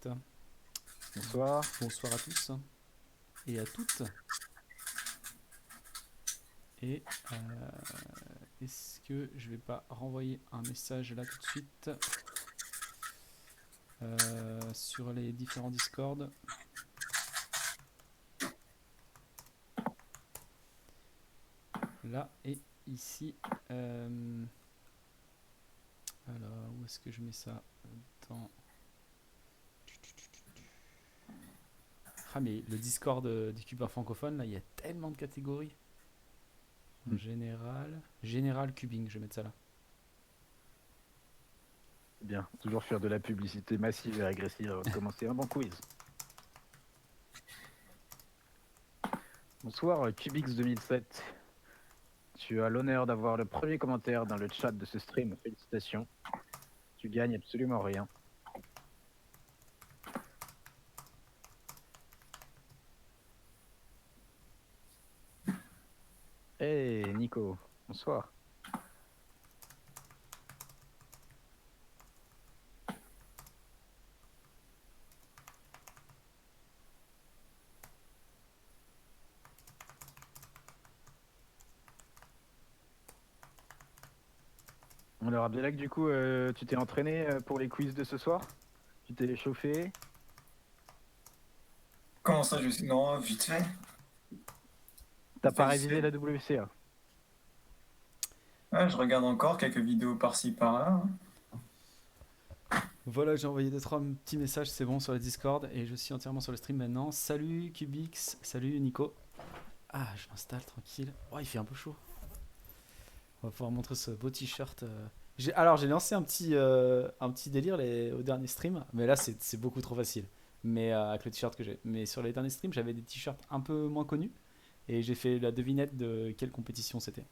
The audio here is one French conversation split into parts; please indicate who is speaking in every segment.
Speaker 1: direct.
Speaker 2: Bonsoir.
Speaker 1: Bonsoir à tous et à toutes. Et est-ce que je vais pas renvoyer un message là tout de suite sur les différents Discord. Là et ici. Alors, où est-ce que je mets ça dans... Ah, mais le Discord des cubeurs francophones, là, il y a tellement de catégories. En général cubing, je vais mettre ça là.
Speaker 2: Bien, toujours faire de la publicité massive et agressive avant de commencer un bon quiz. Bonsoir, Cubix 2007. Tu as l'honneur d'avoir le premier commentaire dans le chat de ce stream. Félicitations. Tu gagnes absolument rien. Hey Nico, bonsoir. Alors Abdelak, du coup, tu t'es entraîné pour les quiz de ce soir? Tu t'es chauffé?
Speaker 3: Comment ça, je sais? Non, vite fait.
Speaker 2: T'as pas
Speaker 3: Vite
Speaker 2: révisé
Speaker 3: fait.
Speaker 2: la WCA?
Speaker 3: Ouais, je regarde encore quelques vidéos par-ci par-là.
Speaker 1: Voilà, j'ai envoyé 2-3 petits messages, c'est bon, sur le Discord et je suis entièrement sur le stream maintenant. Salut Cubix, salut Nico. Ah, je m'installe tranquille. Oh, il fait un peu chaud. On va pouvoir montrer ce beau t-shirt. Alors, j'ai lancé un petit délire au dernier stream, mais là, c'est beaucoup trop facile. Mais avec le t-shirt que j'ai. Mais sur les derniers streams, j'avais des t-shirts un peu moins connus et j'ai fait la devinette de quelle compétition c'était.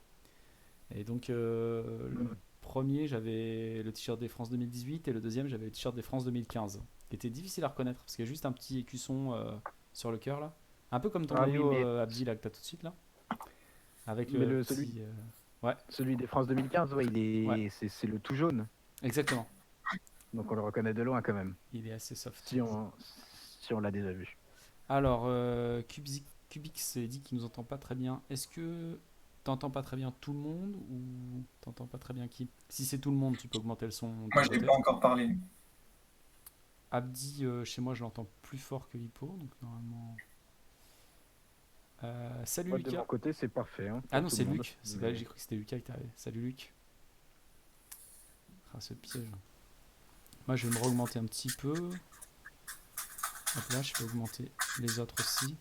Speaker 1: Et donc, le premier, j'avais le t-shirt des France 2018 et le deuxième, j'avais le t-shirt des France 2015. Qui était difficile à reconnaître parce qu'il y a juste un petit écusson sur le cœur là. Un peu comme ton
Speaker 2: Ah oui,
Speaker 1: maillot
Speaker 2: mais,
Speaker 1: Abdi là que t'as tout de suite là. Avec
Speaker 2: mais
Speaker 1: le
Speaker 2: celui,
Speaker 1: petit. Ouais,
Speaker 2: celui des France 2015, ouais,
Speaker 1: ouais,
Speaker 2: c'est le tout jaune.
Speaker 1: exactement.
Speaker 2: Donc on le reconnaît de loin quand même.
Speaker 1: Il est assez soft.
Speaker 2: Si on l'a déjà vu.
Speaker 1: Alors, Cubix dit qu'il nous entend pas très bien. Est-ce que t'entends pas très bien tout le monde ou t'entends pas très bien qui? Si c'est tout le monde, tu peux augmenter le son de
Speaker 3: Moi,
Speaker 1: ton
Speaker 3: je n'ai
Speaker 1: côté.
Speaker 3: pas encore parlé.
Speaker 1: Abdi, chez moi, je l'entends plus fort que Hippo, donc normalement. Salut
Speaker 2: Moi, de mon
Speaker 1: Lucas.
Speaker 2: côté, c'est parfait. Hein,
Speaker 1: Ah
Speaker 2: pour
Speaker 1: non,
Speaker 2: tout
Speaker 1: c'est
Speaker 2: le monde.
Speaker 1: Luc.
Speaker 2: Mais...
Speaker 1: J'ai cru que c'était Lucas qui t'arrivait. Salut Luc. Ah, ce piège. Moi, je vais me augmenter un petit peu. Hop là, je peux augmenter les autres aussi.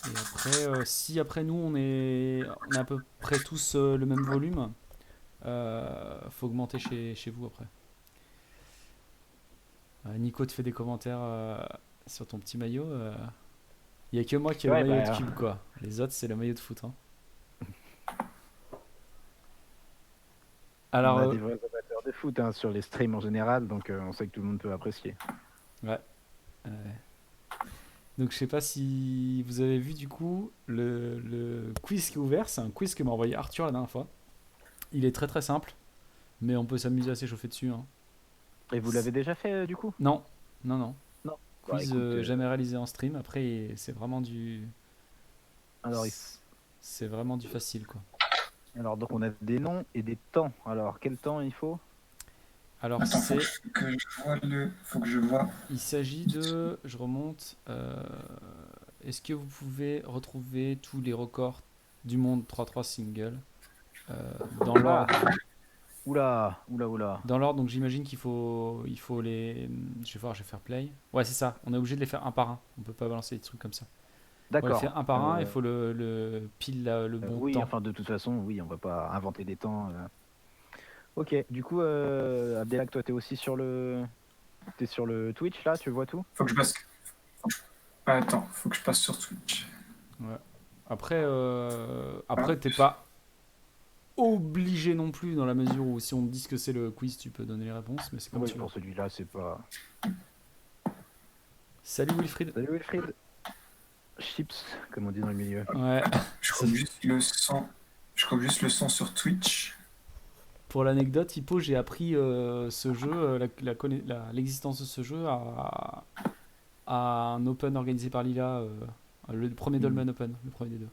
Speaker 1: Et après, si après nous, on est à peu près tous le même volume, faut augmenter chez vous après. Nico te fait des commentaires sur ton petit maillot. Il n'y a que moi qui ai le
Speaker 2: Ouais,
Speaker 1: maillot de
Speaker 2: bah,
Speaker 1: cube, quoi. Les autres, c'est le maillot de foot. Hein.
Speaker 2: on
Speaker 1: Alors,
Speaker 2: a des vrais amateurs de foot hein, sur les streams en général, donc on sait que tout le monde peut apprécier.
Speaker 1: ouais. Donc, je sais pas si vous avez vu du coup le quiz qui est ouvert. C'est un quiz que m'a envoyé Arthur la dernière fois. Il est très très simple, mais on peut s'amuser à s'échauffer dessus. Hein.
Speaker 2: Et vous l'avez déjà fait du coup?
Speaker 1: Non, non, non.
Speaker 2: Non. Bah
Speaker 1: Quiz
Speaker 2: écoute,
Speaker 1: jamais réalisé en stream. Après, c'est vraiment du.
Speaker 2: alors,
Speaker 1: C'est vraiment du facile, quoi.
Speaker 2: alors donc on a des noms et des temps. Alors quel temps il faut?
Speaker 1: Alors,
Speaker 3: Attends, faut que je vois.
Speaker 1: il s'agit de. Je remonte. Est-ce que vous pouvez retrouver tous les records du monde 3-3 single dans l'ordre?
Speaker 2: Oula.
Speaker 1: Dans l'ordre, donc j'imagine il faut les. Je vais voir, je vais faire play. Ouais, c'est ça. On est obligé de les faire un par un. On peut pas balancer des trucs comme ça. On va les faire
Speaker 2: D'accord.
Speaker 1: un par un. Il faut le pile le bon
Speaker 2: Oui,
Speaker 1: temps.
Speaker 2: enfin de toute façon, oui, on va pas inventer des temps. Ok, du coup, Abdelak, toi, t'es sur le Twitch là, tu vois tout?
Speaker 3: Faut que je passe. Attends, faut que je passe sur Twitch.
Speaker 1: Ouais. Après,
Speaker 3: Ah,
Speaker 1: t'es pas obligé non plus dans la mesure où si on te dit que c'est le quiz, tu peux donner les réponses, mais c'est comme
Speaker 2: Oui,
Speaker 1: tu veux.
Speaker 2: pour celui-là, c'est pas.
Speaker 1: Salut Wilfried.
Speaker 2: Salut Wilfried. Chips, comme on dit dans le milieu.
Speaker 1: Ouais.
Speaker 3: je coupe juste le son. Je coupe juste le son sur Twitch.
Speaker 1: Pour l'anecdote, Hippo, j'ai appris ce jeu, l'existence de ce jeu à un Open organisé par Lila, le premier Dolmen Open, le premier des deux.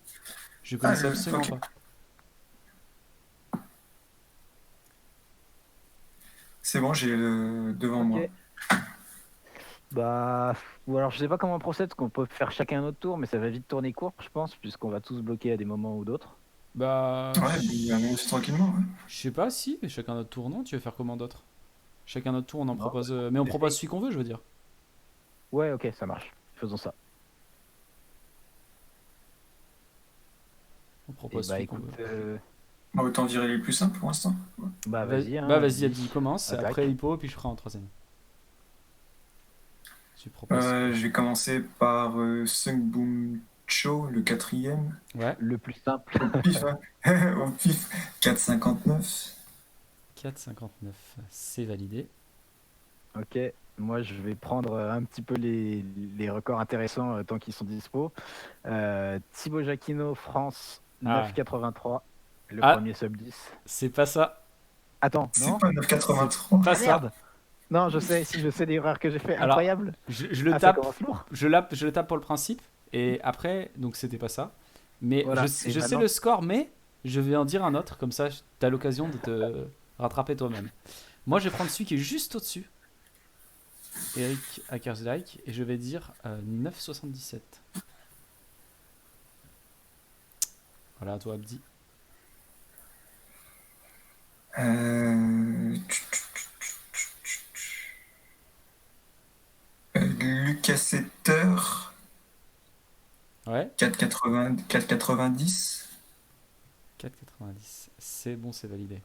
Speaker 1: Je
Speaker 3: Ah,
Speaker 1: connaissais absolument
Speaker 3: ok.
Speaker 1: pas.
Speaker 3: C'est bon, j'ai le devant
Speaker 2: Ok.
Speaker 3: moi.
Speaker 2: Bah, ou alors je sais pas comment on procède, parce qu'on peut faire chacun notre tour, mais ça va vite tourner court, je pense, puisqu'on va tous bloquer à des moments ou d'autres.
Speaker 1: Bah,
Speaker 3: Ouais, allons-y tranquillement. Ouais.
Speaker 1: je sais pas si, mais chacun notre tour, non? Tu veux faire comment d'autre? Chacun notre tour, on en
Speaker 2: Non,
Speaker 1: propose. Mais on propose
Speaker 2: essaye.
Speaker 1: celui qu'on veut, je veux dire.
Speaker 2: Ouais, ok, ça marche. Faisons ça.
Speaker 1: On
Speaker 2: Et
Speaker 1: propose
Speaker 2: bah
Speaker 1: celui qu'on
Speaker 2: écoute,
Speaker 1: veut.
Speaker 3: Bah, autant dire les plus simples pour l'instant. Ouais.
Speaker 2: bah vas-y,
Speaker 1: Bah,
Speaker 2: hein,
Speaker 1: vas-y,
Speaker 2: dis,
Speaker 1: Abdi, commence.
Speaker 2: attaque.
Speaker 1: Après Hippo, puis je ferai en troisième. Tu proposes quoi?
Speaker 3: Je vais commencer par Sung Cho, le quatrième.
Speaker 1: Ouais,
Speaker 2: Le plus simple.
Speaker 3: Au pif, hein. Au pif, 4,59.
Speaker 1: 4,59. C'est validé.
Speaker 2: Ok, moi je vais prendre un petit peu les records intéressants tant qu'ils sont dispo. Thibaut Jacquinot, France,
Speaker 1: Ah,
Speaker 2: 9,83. Le
Speaker 1: ah,
Speaker 2: premier sub 10.
Speaker 1: c'est pas ça.
Speaker 2: Attends,
Speaker 3: C'est
Speaker 2: non?
Speaker 3: pas
Speaker 1: C'est
Speaker 3: 9,83.
Speaker 1: pas
Speaker 2: Ah
Speaker 1: ça.
Speaker 2: merde! Non, je sais, si je sais l'erreur que j'ai fait,
Speaker 1: Alors,
Speaker 2: incroyable!
Speaker 1: je le
Speaker 2: Ah, ça
Speaker 1: tape.
Speaker 2: commence lourd!
Speaker 1: Je le tape pour le principe. Et après, donc c'était pas ça. Mais
Speaker 2: Voilà, et
Speaker 1: je sais
Speaker 2: maintenant,
Speaker 1: le score, mais je vais en dire un autre. Comme ça, t'as l'occasion de te rattraper toi-même. Moi, je vais prendre celui qui est juste au-dessus. Eric Ackersdijk. Et je vais dire 9,77. Voilà, à toi, Abdi.
Speaker 3: Euh, Lucas Setter,
Speaker 1: Ouais,
Speaker 3: 4,90.
Speaker 1: 4,90. C'est bon, c'est validé.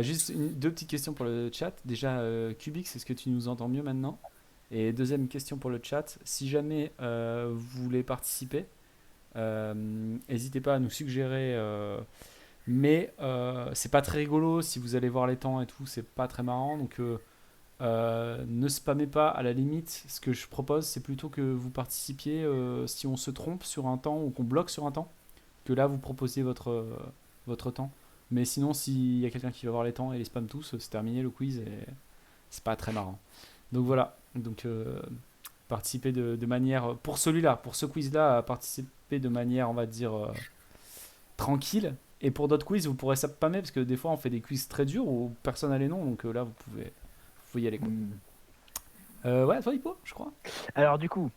Speaker 1: Juste deux petites questions pour le chat. Déjà, Cubix, est-ce que tu nous entends mieux maintenant? Et deuxième question pour le chat. Si jamais vous voulez participer, n'hésitez pas à nous suggérer. Mais c'est pas très rigolo si vous allez voir les temps et tout, c'est pas très marrant. Donc ne spammez pas. À la limite, ce que je propose, c'est plutôt que vous participiez si on se trompe sur un temps ou qu'on bloque sur un temps, que là vous proposiez votre temps. Mais sinon, s'il y a quelqu'un qui va voir les temps et les spam tous, c'est terminé le quiz et c'est pas très marrant. Donc voilà. Donc participer de manière. Pour celui-là, pour ce quiz-là, participer de manière, on va dire, tranquille. Et pour d'autres quiz, vous pourrez spammer parce que des fois on fait des quiz très durs où personne n'a les noms. Donc là, vous pouvez y aller quoi.
Speaker 2: hmm.
Speaker 1: Ouais, toi, Hippo, je crois.
Speaker 2: Alors du coup,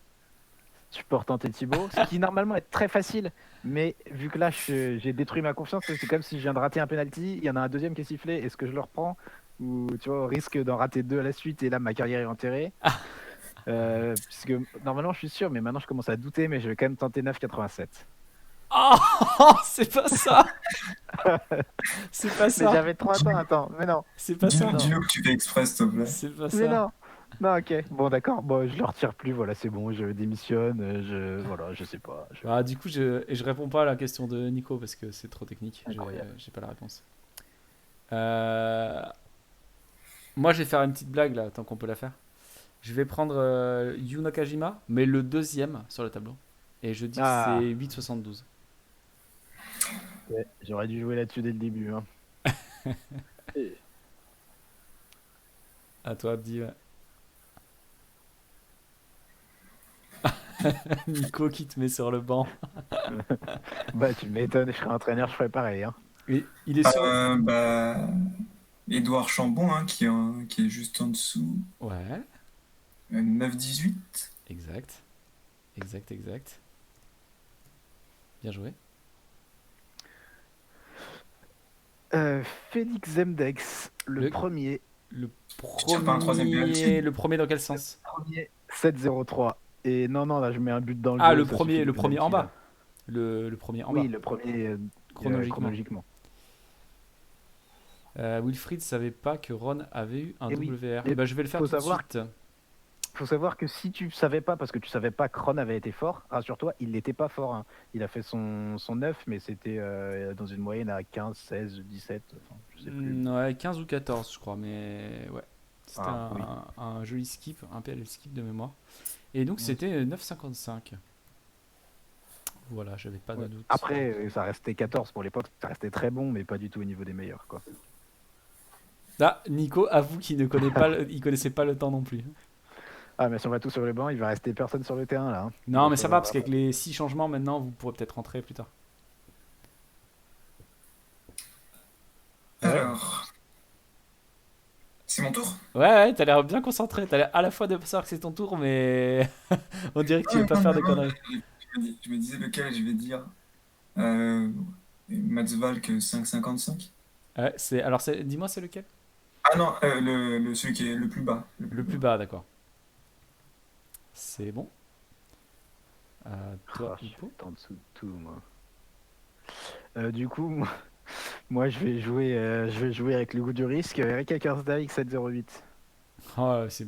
Speaker 2: je peux retenter Thibaut, ce qui normalement est très facile, mais vu que là j'ai détruit ma confiance, c'est comme si je viens de rater un penalty, il y en a un deuxième qui est sifflé, est-ce que je le reprends? Ou tu vois, au risque d'en rater deux à la suite et là ma carrière est enterrée. Puisque normalement je suis sûr, mais maintenant je commence à douter, mais je vais quand même tenter 9,87.
Speaker 1: Oh, c'est pas ça. C'est pas
Speaker 2: Mais
Speaker 1: ça.
Speaker 2: j'avais trop attends, mais non,
Speaker 1: C'est pas ça.
Speaker 2: non,
Speaker 3: Dis-nous que tu fais exprès, s'il te plaît.
Speaker 1: C'est pas
Speaker 2: mais
Speaker 1: ça.
Speaker 2: non. Non, ok, bon d'accord, bon je le retire plus, voilà c'est bon, je démissionne, voilà, je sais pas.
Speaker 1: Ah, du coup, je réponds pas à la question de Nico parce que c'est trop technique.
Speaker 2: Incroyable.
Speaker 1: J'ai pas la réponse. Moi, je vais faire une petite blague là, tant qu'on peut la faire. Je vais prendre Yu Nakajima, mais le deuxième sur le tableau. Et je dis que c'est
Speaker 2: Ah,
Speaker 1: 8,72.
Speaker 2: ouais, j'aurais dû jouer là-dessus dès le début. Hein. Et-
Speaker 1: À toi, Abdi. Ouais. Nico qui te met sur le banc.
Speaker 2: Bah tu m'étonnes, je serais entraîneur, je ferais pareil. Hein.
Speaker 1: Et il est sur.
Speaker 3: Bah, Édouard Chambon, hein, qui est juste en dessous.
Speaker 1: Ouais,
Speaker 3: 9,18.
Speaker 1: exact. Exact, exact. Bien joué.
Speaker 2: Félix Zemdex, le
Speaker 1: Le,
Speaker 2: premier.
Speaker 1: le
Speaker 3: Tu tires pas un troisième penalty?
Speaker 1: le premier dans quel sens?
Speaker 2: Premier 7-0-3. Et non, non, là je mets un but dans le
Speaker 1: Ah,
Speaker 2: dos, ça suffit
Speaker 1: le
Speaker 2: le
Speaker 1: premier en
Speaker 2: penalty là.
Speaker 1: bas. Le premier en
Speaker 2: Oui,
Speaker 1: bas,
Speaker 2: le premier
Speaker 1: chronologiquement.
Speaker 2: chronologiquement.
Speaker 1: Wilfried savait pas que Ron avait eu un
Speaker 2: Et oui,
Speaker 1: WR.
Speaker 2: et
Speaker 1: Et ben, je vais le faire
Speaker 2: faut
Speaker 1: tout de
Speaker 2: savoir,
Speaker 1: suite.
Speaker 2: faut savoir que si tu savais pas, parce que tu savais pas que Ron avait été fort, rassure-toi, il n'était pas fort. Hein. Il a fait son 9, mais c'était dans une moyenne à 15, 16, 17, enfin, je sais plus.
Speaker 1: Ouais, 15 ou 14, je crois, mais ouais. C'était
Speaker 2: Ah, oui.
Speaker 1: un joli skip, un PL skip de mémoire. Et donc, c'était 9,55. Voilà, j'avais pas de
Speaker 2: Ouais.
Speaker 1: doute.
Speaker 2: Après, ça restait 14 pour l'époque, ça restait très bon, mais pas du tout au niveau des meilleurs, quoi.
Speaker 1: Là, Nico avoue qu'il ne connaît pas, il connaissait pas le temps non plus.
Speaker 2: Ah, mais si on va tous sur le banc, il va rester personne sur le terrain là, hein. Il
Speaker 1: Non,
Speaker 2: va
Speaker 1: mais ça va
Speaker 2: falloir.
Speaker 1: parce qu'avec les 6 changements maintenant, vous pourrez peut-être rentrer plus tard. Ouais,
Speaker 3: Alors, c'est mon tour?
Speaker 1: ouais, t'as l'air bien concentré. T'as l'air à la fois de savoir que c'est ton tour, mais on dirait que tu
Speaker 3: Ah,
Speaker 1: veux pas
Speaker 3: non,
Speaker 1: faire de
Speaker 3: non, non,
Speaker 1: conneries.
Speaker 3: je me disais lequel je vais dire. Euh, Matzvalk 5,55.
Speaker 1: Ouais, dis-moi, c'est lequel?
Speaker 3: Ah non, celui qui est le plus bas. Le plus
Speaker 1: Le plus
Speaker 3: bas.
Speaker 1: bas, d'accord. C'est bon. Toi,
Speaker 2: Ah, je suis
Speaker 1: Hippo?
Speaker 2: en dessous de tout, moi. Du coup, moi, je vais jouer avec le goût du risque. Erika Kersdijk 7,08.
Speaker 1: Oh, c'est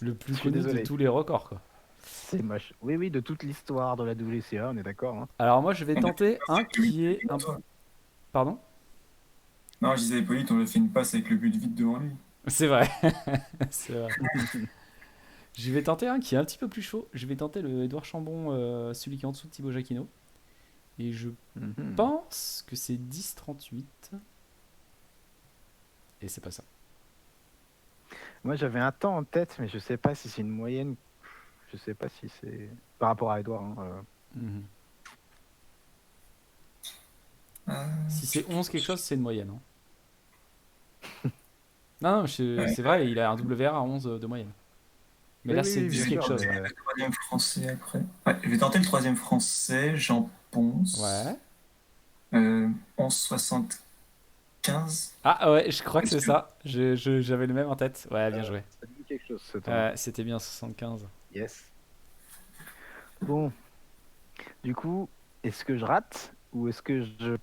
Speaker 1: le plus
Speaker 2: Je suis
Speaker 1: connu de
Speaker 2: désolé.
Speaker 1: tous les records, quoi.
Speaker 2: C'est moche. Oui, oui, de toute l'histoire de la WCA, on est d'accord, hein.
Speaker 1: Alors moi, je vais
Speaker 3: On a fait
Speaker 1: tenter
Speaker 3: une passe
Speaker 1: un
Speaker 3: avec le but
Speaker 1: qui est
Speaker 3: devant
Speaker 1: un...
Speaker 3: toi.
Speaker 1: Pardon?
Speaker 3: Non, je disais à Hippolyte, on a fait une passe avec le but vite devant lui.
Speaker 1: C'est vrai. C'est vrai. Je vais tenter un qui est un petit peu plus chaud. Je vais tenter le Edouard Chambon, celui qui est en dessous de Thibaut Jacquinot. Et je
Speaker 2: Mhm.
Speaker 1: pense que c'est 10,38. Et c'est pas ça.
Speaker 2: Moi, j'avais un temps en tête, mais je sais pas si c'est une moyenne. Je sais pas si c'est par rapport à Edouard, hein,
Speaker 1: Mhm.
Speaker 3: Ah,
Speaker 1: Si c'est 11 quelque chose, c'est une moyenne, hein. Non, non,
Speaker 3: ouais.
Speaker 1: c'est vrai, il a un WR à 11 de moyenne. Mais
Speaker 2: Oui,
Speaker 1: là,
Speaker 2: oui,
Speaker 1: c'est
Speaker 2: oui,
Speaker 3: Je
Speaker 1: 10
Speaker 2: bien
Speaker 3: vais
Speaker 1: quelque
Speaker 2: sûr,
Speaker 1: chose,
Speaker 3: tenter
Speaker 1: hein.
Speaker 2: mais
Speaker 3: le troisième français après. Ouais, je vais tenter le troisième français, Jean
Speaker 1: Ouais.
Speaker 3: Ponce. 11,75.
Speaker 1: Ah ouais, je crois que
Speaker 3: Est-ce
Speaker 1: c'est
Speaker 3: que-
Speaker 1: ça. J'avais le même en tête. Ouais, bien joué.
Speaker 2: ça dit quelque chose ce temps.
Speaker 1: C'était bien 75.
Speaker 2: Yes. Bon, du coup, est-ce que je rate ou est-ce que je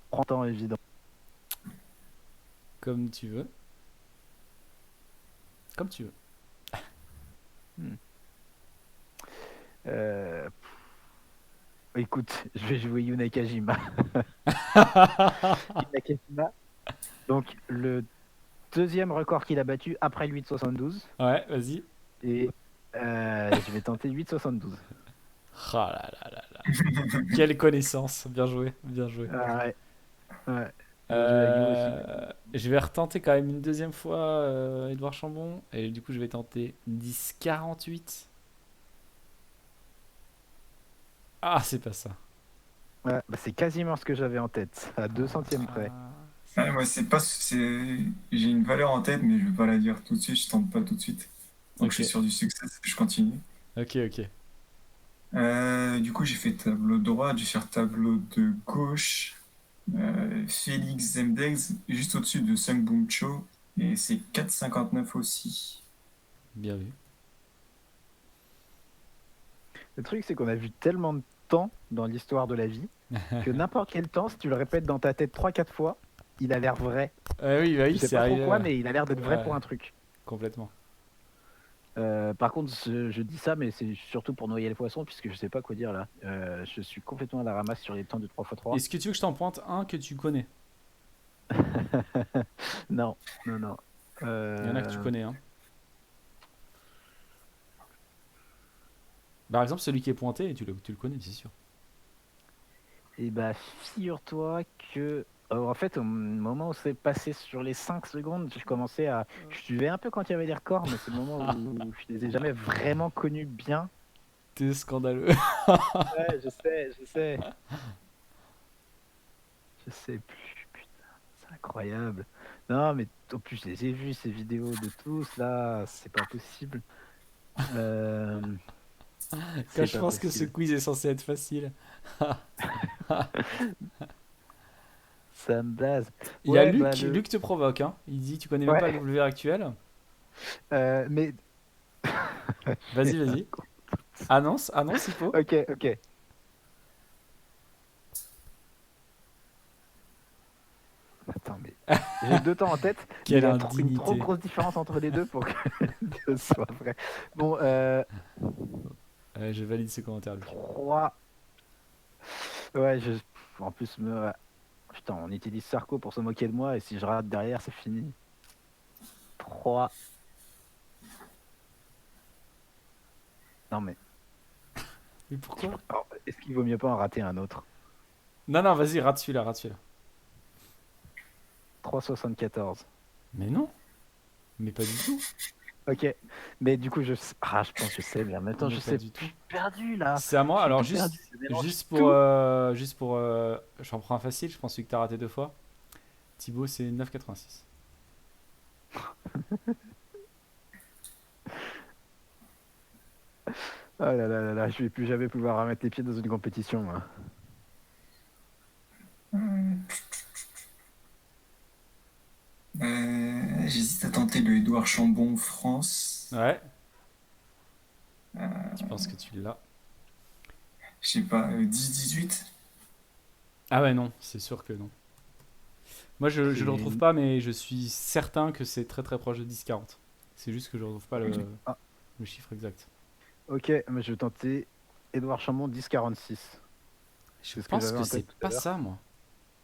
Speaker 2: prends temps évident?
Speaker 1: Comme tu veux. Comme tu veux.
Speaker 2: Hmm. Euh, Écoute, je vais jouer Yuna Kajima. Yuna Kajima. Donc, le deuxième record qu'il a battu après le 8,72.
Speaker 1: Ouais, vas-y.
Speaker 2: Et je vais tenter 8,72.
Speaker 1: Ah là là là là. Quelle connaissance. Bien joué, bien joué.
Speaker 2: Ah ouais, ouais. Bien joué à Guy aussi.
Speaker 1: Je vais retenter quand même une deuxième fois Edouard Chambon. Et du coup, je vais tenter 10,48. Ah, c'est pas ça.
Speaker 2: Ouais, bah, c'est quasiment ce que j'avais en tête, à 2 centièmes près.
Speaker 1: Ah,
Speaker 3: Ouais, moi, c'est pas. J'ai une valeur en tête, mais je vais pas la dire tout de suite. Je tente pas tout de suite. Donc, je
Speaker 1: ok,
Speaker 3: suis sur du succès. Je continue.
Speaker 1: ok, ok.
Speaker 3: Du coup, j'ai fait tableau droit, je vais faire tableau de gauche. Félix Zemdegs, juste au-dessus de Sung Boom Cho. Et c'est 4,59 aussi.
Speaker 1: Bien vu.
Speaker 2: Le truc, c'est qu'on a vu tellement de temps dans l'histoire de la vie que n'importe quel temps, si tu le répètes dans ta tête 3-4 fois, il a l'air vrai.
Speaker 1: Oui, bah
Speaker 2: Je
Speaker 1: oui,
Speaker 2: sais
Speaker 1: c'est
Speaker 2: pas trop
Speaker 1: arrivé.
Speaker 2: quoi, mais il a l'air d'être vrai
Speaker 1: Ouais,
Speaker 2: pour un truc.
Speaker 1: complètement.
Speaker 2: Par contre, je dis ça, mais c'est surtout pour noyer le poisson, puisque je sais pas quoi dire là. Je suis complètement à la ramasse sur les temps de 3x3.
Speaker 1: Est-ce que tu veux que je t'en pointe un que tu connais?
Speaker 2: Non, non, non.
Speaker 1: Il y en a que tu connais, hein. Par exemple, celui qui est pointé, tu le connais, c'est sûr.
Speaker 2: Et bah, figure-toi que. En fait, au moment où c'est passé sur les 5 secondes, je commençais à. Je suivais un peu quand il y avait des records, mais c'est le moment où je les ai jamais vraiment connus bien.
Speaker 1: T'es scandaleux.
Speaker 2: Ouais, je sais, je sais. Je sais plus, putain, c'est incroyable. Non, mais en plus, je les ai vus, ces vidéos de tous, là, c'est pas possible. Euh,
Speaker 1: Quand
Speaker 2: c'est
Speaker 1: je
Speaker 2: pas
Speaker 1: pense que ce
Speaker 2: possible.
Speaker 1: quiz est censé être facile.
Speaker 2: Ça me blase.
Speaker 1: Il y a
Speaker 2: Ouais,
Speaker 1: Luc,
Speaker 2: bah le.
Speaker 1: Luc te provoque, hein. Il dit tu connais même pas le
Speaker 2: Ouais,
Speaker 1: WR actuel.
Speaker 2: mais.
Speaker 1: Vas-y, vas-y. Annonce, annonce, il faut.
Speaker 2: Ok, ok. Attends, mais j'ai deux temps en tête, mais
Speaker 1: Quelle
Speaker 2: une trop
Speaker 1: indignité.
Speaker 2: grosse différence entre les deux pour que ce soit vrai. Bon,
Speaker 1: Je valide ce commentaire, Luc.
Speaker 2: 3. Ouais, en plus, putain, on utilise Sarko pour se moquer de moi, et si je rate derrière, c'est fini. 3. Non, mais
Speaker 1: Mais pourquoi?
Speaker 2: alors, est-ce qu'il vaut mieux pas en rater un autre?
Speaker 1: Non, non, vas-y, rate celui-là, rate celui-là.
Speaker 2: 3,74.
Speaker 1: Mais non. Mais pas du tout.
Speaker 2: Ok, mais du coup, je pense que je sais, mais en même temps,
Speaker 1: Mais
Speaker 2: je
Speaker 1: pas
Speaker 2: sais.
Speaker 1: du tout.
Speaker 2: Je suis perdu là.
Speaker 1: C'est à
Speaker 2: Je
Speaker 1: moi.
Speaker 2: suis
Speaker 1: Alors
Speaker 2: tout perdu.
Speaker 1: juste,
Speaker 2: Je mélange
Speaker 1: juste pour,
Speaker 2: tout.
Speaker 1: j'en prends un facile. Je pense celui que t'as raté 2 fois. Thibaut, c'est 9,86.
Speaker 2: Oh là là là là, je vais plus jamais pouvoir remettre les pieds dans une compétition, moi.
Speaker 3: J'hésite à tenter le Édouard Chambon France.
Speaker 1: Ouais.
Speaker 3: Euh,
Speaker 1: Tu penses que tu l'as?
Speaker 3: je sais pas, 10-18.
Speaker 1: Ah ouais, non. C'est sûr que non. Moi, je le
Speaker 2: C'est...
Speaker 1: retrouve pas, mais je suis certain que c'est très très proche de 10,40. C'est juste que je retrouve pas
Speaker 3: Ok.
Speaker 2: Ah,
Speaker 1: le chiffre exact.
Speaker 2: ok, mais je vais tenter Édouard Chambon 10,46.
Speaker 1: Je
Speaker 2: C'est ce que
Speaker 1: pense
Speaker 2: j'avais
Speaker 1: que
Speaker 2: en
Speaker 1: c'est
Speaker 2: tête tout à
Speaker 1: pas
Speaker 2: l'heure.
Speaker 1: ça, moi.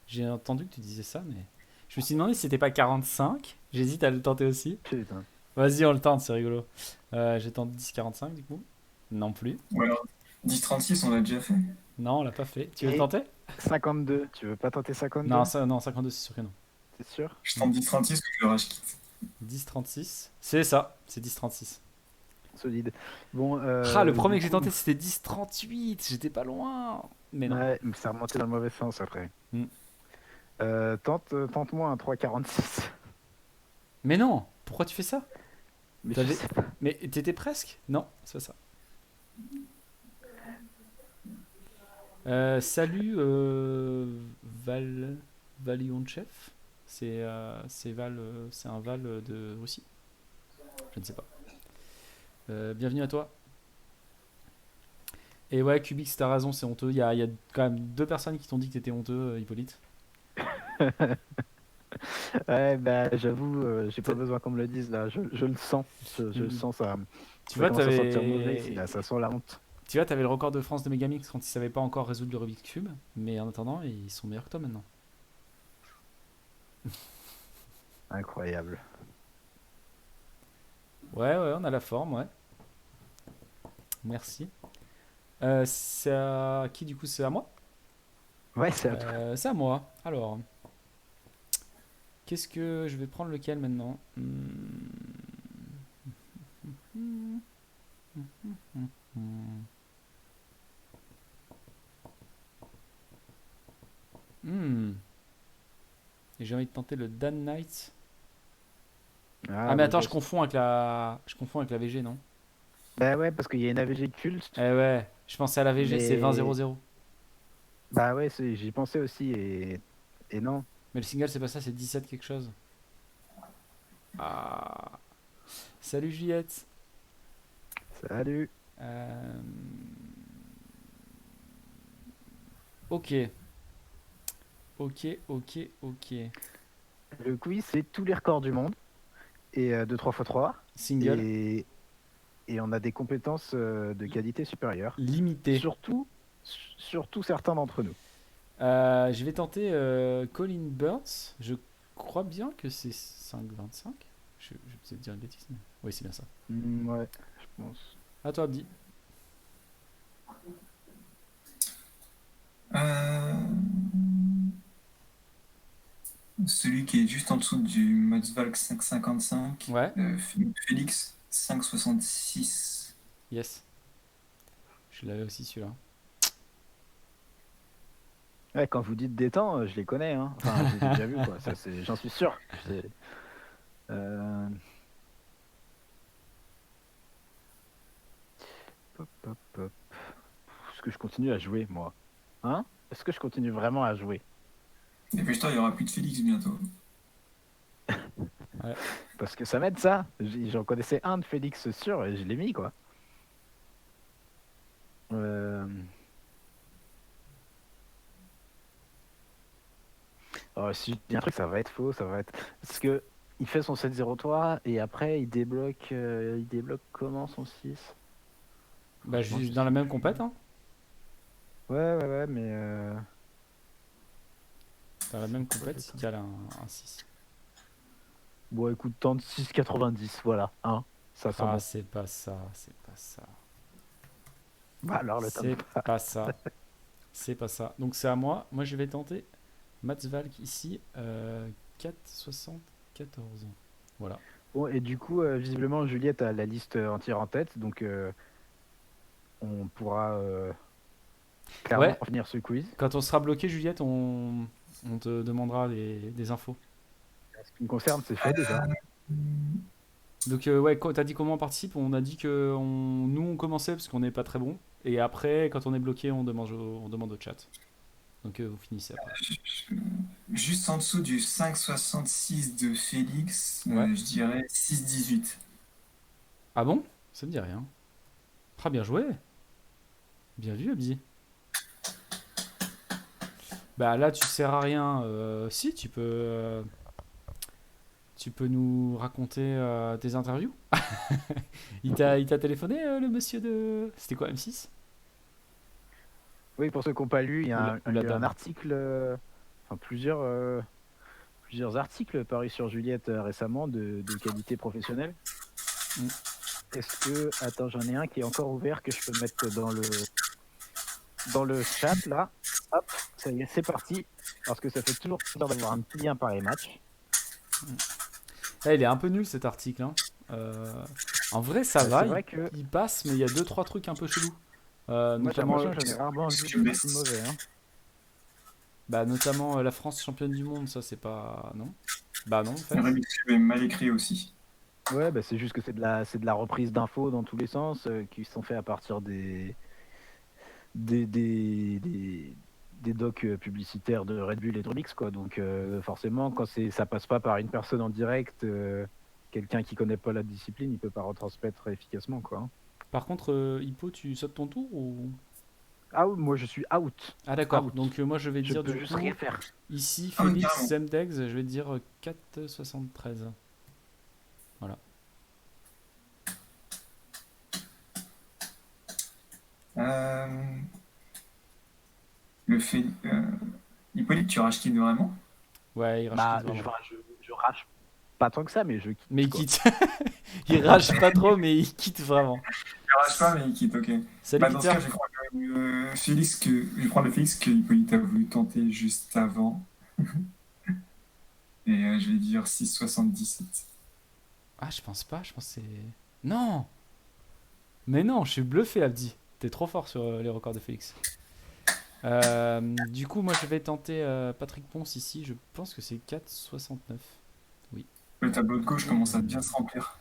Speaker 1: J'ai entendu que tu disais ça, mais je me suis demandé si c'était pas 45. J'hésite à le tenter aussi.
Speaker 2: Putain.
Speaker 1: Vas-y, on le tente, c'est rigolo. J'ai tenté 10,45 du coup. Non plus.
Speaker 3: Ou alors 10-36, on l'a déjà fait.
Speaker 1: Non, on l'a pas fait. Tu veux le
Speaker 2: Et
Speaker 1: tenter?
Speaker 2: 52, tu veux pas tenter
Speaker 1: Non,
Speaker 2: 52?
Speaker 1: ça, non, 52, c'est sûr que non.
Speaker 2: C'est sûr?
Speaker 3: Je tente 10-36 que je le rage quitte.
Speaker 1: 10,36. C'est ça, c'est 10,36.
Speaker 2: Solide. Bon,
Speaker 1: Ah, le premier
Speaker 2: du
Speaker 1: que j'ai
Speaker 2: coup,
Speaker 1: tenté, c'était 10,38. J'étais pas loin. Mais non.
Speaker 2: ouais, mais ça remontait dans le mauvais sens après.
Speaker 1: Hmm.
Speaker 2: Tente-moi un 3,46.
Speaker 1: Mais non, pourquoi tu fais ça?
Speaker 2: Mais je
Speaker 1: T'avais-
Speaker 2: sais pas.
Speaker 1: Mais t'étais presque? Non, c'est pas ça. Salut Valionchev. C'est un Val de Russie. Je ne sais pas. Bienvenue à toi. Et ouais, Kubix, t'as raison, c'est honteux. Il y a quand même 2 personnes qui t'ont dit que t'étais honteux, Hippolyte.
Speaker 2: Ouais, bah j'avoue, j'ai pas
Speaker 1: T'as-
Speaker 2: besoin qu'on me le dise là, je le sens. Je le sens, ça,
Speaker 1: Tu
Speaker 2: ça
Speaker 1: vois,
Speaker 2: commence à sentir mauvais ici, là, ça sent la honte.
Speaker 1: t'avais le record de France de Megamix quand ils savaient pas encore résoudre le Rubik's Cube. Mais en attendant, ils sont meilleurs que toi maintenant.
Speaker 2: Incroyable.
Speaker 1: Ouais, ouais, on a la forme, ouais. Merci. C'est à qui du coup? C'est à moi?
Speaker 2: Ouais, c'est à toi.
Speaker 1: C'est à moi. Alors, qu'est-ce que je vais prendre lequel maintenant? Hmm. Et j'ai envie de tenter le Dan Knight. Ah mais
Speaker 2: Bah,
Speaker 1: attends, je confonds avec la VG, non?
Speaker 2: bah ouais, parce qu'il y a une AVG culte,
Speaker 1: Eh ouais, je pensais à la VG, c'est
Speaker 2: mais
Speaker 1: 20-0-0.
Speaker 2: bah ouais, j'y pensais aussi et non.
Speaker 1: Mais le single, c'est pas ça, c'est 17 quelque chose. Ah. Salut Juliette.
Speaker 2: Salut.
Speaker 1: Euh, Ok, ok, ok, ok.
Speaker 2: Le quiz, c'est tous les records du monde et de 3x3
Speaker 1: Single,
Speaker 2: et, et on a des compétences de qualité supérieure,
Speaker 1: limité.
Speaker 2: surtout certains d'entre nous.
Speaker 1: Je vais tenter Colin Burns. Je crois bien que c'est 5,25. Je vais peut-être dire une bêtise, mais oui, c'est bien ça.
Speaker 2: Ouais, je pense.
Speaker 1: À toi, Abdi.
Speaker 3: Euh, celui qui est juste en dessous du Matzvalk 5,55.
Speaker 1: Ouais,
Speaker 3: Félix 5,66.
Speaker 1: yes. Je l'avais aussi celui-là.
Speaker 2: Ouais, quand vous dites des temps, je les connais, hein. Enfin, je les ai déjà vus, quoi. Ça, j'en suis sûr. Euh, Hop, hop, hop. Est-ce que je continue à jouer, moi? Hein? Est-ce que je continue vraiment à jouer?
Speaker 3: Dépêche-toi, il n'y aura plus de Félix bientôt.
Speaker 1: Ouais.
Speaker 2: Parce que ça m'aide, ça. J'en connaissais un de Félix sûr et je l'ai mis, quoi. Euh... Oh, si je dis un truc, ça va être faux, ça va être... Parce que il fait son 7-0-3 et après il débloque comment son 6?
Speaker 1: Bah,
Speaker 2: Franchement,
Speaker 1: juste
Speaker 2: je
Speaker 1: dans la
Speaker 2: sais
Speaker 1: même
Speaker 2: plus.
Speaker 1: compète, hein.
Speaker 2: Ouais, mais...
Speaker 1: Dans la même compète, il cale un 6.
Speaker 2: Bon, écoute, tente 6,90, voilà, hein. Ça sent
Speaker 1: Ah,
Speaker 2: bon.
Speaker 1: c'est pas ça, c'est pas ça.
Speaker 2: Bah alors, le
Speaker 1: C'est
Speaker 2: tente.
Speaker 1: pas ça. C'est pas ça. Donc c'est à moi. Moi, je vais tenter Mats Valk ici. 4,74. Voilà.
Speaker 2: Bon, et du coup, visiblement, Juliette a la liste entière en tête, donc on pourra clairement
Speaker 1: Ouais,
Speaker 2: finir ce quiz.
Speaker 1: quand on sera bloqué, Juliette, on te demandera des infos.
Speaker 2: En ce qui me concerne, c'est fait déjà.
Speaker 1: Donc, ouais, t'as dit comment on participe? On a dit que nous, on commençait parce qu'on n'est pas très bon. Et après, quand on est bloqué, on demande au chat. Donc, vous finissez après.
Speaker 3: Juste en dessous du 5,66 de Félix,
Speaker 1: Ouais.
Speaker 3: je dirais 6,18.
Speaker 1: Ah bon? Ça me dit rien. Ah, bien joué. Bien vu, Abdi. Bah là, tu sers à rien. Si, tu peux nous raconter tes interviews. Il t'a téléphoné, le monsieur de... C'était quoi, M6?
Speaker 2: Oui, pour ceux qui n'ont pas lu, il y
Speaker 1: Ou
Speaker 2: a
Speaker 1: la, ou la
Speaker 2: un
Speaker 1: dame?
Speaker 2: article, enfin plusieurs articles parus sur Juliette récemment de qualité professionnelle.
Speaker 1: Mm.
Speaker 2: Est-ce que, attends, j'en ai un qui est encore ouvert que je peux mettre dans le chat là. Hop, ça y est, c'est parti. Parce que ça fait toujours plaisir d'avoir un petit lien par les matchs.
Speaker 1: Ah, il est un peu nul cet article, hein. En vrai, ça va,
Speaker 2: C'est vrai que
Speaker 1: il passe, mais il y a deux trois trucs un peu chelous.
Speaker 2: moi j'ai
Speaker 1: Notamment,
Speaker 2: l'impression que j'en ai rarement vu
Speaker 3: Excuse-moi.
Speaker 2: aussi mauvais. Hein.
Speaker 1: notamment la France championne du monde, ça c'est pas... Non? Bah non, en fait.
Speaker 3: Le remix est mal écrit aussi.
Speaker 2: Ouais, bah, c'est juste que c'est de la reprise d'infos dans tous les sens qui sont faits à partir des, des, des, des docs publicitaires de Red Bull et de Remix, quoi. Donc forcément, quand ça passe pas par une personne en direct, quelqu'un qui connaît pas la discipline, il peut pas retransmettre efficacement, quoi. Hein.
Speaker 1: Par contre, Hippo, tu sautes ton tour ou...
Speaker 2: Ah, moi je suis out.
Speaker 1: Ah d'accord,
Speaker 2: Out.
Speaker 1: donc moi je vais
Speaker 2: Je
Speaker 1: dire
Speaker 2: peux
Speaker 1: du
Speaker 2: juste
Speaker 1: coup,
Speaker 2: rien faire.
Speaker 1: ici
Speaker 3: Ah,
Speaker 1: Félix
Speaker 3: carrément.
Speaker 1: Zemdegs, je vais dire 4,73. Voilà.
Speaker 3: Euh, le fait. Hippolyte, tu rachetes qui vraiment?
Speaker 1: Ouais, il rage
Speaker 2: Bah,
Speaker 1: quitte vraiment.
Speaker 2: je rage pas tant que ça, mais je quitte.
Speaker 1: Mais il
Speaker 2: Quoi.
Speaker 1: quitte. Il rage pas trop, mais il quitte vraiment.
Speaker 3: Il rage pas, mais il quitte, ok.
Speaker 1: Salut
Speaker 3: Bah, dans ce
Speaker 1: Peter.
Speaker 3: cas, je vais prendre je vais prendre le Félix que Hippolyte a voulu tenter juste avant. Et je vais dire 6,77.
Speaker 1: Ah, je pense pas, je pense que c'est... Non! Mais non, je suis bluffé, Abdi. T'es trop fort sur les records de Félix. Du coup, moi je vais tenter Patrick Ponce ici, je pense que c'est 4,69. Oui.
Speaker 3: Le tableau de gauche commence à bien se remplir.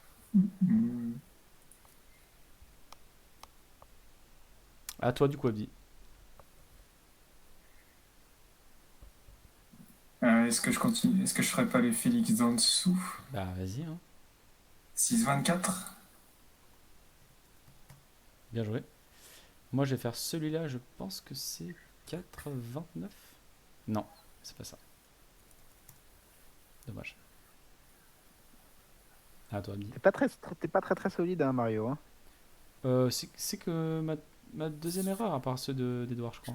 Speaker 1: À toi du coup, Abdi.
Speaker 3: Est-ce que je continue? Est-ce que je ferai pas le Félix d'en dessous?
Speaker 1: Bah vas-y, hein.
Speaker 3: 6,24?
Speaker 1: Bien joué. Moi je vais faire celui-là, je pense que c'est 4,29. Non, c'est pas ça. Dommage. À toi, Abdi.
Speaker 2: T'es pas très solide, hein, Mario. Hein.
Speaker 1: C'est que ma deuxième erreur, à part ceux d'Edouard, je crois.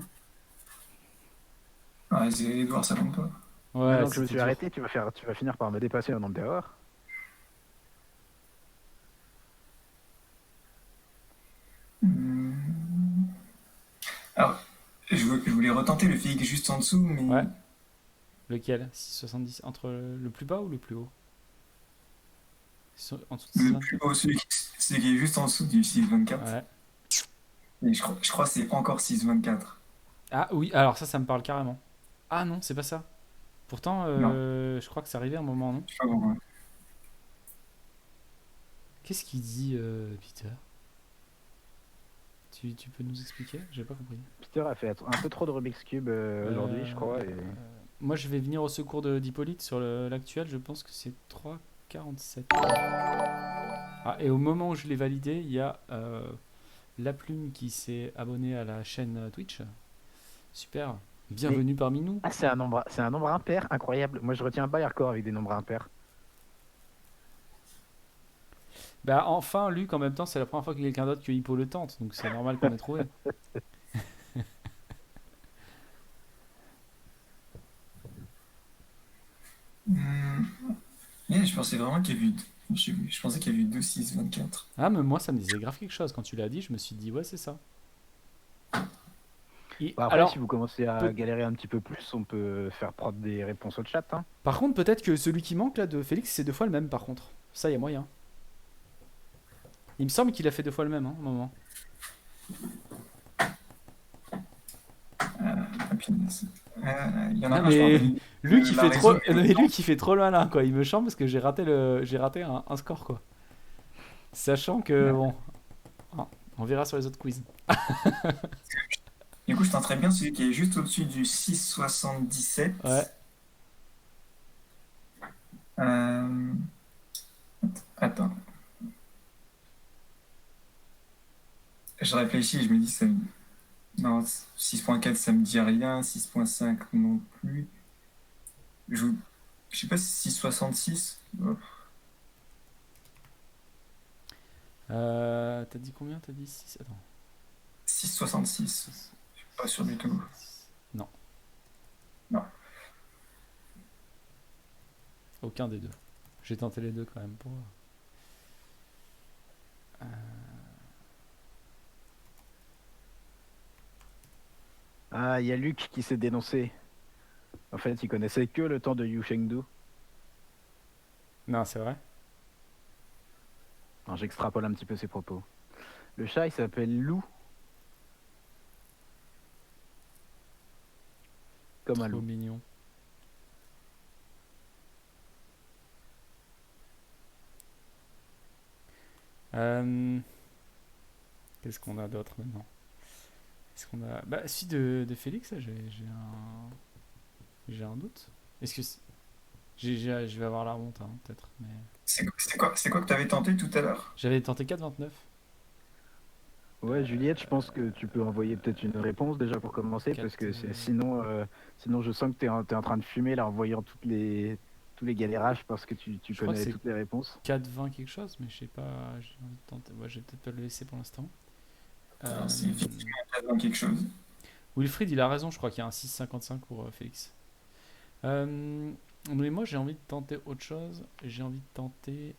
Speaker 3: Ah, c'est Edouard, ça compte pas.
Speaker 1: Ouais,
Speaker 2: Maintenant que je me
Speaker 1: c'était
Speaker 2: suis
Speaker 1: dur.
Speaker 2: arrêté, tu vas finir par me dépasser au nombre d'erreurs.
Speaker 3: Hmm. Alors, je voulais retenter le Félix juste en dessous, mais
Speaker 1: Ouais. Lequel? 6,70 entre le plus bas ou le plus haut? En dessous de
Speaker 3: le
Speaker 1: 6,24.
Speaker 3: plus haut, celui qui est juste en dessous du 6,24.
Speaker 1: Ouais.
Speaker 3: Et je crois que c'est encore 6,24.
Speaker 1: Ah oui, alors ça me parle carrément. Ah non, c'est pas ça. Pourtant,
Speaker 3: Non,
Speaker 1: je crois que c'est arrivé à un moment, non?
Speaker 3: je sais pas pourquoi.
Speaker 1: Qu'est-ce qu'il dit, Peter? Tu peux nous expliquer? J'ai pas compris.
Speaker 2: Peter a fait un peu trop de Rubik's Cube aujourd'hui, je crois. Et...
Speaker 1: Moi, je vais venir au secours d'Hippolyte sur l'actuel. Je pense que c'est 3,47. Ah, et au moment où je l'ai validé, il y a La Plume qui s'est abonné à la chaîne Twitch. Super. Bienvenue parmi nous.
Speaker 2: Ah, c'est un nombre impair, incroyable. Moi, je retiens pas les records avec des nombres impairs.
Speaker 1: Bah, enfin, Luc, en même temps, c'est la première fois que quelqu'un d'autre que Hippo le tente. Donc, c'est normal qu'on ait trouvé.
Speaker 3: Hmm. Yeah, je pensais vraiment qu'il y avait eu. Je pensais qu'il y avait eu 2, 6, 24.
Speaker 1: Ah, mais moi, ça me disait grave quelque chose. Quand tu l'as dit, je me suis dit, ouais, c'est ça.
Speaker 2: Bah, après,
Speaker 1: Alors,
Speaker 2: si vous commencez à
Speaker 1: peut-
Speaker 2: galérer un petit peu plus, on peut faire prendre des réponses au chat, hein.
Speaker 1: par contre, peut-être que celui qui manque là de Félix, c'est 2 fois le même par contre. Ça, il y a moyen. Il me semble qu'il a fait 2 fois le même, hein, un moment.
Speaker 3: Ah, punaise. Il y en a
Speaker 1: Ah,
Speaker 3: un, je me
Speaker 1: mais
Speaker 3: rappelle.
Speaker 1: lui qui
Speaker 3: La
Speaker 1: fait trop,
Speaker 3: raison est
Speaker 1: non,
Speaker 3: le
Speaker 1: mais
Speaker 3: temps.
Speaker 1: lui qui fait trop le malin, quoi. Il me chambre parce que j'ai raté un score, quoi. Sachant que,
Speaker 3: Ouais.
Speaker 1: bon, hein, on verra sur les autres quiz.
Speaker 3: Du coup, je tenterais bien celui qui est juste au-dessus du 6,77.
Speaker 1: Ouais.
Speaker 3: Euh, Attends, je réfléchis, je me dis, non, 6,4 ça me dit rien, 6,5 non plus. Je, je sais pas si 6,66.
Speaker 1: T'as dit combien? T'as dit 6. Attends.
Speaker 3: 6,66.
Speaker 1: Six-
Speaker 3: Pas sûr du tout.
Speaker 1: Non,
Speaker 3: Non.
Speaker 1: aucun des deux. J'ai tenté les deux quand même pour. Euh,
Speaker 2: Ah, il y a Luc qui s'est dénoncé. En fait, il connaissait que le temps de Yu Chengdu.
Speaker 1: Non, c'est vrai.
Speaker 2: Alors, j'extrapole un petit peu ses propos. Le chat, il s'appelle Lou, comme un
Speaker 1: Trop
Speaker 2: loup.
Speaker 1: mignon. Euh, Qu'est-ce qu'on a d'autre maintenant? Est-ce qu'on a. Bah, celui de Félix, là, j'ai un doute. Est-ce que. Je vais avoir la honte, hein, peut-être. Mais.
Speaker 3: C'est quoi que tu avais tenté tout à l'heure?
Speaker 1: J'avais tenté 4,29.
Speaker 2: Ouais, Juliette, je pense que tu peux envoyer peut-être une réponse déjà pour commencer,
Speaker 1: 4,
Speaker 2: parce que sinon je sens que t'es en train de fumer là en voyant tous les galérages parce que tu
Speaker 1: je crois que
Speaker 2: connais
Speaker 1: c'est
Speaker 2: toutes les réponses.
Speaker 1: 4,20 quelque chose, mais je sais pas. J'ai envie de tenter. Ouais, je vais peut-être pas le laisser pour l'instant.
Speaker 3: Alors,
Speaker 1: Euh,
Speaker 3: c'est effectivement dans quelque chose.
Speaker 1: Wilfried, il a raison, je crois qu'il y a un 6,55 pour Félix. Mais moi, j'ai envie de tenter autre chose. J'ai envie de tenter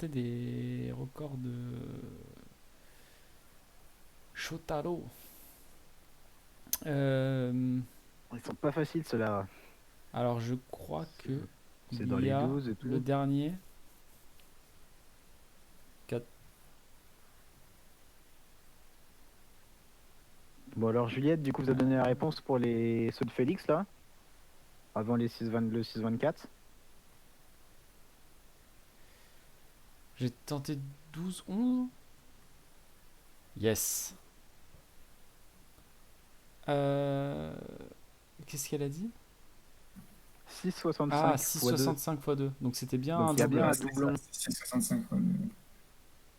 Speaker 1: des records de Shotaro. Euh,
Speaker 2: Ils sont pas faciles ceux-là.
Speaker 1: alors, je crois
Speaker 2: C'est
Speaker 1: que
Speaker 2: c'est dans
Speaker 1: il y
Speaker 2: les
Speaker 1: a
Speaker 2: 12 et
Speaker 1: le
Speaker 2: tout.
Speaker 1: dernier. 4.
Speaker 2: Bon alors Juliette, du coup vous avez donné la réponse pour les ceux de Félix là, avant les 6,20 le 6,24.
Speaker 1: J'ai tenté 12, 11. Yes. Euh, Qu'est-ce qu'elle a dit?
Speaker 2: 6,65
Speaker 1: Ah,
Speaker 2: x 2.
Speaker 1: 6,65 x 2. Donc c'était bien
Speaker 2: Donc
Speaker 1: un
Speaker 2: il y a bien
Speaker 1: double.
Speaker 3: Ouais,
Speaker 2: un
Speaker 3: c'est ça,
Speaker 2: doublon.
Speaker 3: c'est 6,65. Ouais.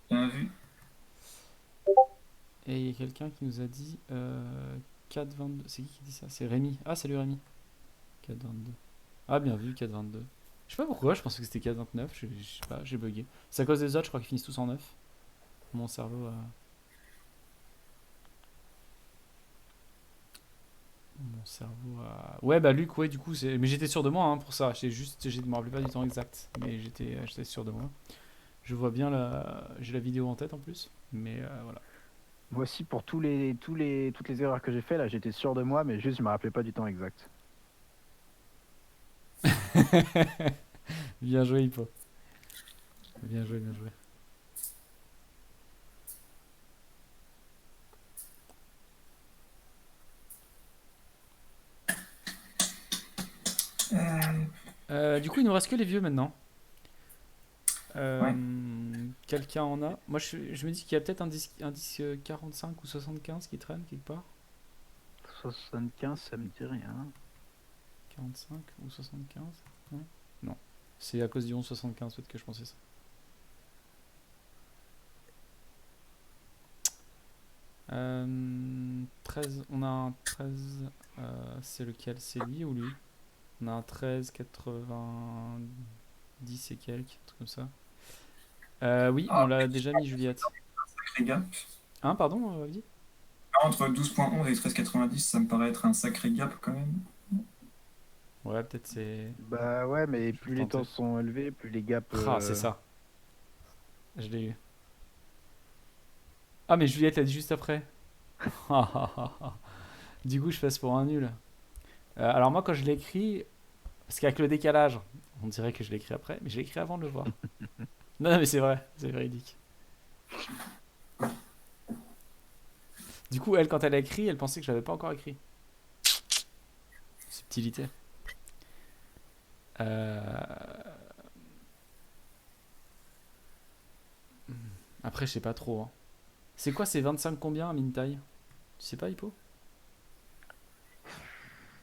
Speaker 3: Bien vu.
Speaker 1: Et il y a quelqu'un qui nous a dit 4,22. C'est qui dit ça? C'est Rémi. Ah, salut Rémi. 4,22. Ah, bien vu, 4,22. Je sais pas pourquoi, je pensais que c'était 4,29. Je sais pas, j'ai bugué. C'est à cause des autres, je crois qu'ils finissent tous en 9. Mon cerveau a. Mon cerveau a. Ouais, bah Luc, ouais, du coup, c'est. Mais j'étais sûr de moi hein, pour ça. Je me rappelais pas du temps exact. Mais j'étais sûr de moi. Je vois bien la. J'ai la vidéo en tête en plus. Mais voilà.
Speaker 2: Moi aussi pour toutes les erreurs que j'ai fait là, j'étais sûr de moi, mais juste je me rappelais pas du temps exact.
Speaker 1: Bien joué, Hippo. Bien joué, bien joué.
Speaker 3: Euh,
Speaker 1: Du coup, il nous reste que les vieux maintenant.
Speaker 3: ouais.
Speaker 1: Quelqu'un en a. Moi, je me dis qu'il y a peut-être un disque 45 ou 75 qui traîne quelque part.
Speaker 2: 75, ça me dit rien.
Speaker 1: 45 ou 75. Non. Non. C'est à cause du 11,75 peut-être que je pensais ça. Euh, 13, on a un 13. C'est lequel? C'est lui ou lui? On a un 13, 90 et quelques, un truc comme ça. Oui, on
Speaker 3: Ah,
Speaker 1: l'a déjà mis, Juliette.
Speaker 3: sacré gap.
Speaker 1: Hein, pardon, Abdi.
Speaker 3: Entre 12,11 et 13,90, ça me paraît être un sacré gap quand même.
Speaker 1: Ouais, peut-être c'est.
Speaker 2: Bah ouais, mais
Speaker 1: Je vais
Speaker 2: plus les temps
Speaker 1: tenter.
Speaker 2: sont élevés, plus les gaps.
Speaker 1: Ah, c'est ça. Je l'ai eu. Ah, mais Juliette l'a dit juste après. Du coup, je passe pour un nul. Alors moi, quand je l'écris, parce qu'avec le décalage, on dirait que je l'écris après, mais je l'écris avant de le voir. Non, non, mais c'est vrai, c'est véridique. Du coup, elle, quand elle a écrit, elle pensait que je l'avais pas encore écrit. Subtilité. Euh, Après, je sais pas trop, hein. C'est quoi, c'est 25 combien à Mintai? Tu sais pas, Hippo?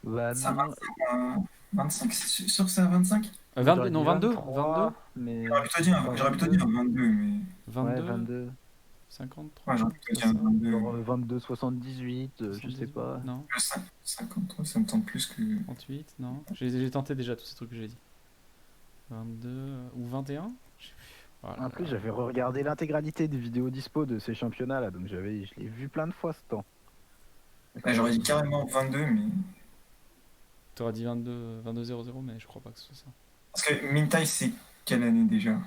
Speaker 2: Bah
Speaker 3: Ça
Speaker 2: non,
Speaker 3: 25, c'est sûr que c'est à 25?
Speaker 1: 22,
Speaker 2: j'aurais
Speaker 1: non,
Speaker 2: dit
Speaker 1: 22, 22,
Speaker 2: 23, mais pas
Speaker 3: J'aurais plutôt dit
Speaker 2: 22.
Speaker 3: un 22, mais.
Speaker 2: Ouais,
Speaker 1: 22,
Speaker 2: 22.
Speaker 1: 53,
Speaker 3: Ouais, j'aurais plutôt
Speaker 1: c'est
Speaker 3: dit
Speaker 1: pas
Speaker 3: un
Speaker 1: ça?
Speaker 3: 22.
Speaker 2: Genre 22, 78, je sais
Speaker 1: 78,
Speaker 2: pas.
Speaker 1: non.
Speaker 3: 53, ça me tente plus que.
Speaker 1: 38, non. J'ai tenté déjà tous ces trucs que j'ai dit. 22 ou 21? Je sais plus. Oh là
Speaker 2: En plus,
Speaker 1: là.
Speaker 2: j'avais regardé l'intégralité des vidéos dispo de ces championnats-là, donc je l'ai vu plein de fois ce temps.
Speaker 3: Ouais, j'aurais dit
Speaker 2: Incroyable.
Speaker 3: carrément 22, mais.
Speaker 1: T'aurais dit 22, 22-00, mais je crois pas que ce soit ça.
Speaker 3: Parce que Mintai, c'est quelle année déjà?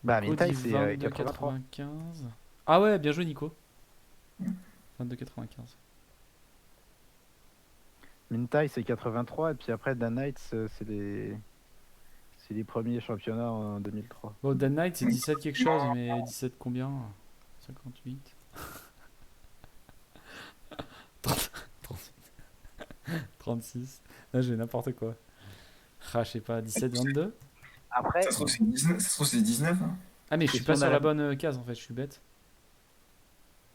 Speaker 2: Bah,
Speaker 1: Nico dit
Speaker 2: Mintai, c'est 83.
Speaker 1: 22-95. Ah ouais, bien joué, Nico. 22-95.
Speaker 2: Mintai, c'est 83, et puis après, Dan Knights, c'est les premiers championnats en 2003.
Speaker 1: Bon, Dan Knight, c'est 17 quelque chose, mais 17 combien? 58? 36? Là, j'ai n'importe quoi. Ah, je sais pas, 17-22?
Speaker 2: Après,
Speaker 3: Ça se trouve, c'est 19, ça se trouve, c'est 19, hein.
Speaker 1: Ah, mais je
Speaker 2: et
Speaker 1: suis
Speaker 2: si
Speaker 1: pas
Speaker 2: on a
Speaker 1: sur la
Speaker 2: la,
Speaker 1: bonne case en fait, je suis bête.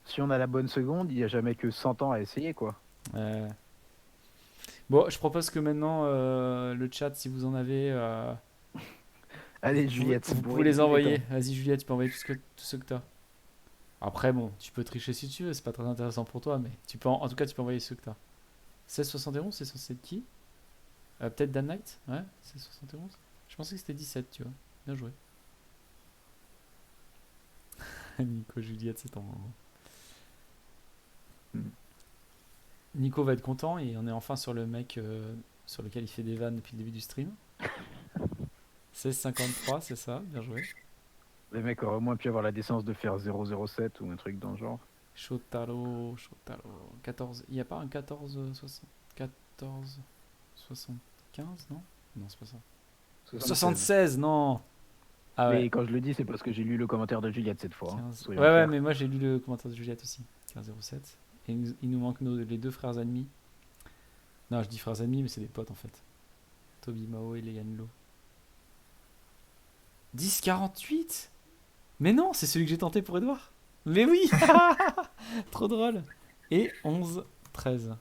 Speaker 2: si on a la bonne seconde, il n'y a jamais que 100 ans à essayer, quoi.
Speaker 1: Euh, Bon, je propose que maintenant, le chat, si vous en avez,
Speaker 2: Allez, Juliette,
Speaker 1: vous pouvez
Speaker 2: bourrez-nous
Speaker 1: les
Speaker 2: tous les
Speaker 1: envoyer.
Speaker 2: temps.
Speaker 1: Vas-y, Juliette, tu peux envoyer tout ce que t'as. Après, bon, tu peux tricher si tu veux, c'est pas très intéressant pour toi, mais en tout cas, tu peux envoyer ceux que t'as. 1671, c'est censé être qui? Peut-être Dan Knight? Ouais, 1671. Je pensais que c'était 17, tu vois. Bien joué. Nico, Juliette, c'est ton moment.
Speaker 2: Hmm.
Speaker 1: Nico va être content et on est enfin sur le mec sur lequel il fait des vannes depuis le début du stream. 1653, c'est ça, bien joué.
Speaker 2: Les mecs auraient au moins pu avoir la décence de faire 007 ou un truc dans le genre.
Speaker 1: Shotaro, Shotaro. 14. Il n'y a pas un 14 60, 14 75, non? Non, c'est pas ça.
Speaker 2: 76.
Speaker 1: 76, non! Ah ouais.
Speaker 2: Mais quand je le dis, c'est parce que j'ai lu le commentaire de Juliette cette fois, hein,
Speaker 1: 15. Ouais,
Speaker 2: soyons
Speaker 1: ouais,
Speaker 2: clairs.
Speaker 1: mais moi j'ai lu le commentaire de Juliette aussi. 1507. Et il nous manque les deux frères ennemis. Non, je dis frères ennemis, mais c'est des potes en fait. Toby Mao et Leyan Lo. 10-48? Mais non, c'est celui que j'ai tenté pour Edouard. Mais oui! Trop drôle. Et 11-13.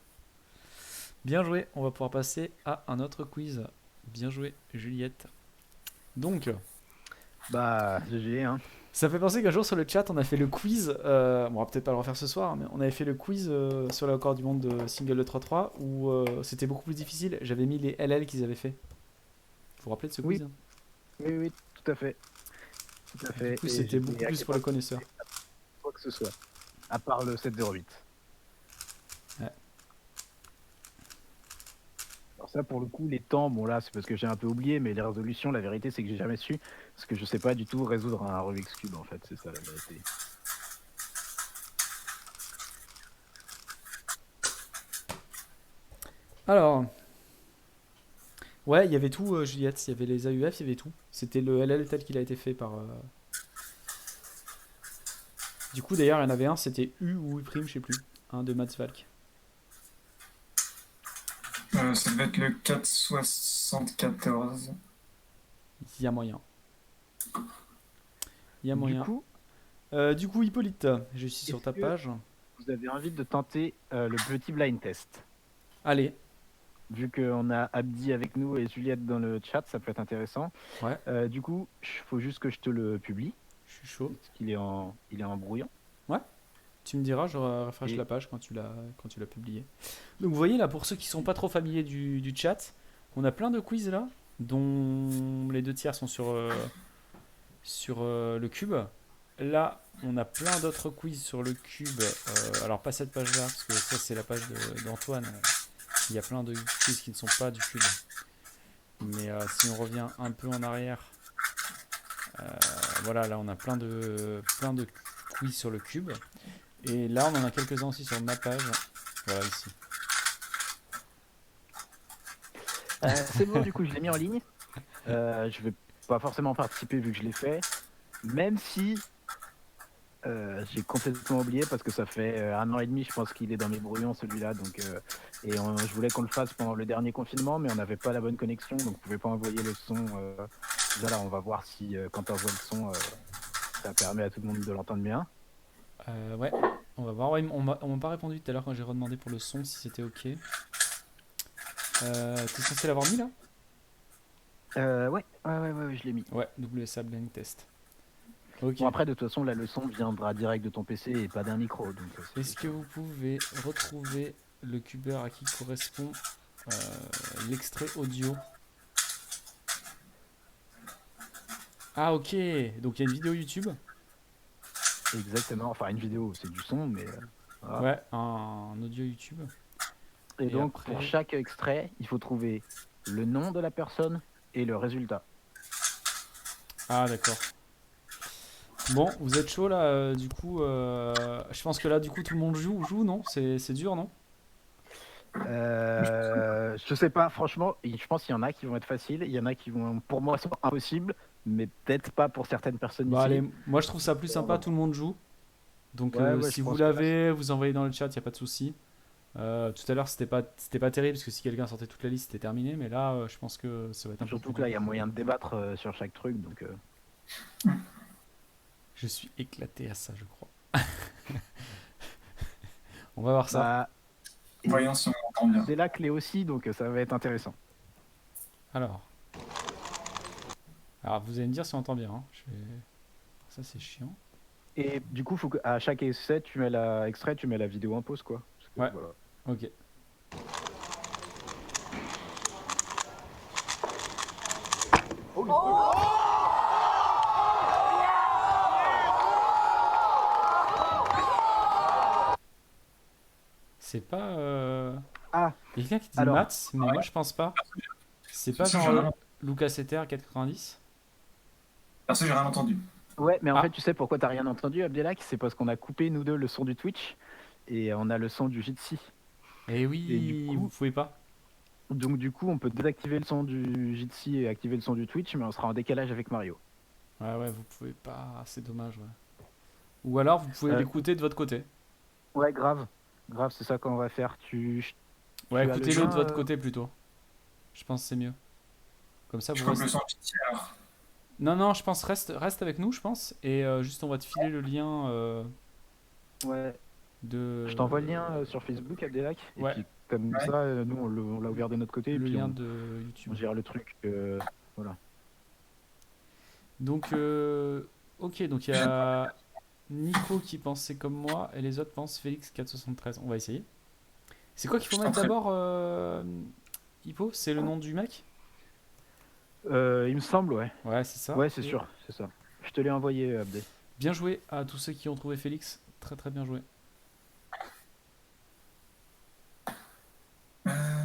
Speaker 1: Bien joué, on va pouvoir passer à un autre quiz. Bien joué, Juliette. Donc,
Speaker 2: Bah, GG, hein.
Speaker 1: ça fait penser qu'un jour sur le chat, on a fait le quiz. Bon, on va peut-être pas le refaire ce soir, mais on avait fait le quiz sur le record du monde de single de 3-3 où c'était beaucoup plus difficile. J'avais mis les LL qu'ils avaient fait. Vous vous rappelez de ce
Speaker 2: Oui,
Speaker 1: quiz?
Speaker 2: oui, oui, tout à fait. Tout à
Speaker 1: Du
Speaker 2: fait.
Speaker 1: coup,
Speaker 2: Et
Speaker 1: c'était beaucoup
Speaker 2: j'étais
Speaker 1: plus pour les connaisseurs.
Speaker 2: quoi que ce soit. À part le 708.
Speaker 1: Ouais.
Speaker 2: Alors ça, pour le coup, les temps, bon là, c'est parce que j'ai un peu oublié, mais les résolutions, la vérité, c'est que j'ai jamais su. Parce que je sais pas du tout résoudre un Rubik's Cube, en fait, c'est ça la vérité.
Speaker 1: Alors, ouais, il y avait tout, Juliette. Il y avait les AUF, il y avait tout. C'était le LL tel qu'il a été fait par. Du coup, d'ailleurs, il y en avait un, c'était U ou U', je sais plus. Un de Mats Valk.
Speaker 3: Ça devait être le 474.
Speaker 1: Il y a moyen. Il y a
Speaker 2: Du
Speaker 1: moyen. Du coup, Hippolyte, je suis sur
Speaker 2: est-ce
Speaker 1: ta
Speaker 2: que
Speaker 1: page.
Speaker 2: vous avez envie de tenter le petit blind test?
Speaker 1: Allez,
Speaker 2: Vu qu'on a Abdi avec nous et Juliette dans le chat, ça peut être intéressant.
Speaker 1: ouais,
Speaker 2: Du coup, il faut juste que je te le publie,
Speaker 1: je suis chaud.
Speaker 2: parce qu'il est il est en brouillon.
Speaker 1: Ouais, tu me diras, je rafraîchis
Speaker 2: Et-
Speaker 1: la page quand tu l'as publié. Donc, vous voyez là, pour ceux qui sont pas trop familiers du chat, on a plein de quiz là, dont les deux tiers sont sur le cube. Là, on a plein d'autres quiz sur le cube. Alors, pas cette page-là, parce que ça, c'est la page d'Antoine. Il y a plein de quiz qui ne sont pas du cube. Mais si on revient un peu en arrière, voilà, là, on a plein de quiz sur le cube. Et là, on en a quelques-uns aussi sur ma page. Voilà, ici.
Speaker 2: C'est bon, du coup, je l'ai mis en ligne. Je vais pas forcément participer vu que je l'ai fait. Même si j'ai complètement oublié parce que ça fait 1 an et demi, je pense qu'il est dans mes brouillons celui-là. Donc, je voulais qu'on le fasse pendant le dernier confinement, mais on n'avait pas la bonne connexion, donc on pouvait pas envoyer le son. Voilà, on va voir si quand on envoie le son, ça permet à tout le monde de l'entendre bien.
Speaker 1: Ouais, on va voir. Ouais, on m'a pas répondu tout à l'heure quand j'ai redemandé pour le son si c'était ok. T'es censé l'avoir mis là?
Speaker 2: Ouais, je l'ai mis.
Speaker 1: Ouais, WSA Blank Test. Ok.
Speaker 2: Bon, après, de toute façon, la leçon viendra direct de ton PC et pas d'un micro. Donc,
Speaker 1: Est-ce que vous pouvez retrouver le cubeur à qui correspond l'extrait audio? Ah ok, donc il y a une vidéo YouTube.
Speaker 2: Exactement, enfin une vidéo, c'est du son, mais voilà.
Speaker 1: Ouais, un audio YouTube.
Speaker 2: Et donc,
Speaker 1: après...
Speaker 2: pour chaque extrait, il faut trouver le nom de la personne et le résultat.
Speaker 1: Ah d'accord. Bon, vous êtes chaud là, du coup, je pense que là, du coup, tout le monde joue, non? C'est dur, non?
Speaker 2: Je sais pas, franchement, je pense qu'il y en a qui vont être faciles, il y en a qui vont, pour moi, sont impossibles, mais peut-être pas pour certaines personnes
Speaker 1: Bah
Speaker 2: ici.
Speaker 1: allez, moi je trouve ça plus sympa, tout le monde joue. Donc si vous l'avez, vous envoyez dans le chat, il n'y a pas de souci. Tout à l'heure, c'était pas terrible, parce que si quelqu'un sortait toute la liste, c'était terminé, mais là, je pense que ça va être un peu
Speaker 2: Surtout
Speaker 1: plus
Speaker 2: que là, il y a
Speaker 1: dur.
Speaker 2: moyen de débattre sur chaque truc, donc...
Speaker 1: Je suis éclaté à ça, je crois. On va voir ça.
Speaker 2: Bah,
Speaker 3: Voyons si on entend bien.
Speaker 2: c'est la clé aussi, donc ça va être intéressant.
Speaker 1: Alors, vous allez me dire si on entend bien. Hein. Ça, c'est chiant.
Speaker 2: Et du coup, faut qu'à chaque extrait, tu mets la vidéo en pause, quoi. Parce que,
Speaker 1: Ouais.
Speaker 2: voilà.
Speaker 1: Ok. C'est pas.
Speaker 2: Ah,
Speaker 1: Il y a quelqu'un qui dit
Speaker 2: alors,
Speaker 1: Mats, mais moi je pense pas. C'est pas
Speaker 3: Perso, j'ai
Speaker 1: genre
Speaker 3: rien-
Speaker 1: Lucas Ether 490?
Speaker 3: Perso, j'ai rien entendu.
Speaker 2: ouais, mais en
Speaker 1: Ah.
Speaker 2: fait, tu sais pourquoi t'as rien entendu, Abdelak? C'est parce qu'on a coupé, nous deux, le son du Twitch et on a le son du Jitsi.
Speaker 1: Eh
Speaker 2: Et
Speaker 1: oui,
Speaker 2: du coup,
Speaker 1: vous pouvez pas.
Speaker 2: donc du coup, on peut désactiver le son du Jitsi et activer le son du Twitch, mais on sera en décalage avec Mario.
Speaker 1: Ouais, vous pouvez pas. C'est dommage, ouais. Ou alors vous pouvez
Speaker 2: Euh,
Speaker 1: l'écouter de votre côté.
Speaker 2: Ouais, grave. Grave, c'est ça qu'on va faire.
Speaker 1: Ouais,
Speaker 2: tu as le
Speaker 1: écoutez-le de
Speaker 2: lien,
Speaker 1: votre côté plutôt. Je pense que c'est mieux. Comme ça,
Speaker 3: Je
Speaker 1: vous
Speaker 3: coupe le
Speaker 1: restez.
Speaker 3: son petit alors.
Speaker 1: Non, je pense reste avec nous, je pense. Et juste, on va te filer le lien
Speaker 2: Ouais,
Speaker 1: de.
Speaker 2: je t'envoie le lien sur Facebook, Abdelak. Et
Speaker 1: Ouais,
Speaker 2: puis, comme
Speaker 3: Ouais.
Speaker 2: ça, nous, on l'a ouvert de notre côté. Et
Speaker 1: le
Speaker 2: puis,
Speaker 1: lien
Speaker 2: on
Speaker 1: de YouTube.
Speaker 2: gère le truc. Voilà.
Speaker 1: Donc, ok, donc il y a Nico qui pensait comme moi et les autres pensent Félix 473. On va essayer. C'est quoi qu'il faut
Speaker 3: Je
Speaker 1: mettre
Speaker 3: tenterai.
Speaker 1: d'abord, Hippo? C'est le nom du mec?
Speaker 2: Il me semble, ouais.
Speaker 1: Ouais, c'est ça.
Speaker 2: Ouais, c'est
Speaker 1: Et
Speaker 2: sûr, c'est ça. Je te l'ai envoyé, Abdé.
Speaker 1: bien joué à tous ceux qui ont trouvé Félix. Très très bien joué.
Speaker 3: Euh,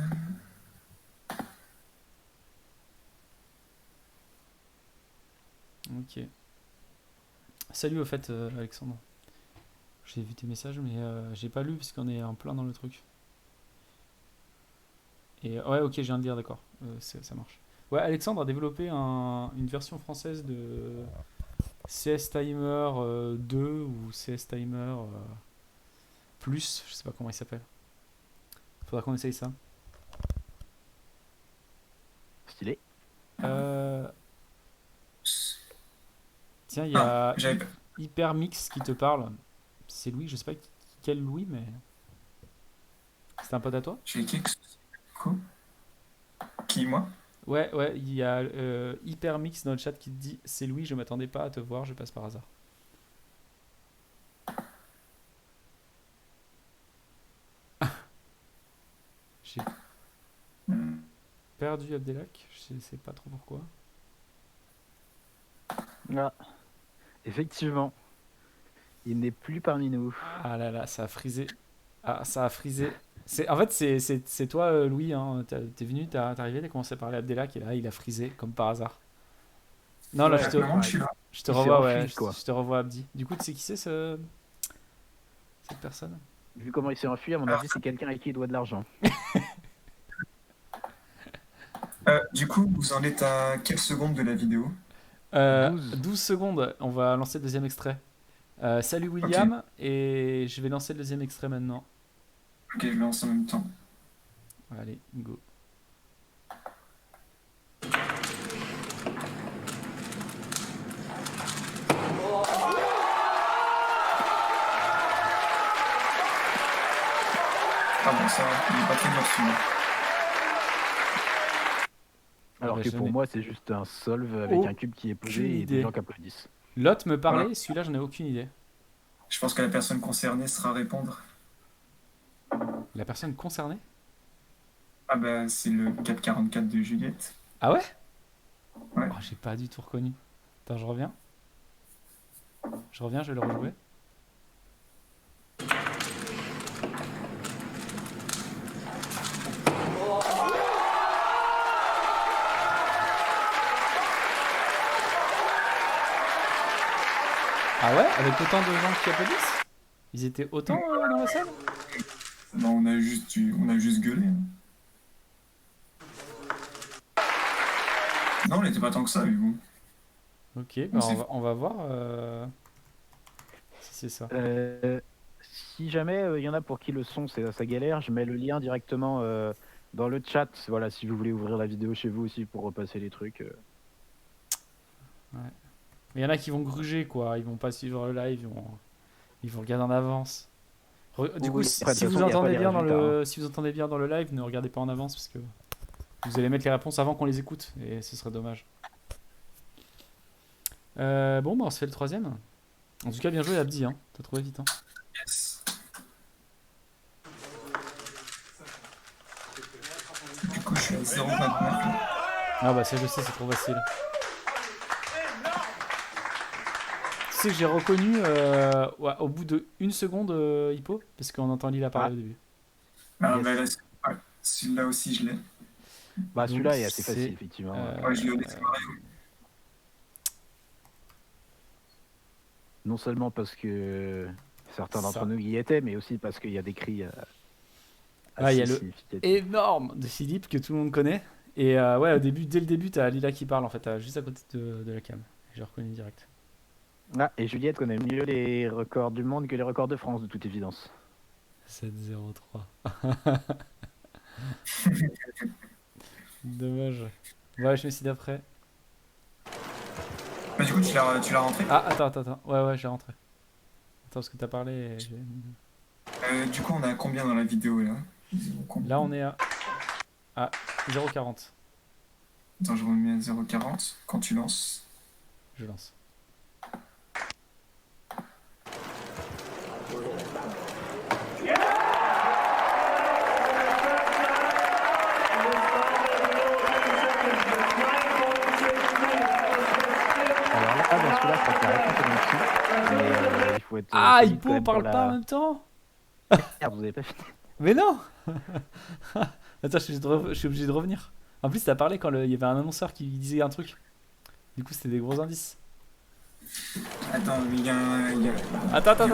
Speaker 1: Ok. Salut au fait, Alexandre. J'ai vu tes messages, mais j'ai pas lu parce qu'on est en plein dans le truc. Et ouais, ok, je viens de lire, d'accord. Ça marche. Ouais, Alexandre a développé une version française de CS Timer 2 ou CS Timer Plus, je sais pas comment il s'appelle. Faudra qu'on essaye ça.
Speaker 2: Stylé.
Speaker 1: Euh, Tiens, il y a
Speaker 3: j'avais pas-
Speaker 1: Hypermix qui te parle. C'est Louis, je sais pas quel Louis, mais c'est un pote à toi?
Speaker 3: J'ai quelque chose. Coup. Qui, moi?
Speaker 1: Ouais, il y a Hypermix dans le chat qui te dit c'est Louis, je m'attendais pas à te voir, je passe par hasard. J'ai
Speaker 3: Hmm.
Speaker 1: perdu Abdelak, je sais pas trop pourquoi.
Speaker 2: Ah, effectivement, il n'est plus parmi nous.
Speaker 1: Ah là là, ça a frisé. Ah, ça a frisé. En fait, c'est toi, Louis, hein. T'es venu, t'es arrivé, t'as commencé à parler à Abdelak et là, il a frisé comme par hasard. Non, là,
Speaker 2: Ouais,
Speaker 3: maintenant, je suis là.
Speaker 1: je te
Speaker 2: il s'est
Speaker 1: revois,
Speaker 2: enfui,
Speaker 1: ouais,
Speaker 2: quoi.
Speaker 1: je te revois Abdi. Du coup, tu sais qui c'est ce. cette personne?
Speaker 2: Vu comment il s'est enfui, à mon avis, c'est quelqu'un à qui il doit de l'argent.
Speaker 3: Du coup, vous en êtes à quelle seconde de la vidéo?
Speaker 2: 12.
Speaker 1: 12 secondes, on va lancer le deuxième extrait. Salut
Speaker 3: Ok,
Speaker 1: William, et je vais lancer le deuxième extrait maintenant.
Speaker 3: ok, je lance en même temps.
Speaker 1: Allez, go.
Speaker 3: Ah bon, ça va, il est pas très dur celui-là.
Speaker 2: Alors
Speaker 1: Ouais,
Speaker 2: que
Speaker 1: j'en
Speaker 2: pour
Speaker 1: ai
Speaker 2: moi, c'est juste un solve avec un cube qui est
Speaker 1: aucune
Speaker 2: posé et des
Speaker 1: idée.
Speaker 2: gens qui applaudissent.
Speaker 1: L'autre me
Speaker 3: Voilà.
Speaker 1: parlait, celui-là, j'en ai aucune idée.
Speaker 3: Je pense que la personne concernée sera à répondre.
Speaker 1: La personne concernée?
Speaker 3: Ah bah, c'est le 444 de Juliette.
Speaker 1: Ah ouais?
Speaker 3: Ouais.
Speaker 1: Oh, j'ai pas du tout reconnu. Attends, je reviens. Je reviens, je vais le rejouer. Ah ouais? Avec autant de gens qui applaudissent? Ils étaient autant dans la salle?
Speaker 3: Bah, on a juste gueulé, hein. Non, on n'était pas tant que ça, mais bon.
Speaker 1: Ok, bah on va voir si c'est ça.
Speaker 2: Si jamais il y en a pour qui le son, ça galère, je mets le lien directement dans le chat. Voilà, si vous voulez ouvrir la vidéo chez vous aussi pour repasser les trucs.
Speaker 1: Mais il y en a qui vont gruger quoi, ils vont pas suivre le live, ils vont regarder en avance. Du coup,
Speaker 2: Oui, après, de
Speaker 1: si
Speaker 2: toute
Speaker 1: vous
Speaker 2: façon, il y a pas
Speaker 1: entendez
Speaker 2: les
Speaker 1: bien dans
Speaker 2: résultats, hein.
Speaker 1: si vous entendez bien dans le live, ne regardez pas en avance parce que vous allez mettre les réponses avant qu'on les écoute et ce serait dommage. Bon, bah on se fait le troisième. En tout cas, bien joué Abdi, hein. T'as trouvé vite, hein.
Speaker 3: Yes. Du coup, je suis à 0,29 là.
Speaker 1: Ah bah ça je sais, c'est trop facile. Tu sais que j'ai reconnu ouais, au bout de une seconde Hippo, parce qu'on entend Lila parler
Speaker 2: Ah.
Speaker 1: au début.
Speaker 3: Ah,
Speaker 2: Yes.
Speaker 3: bah, là, ouais, celui-là aussi, je l'ai.
Speaker 2: Bah,
Speaker 1: Donc,
Speaker 2: celui-là est assez
Speaker 1: c'est,
Speaker 2: facile, effectivement.
Speaker 3: Ouais, je l'ai laissé pareil.
Speaker 2: Non seulement parce que certains
Speaker 1: Ça.
Speaker 2: d'entre nous y étaient, mais aussi parce qu'il y a des cris
Speaker 1: Ouais, il y
Speaker 2: assez
Speaker 1: a le
Speaker 2: significatifs.
Speaker 1: énorme de Philippe que tout le monde connaît. Et ouais, au début, dès le début, t'as Lila qui parle en fait, juste à côté de la cam. J'ai reconnu direct.
Speaker 2: Ah, et Juliette connaît mieux les records du monde que les records de France, de toute évidence.
Speaker 1: 7-0-3. Dommage. Ouais, je me suis dit après.
Speaker 3: Bah, du coup, tu l'as rentré.
Speaker 1: Ah, attends. Ouais, j'ai rentré. Attends, parce que t'as parlé.
Speaker 3: Du coup, on est à combien dans la vidéo là?
Speaker 1: Là, on est à 0,40.
Speaker 3: Attends, je remets à 0,40 quand tu lances.
Speaker 1: Je lance.
Speaker 2: Alors là, dans celui-là, je crois que la réponse est dans le dessous. Mais il faut être.
Speaker 1: Ah,
Speaker 2: solide quand
Speaker 1: Hippo
Speaker 2: même pour
Speaker 1: parle
Speaker 2: la-
Speaker 1: pas en même temps?
Speaker 2: Merde, vous avez pas fini.
Speaker 1: Mais non. Attends, je suis obligé de revenir. En plus, t'as parlé quand il y avait un annonceur qui disait un truc. Du coup, c'était des gros indices.
Speaker 3: Attends, il y a un.
Speaker 1: Attends.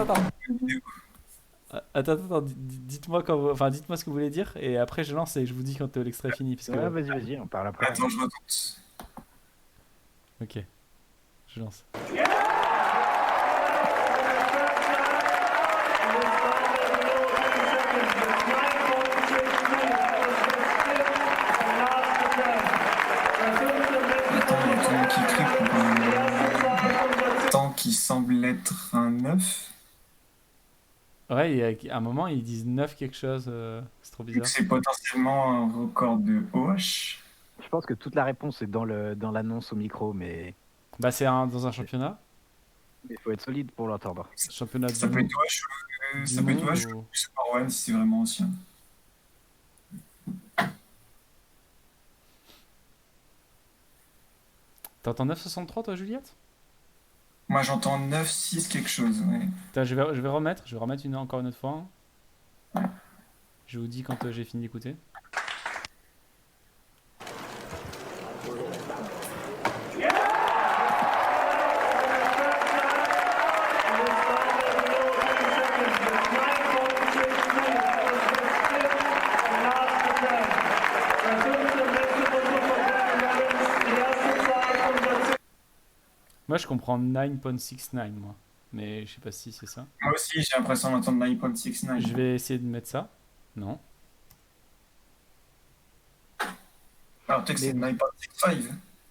Speaker 1: Attends, dites-moi dites-moi ce que vous voulez dire et après je lance et je vous dis quand l'extrait est fini parce que
Speaker 2: Ouais, vas-y, on parle après.
Speaker 3: Attends, je recompte.
Speaker 1: OK. Je lance.
Speaker 3: Attends, il y a tout le monde qui crie pour un temps qui semble être un 9.
Speaker 1: Ouais, il y a un moment ils disent 9 quelque chose, c'est trop
Speaker 3: Donc
Speaker 1: bizarre.
Speaker 3: c'est potentiellement un record de OH.
Speaker 2: Je pense que toute la réponse est dans l'annonce au micro, mais
Speaker 1: Bah c'est dans un championnat,
Speaker 2: il faut être solide pour l'entendre.
Speaker 1: championnat
Speaker 3: Ça peut
Speaker 1: du,
Speaker 3: être OH,
Speaker 1: du
Speaker 3: ça peut être
Speaker 1: monde
Speaker 3: OH
Speaker 1: ou-
Speaker 3: ou Super One si c'est vraiment ancien.
Speaker 1: T'entends 9,63 toi Juliette?
Speaker 3: Moi j'entends 9, 6 quelque chose. Ouais.
Speaker 1: Attends, je vais remettre encore une autre fois, hein. Je vous dis quand j'ai fini d'écouter. Moi, je comprends 9.69, moi. Mais je sais pas si c'est ça.
Speaker 3: Moi aussi, j'ai l'impression d'entendre 9.69.
Speaker 1: Je vais essayer de mettre ça. Non.
Speaker 3: Alors, peut-être que c'est
Speaker 2: Mais,
Speaker 3: 9.65.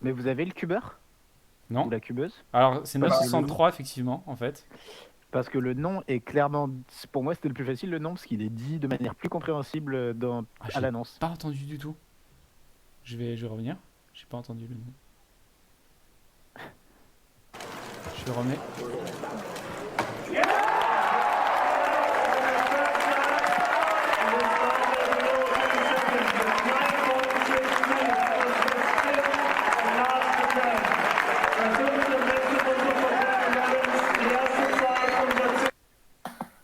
Speaker 2: mais vous avez le cubeur ou
Speaker 1: Non.
Speaker 2: la cubeuse?
Speaker 1: Alors, c'est
Speaker 2: Parce que le
Speaker 1: 963, effectivement, en fait.
Speaker 2: Parce que le nom est clairement, pour moi c'était le plus facile le nom parce qu'il est dit de manière plus compréhensible
Speaker 1: Ah,
Speaker 2: à
Speaker 1: j'ai
Speaker 2: l'annonce.
Speaker 1: pas entendu du tout. Je vais revenir. J'ai pas entendu le nom. Je remets.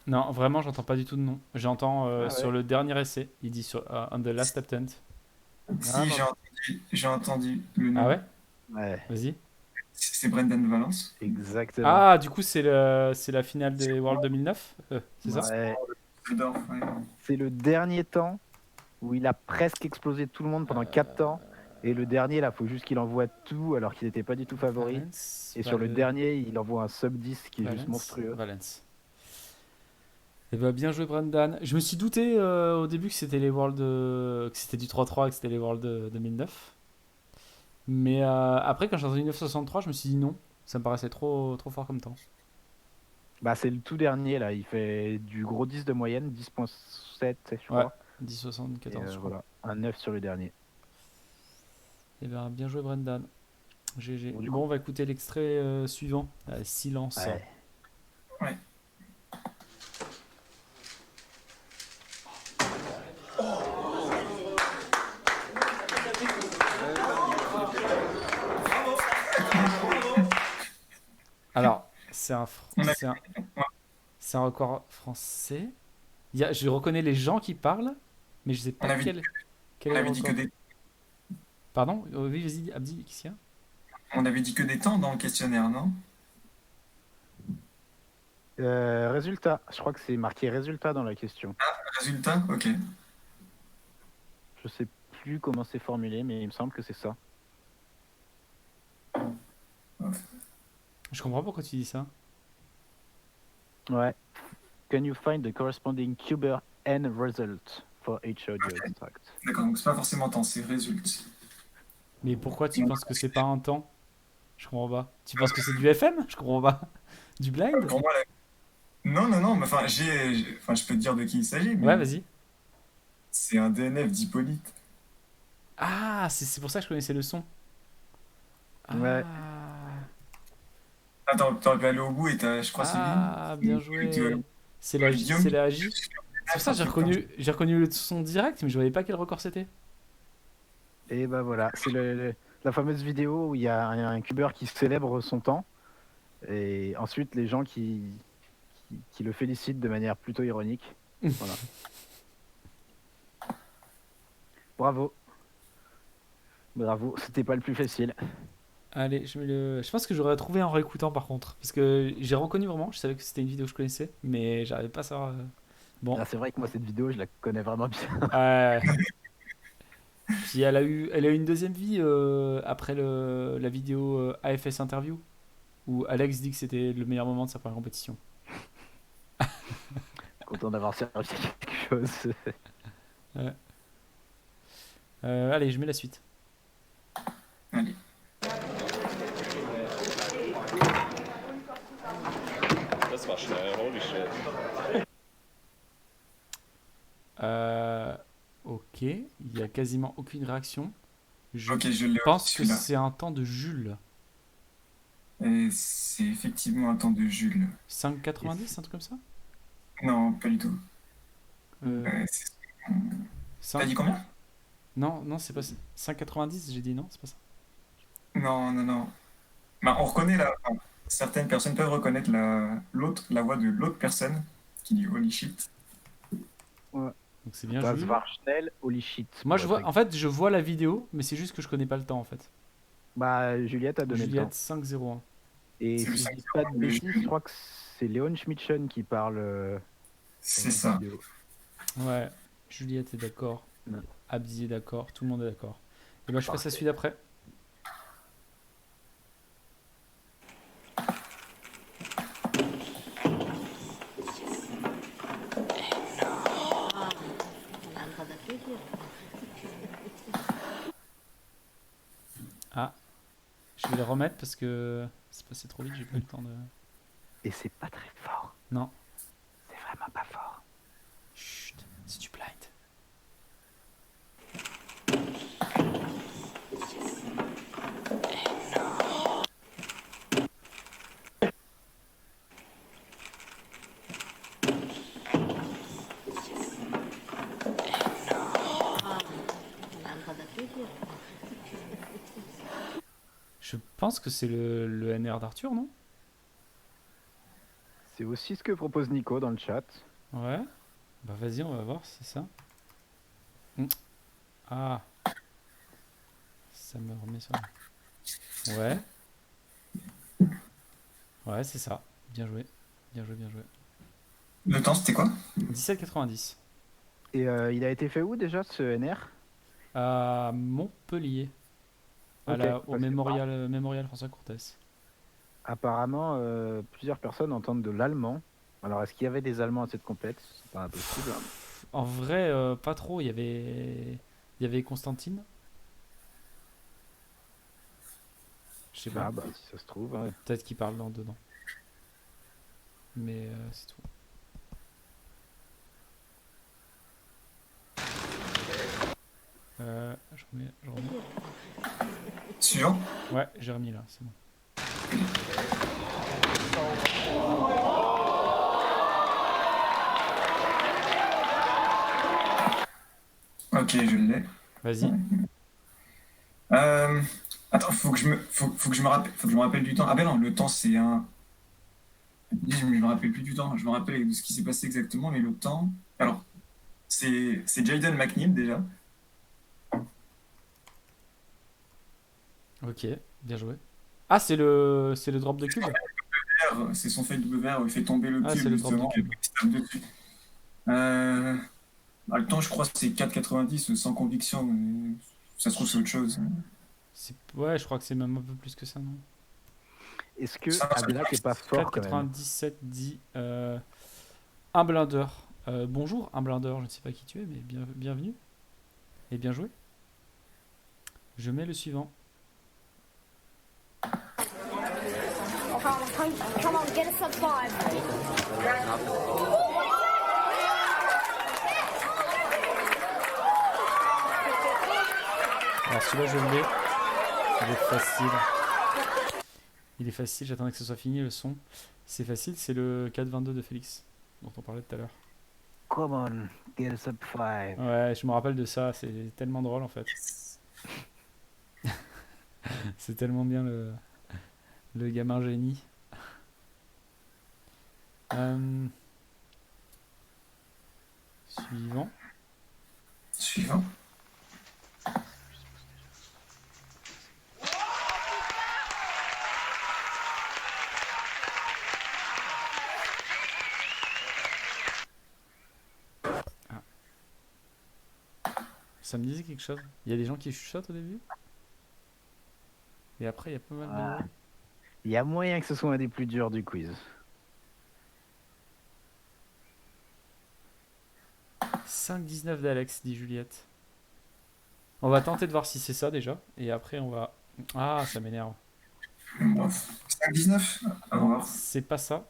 Speaker 1: Non, vraiment, j'entends pas du tout de nom. J'entends
Speaker 2: Ah ouais.
Speaker 1: sur le dernier essai, il dit sur on the last attempt.
Speaker 3: Si,
Speaker 2: non.
Speaker 3: j'ai entendu le nom.
Speaker 1: Ah ouais?
Speaker 2: Ouais,
Speaker 1: Vas-y.
Speaker 3: C'est Brendan Valence.
Speaker 2: exactement.
Speaker 1: Ah, du coup, c'est la finale des World 2009? C'est ça?
Speaker 2: Ouais.
Speaker 3: Düsseldorf, ouais.
Speaker 2: C'est le dernier temps où il a presque explosé tout le monde pendant 4 temps. Et le dernier, là, faut juste qu'il envoie tout alors qu'il n'était pas du tout favori.
Speaker 1: Valence,
Speaker 2: Et sur le dernier, il envoie un sub 10 qui est juste
Speaker 1: Valence,
Speaker 2: monstrueux.
Speaker 1: Valence. Eh ben, bien joué, Brendan. Je me suis douté au début que c'était les World, que c'était du 3-3 et que c'était les World 2009. Mais après, quand j'ai entendu 963, je me suis dit non. Ça me paraissait trop, trop fort comme temps.
Speaker 2: Bah, c'est le tout dernier, là. Il fait du gros 10 de moyenne, 10.7, je
Speaker 1: Ouais,
Speaker 2: crois.
Speaker 1: 10-74,
Speaker 2: Et,
Speaker 1: je crois.
Speaker 2: voilà, un 9 sur le dernier.
Speaker 1: Eh ben, bien joué, Brendan. GG.
Speaker 2: Bon, du
Speaker 1: Bon,
Speaker 2: coup-
Speaker 1: on va écouter l'extrait suivant. Silence.
Speaker 2: Ouais.
Speaker 3: Ouais.
Speaker 1: Alors, c'est un,
Speaker 3: On a-
Speaker 1: c'est un, c'est un record français. Je reconnais les gens qui parlent, mais je sais
Speaker 3: On
Speaker 1: pas
Speaker 3: avait,
Speaker 1: quel
Speaker 3: on
Speaker 1: est le
Speaker 3: avait dit que
Speaker 1: record.
Speaker 3: des,
Speaker 1: Pardon? Oui, vas-y, Abdi, qu'est-ce qu'il y a?
Speaker 3: on avait dit que des temps dans le questionnaire, non?
Speaker 2: Résultat. Je crois que c'est marqué résultat dans la question.
Speaker 3: Résultat? Ok.
Speaker 2: Je sais plus comment c'est formulé, mais il me semble que c'est ça.
Speaker 1: Je comprends pas pourquoi tu dis ça.
Speaker 2: Ouais. Can you find the corresponding Cuber N result for each audio extract?
Speaker 3: D'accord, donc c'est pas forcément temps, c'est résulte.
Speaker 1: Mais pourquoi tu penses que c'est pas un temps? Je comprends pas. Tu penses que c'est du FM? Je comprends pas. Du blind?
Speaker 3: Pour moi, non, non, non, mais enfin, enfin, je peux te dire de qui il s'agit,
Speaker 1: Ouais,
Speaker 3: mais
Speaker 1: vas-y.
Speaker 3: c'est un DNF d'Hippolyte.
Speaker 1: Ah, c'est pour ça que je connaissais le son.
Speaker 2: Ouais.
Speaker 1: Ah,
Speaker 3: Attends, t'aurais pu aller au bout et je crois c'est lui.
Speaker 1: ah, bien joué. C'est la
Speaker 3: Guillaume.
Speaker 1: c'est la J. C'est pour ça que j'ai reconnu le son direct, mais je voyais pas quel record c'était.
Speaker 2: Et bah voilà, c'est la fameuse vidéo où il y a un cubeur qui célèbre son temps. Et ensuite, les gens qui le félicitent de manière plutôt ironique. Voilà. Bravo. Bravo, c'était pas le plus facile.
Speaker 1: Allez, je pense que j'aurais trouvé en réécoutant par contre. Parce que j'ai reconnu vraiment, je savais que c'était une vidéo que je connaissais, mais j'arrivais pas à savoir. Bon,
Speaker 2: Ah, c'est vrai que moi, cette vidéo, je la connais vraiment bien.
Speaker 1: ouais. Puis elle a eu une deuxième vie après la vidéo AFS Interview, où Alex dit que c'était le meilleur moment de sa première compétition.
Speaker 2: Content d'avoir servi à quelque chose.
Speaker 1: Ouais. Allez, je mets la suite.
Speaker 3: Allez.
Speaker 4: Das war schnell, holy shit.
Speaker 1: Ok, il y a quasiment aucune réaction. Je
Speaker 3: Ok, je l'ai
Speaker 1: pense
Speaker 3: aussi,
Speaker 1: que
Speaker 3: celui-là.
Speaker 1: c'est un temps de Jules.
Speaker 3: Et c'est effectivement un temps de Jules.
Speaker 1: 5,90, un truc comme ça?
Speaker 3: Non, pas du tout.
Speaker 1: Euh,
Speaker 3: C'est-
Speaker 1: 5
Speaker 3: T'as dit combien?
Speaker 1: Non, non, c'est pas ça. 5,90, j'ai dit non, c'est pas ça.
Speaker 3: Non, non, non. Bah, on reconnaît enfin, certaines personnes peuvent reconnaître la voix de l'autre personne qui dit holy shit.
Speaker 1: Donc c'est bien
Speaker 2: Das
Speaker 1: Jules.
Speaker 2: war schnell, holy shit.
Speaker 1: Moi,
Speaker 2: pour être
Speaker 1: en fait, je vois la vidéo, mais c'est juste que je connais pas le temps en fait.
Speaker 2: Bah, Juliette a donné le
Speaker 1: Juliette
Speaker 2: temps.
Speaker 1: 5,01.
Speaker 2: Et
Speaker 3: C'est le
Speaker 2: si je
Speaker 3: 5
Speaker 2: dis pas de
Speaker 3: de
Speaker 2: bêtises,
Speaker 3: Jules.
Speaker 2: je crois que c'est Léon Schmidtchen qui parle.
Speaker 3: C'est
Speaker 2: dans
Speaker 3: ça.
Speaker 2: la vidéo.
Speaker 1: Ouais, Juliette est d'accord.
Speaker 2: Ouais.
Speaker 1: Abdi est d'accord. Tout le monde est d'accord. Et ben, je passe à
Speaker 2: Parfait.
Speaker 1: celui d'après. vais les remettre parce que c'est passé trop vite, j'ai pas eu le temps de...
Speaker 2: Et c'est pas très fort.
Speaker 1: Non.
Speaker 2: C'est vraiment pas fort.
Speaker 1: Chut, c'est du blind. Je pense que c'est le NR d'Arthur, non?
Speaker 2: C'est aussi ce que propose Nico dans le chat.
Speaker 1: Ouais. Bah vas-y, on va voir si c'est ça. Mm. Ah. Ça me remet sur... Ouais. Ouais, c'est ça. Bien joué. Bien joué, bien joué.
Speaker 3: Le temps, c'était quoi?
Speaker 1: 17,90.
Speaker 2: Et il a été fait où déjà ce NR?
Speaker 1: À Montpellier.
Speaker 2: Ok,
Speaker 1: Au
Speaker 2: parce que
Speaker 1: mémorial François Courtès.
Speaker 2: apparemment, plusieurs personnes entendent de l'allemand. Alors, est-ce qu'il y avait des Allemands à cette compète? C'est pas impossible.
Speaker 1: En vrai, pas trop. Il y avait Constantine. Je sais pas.
Speaker 2: Ah bah, si ça se trouve. Ouais.
Speaker 1: Peut-être qu'il parle dedans. Mais c'est tout. Je remets.
Speaker 3: Suivant.
Speaker 1: Ouais, j'ai remis là, c'est bon.
Speaker 3: Ok, je l'ai.
Speaker 1: Vas-y.
Speaker 3: Euh, Attends, faut que je me rappelle, faut que je me rappelle du temps. Ah ben non, le temps c'est un. Je me rappelle plus du temps. Je me rappelle de ce qui s'est passé exactement, mais le temps. Alors, c'est Jaden McNeil déjà.
Speaker 1: Ok, bien joué. Ah, c'est le drop de cube?
Speaker 3: C'est son fait WR, il fait tomber le
Speaker 1: Ah, c'est
Speaker 3: cube
Speaker 1: le drop de
Speaker 3: justement, et
Speaker 1: cube.
Speaker 3: puis il se tape dessus. Bah, le temps, je crois, c'est 4,90 sans conviction, mais ça se trouve, c'est autre chose.
Speaker 1: Ouais, je crois que c'est même un peu plus que ça, non?
Speaker 2: Est-ce que
Speaker 3: Ça,
Speaker 2: Abdelak est pas fort quand même?
Speaker 1: 4,97 dit un blinder. Bonjour, un blinder, je ne sais pas qui tu es, mais bienvenue. Et bien joué. Je mets le suivant.
Speaker 5: Come on, get a sub 5.
Speaker 1: Alors celui-là, je l'ai. Il est facile. Il est facile, j'attendais que ce soit fini le son. C'est facile, c'est le 4,22 de Félix, dont on parlait tout à l'heure.
Speaker 2: Come on, get a sub 5.
Speaker 1: Ouais, je me rappelle de ça, c'est tellement drôle en fait. C'est tellement bien le gamin génie. Suivant.
Speaker 3: Suivant.
Speaker 1: Ça me disait quelque chose. Il y a des gens qui chuchotent au début. Et après, il y a pas mal de
Speaker 2: Ah.
Speaker 1: bruit.
Speaker 2: Il y a moyen que ce soit un des plus durs du quiz.
Speaker 1: 5,19 d'Alex, dit Juliette. On va tenter de voir si c'est ça déjà. Et après, on va... Ah, ça m'énerve.
Speaker 3: Bref. 5,19? Ah, on va voir.
Speaker 1: C'est pas ça.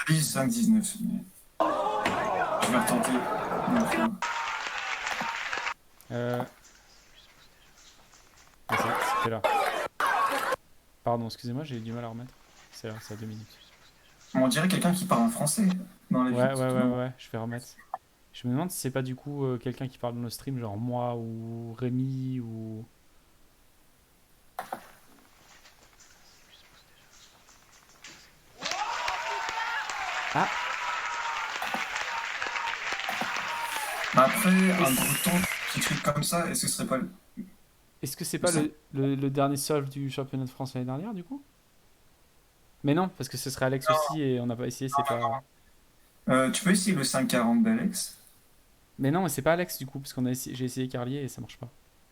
Speaker 3: Pas dit 5,19. Mais... Je vais retenter.
Speaker 1: Ah, c'était là. Pardon, excusez-moi, j'ai eu du mal à remettre. C'est là, c'est à 2 minutes.
Speaker 3: On dirait quelqu'un qui parle en français dans la vie.
Speaker 1: Ouais, je vais remettre. Je me demande si c'est pas du coup quelqu'un qui parle dans le stream, genre moi ou Rémi ou... Ah,
Speaker 3: Bah après, un breton qui crie comme ça, est-ce que ce serait pas.
Speaker 1: est-ce que c'est pas
Speaker 3: Ça.
Speaker 1: le dernier solve du championnat de France l'année dernière du coup? Mais non, parce que ce serait Alex aussi et on n'a pas essayé, c'est pas...
Speaker 3: Tu peux essayer le 5,40 d'Alex?
Speaker 1: Mais non, mais c'est pas Alex du coup, parce j'ai essayé Carlier et ça marche pas.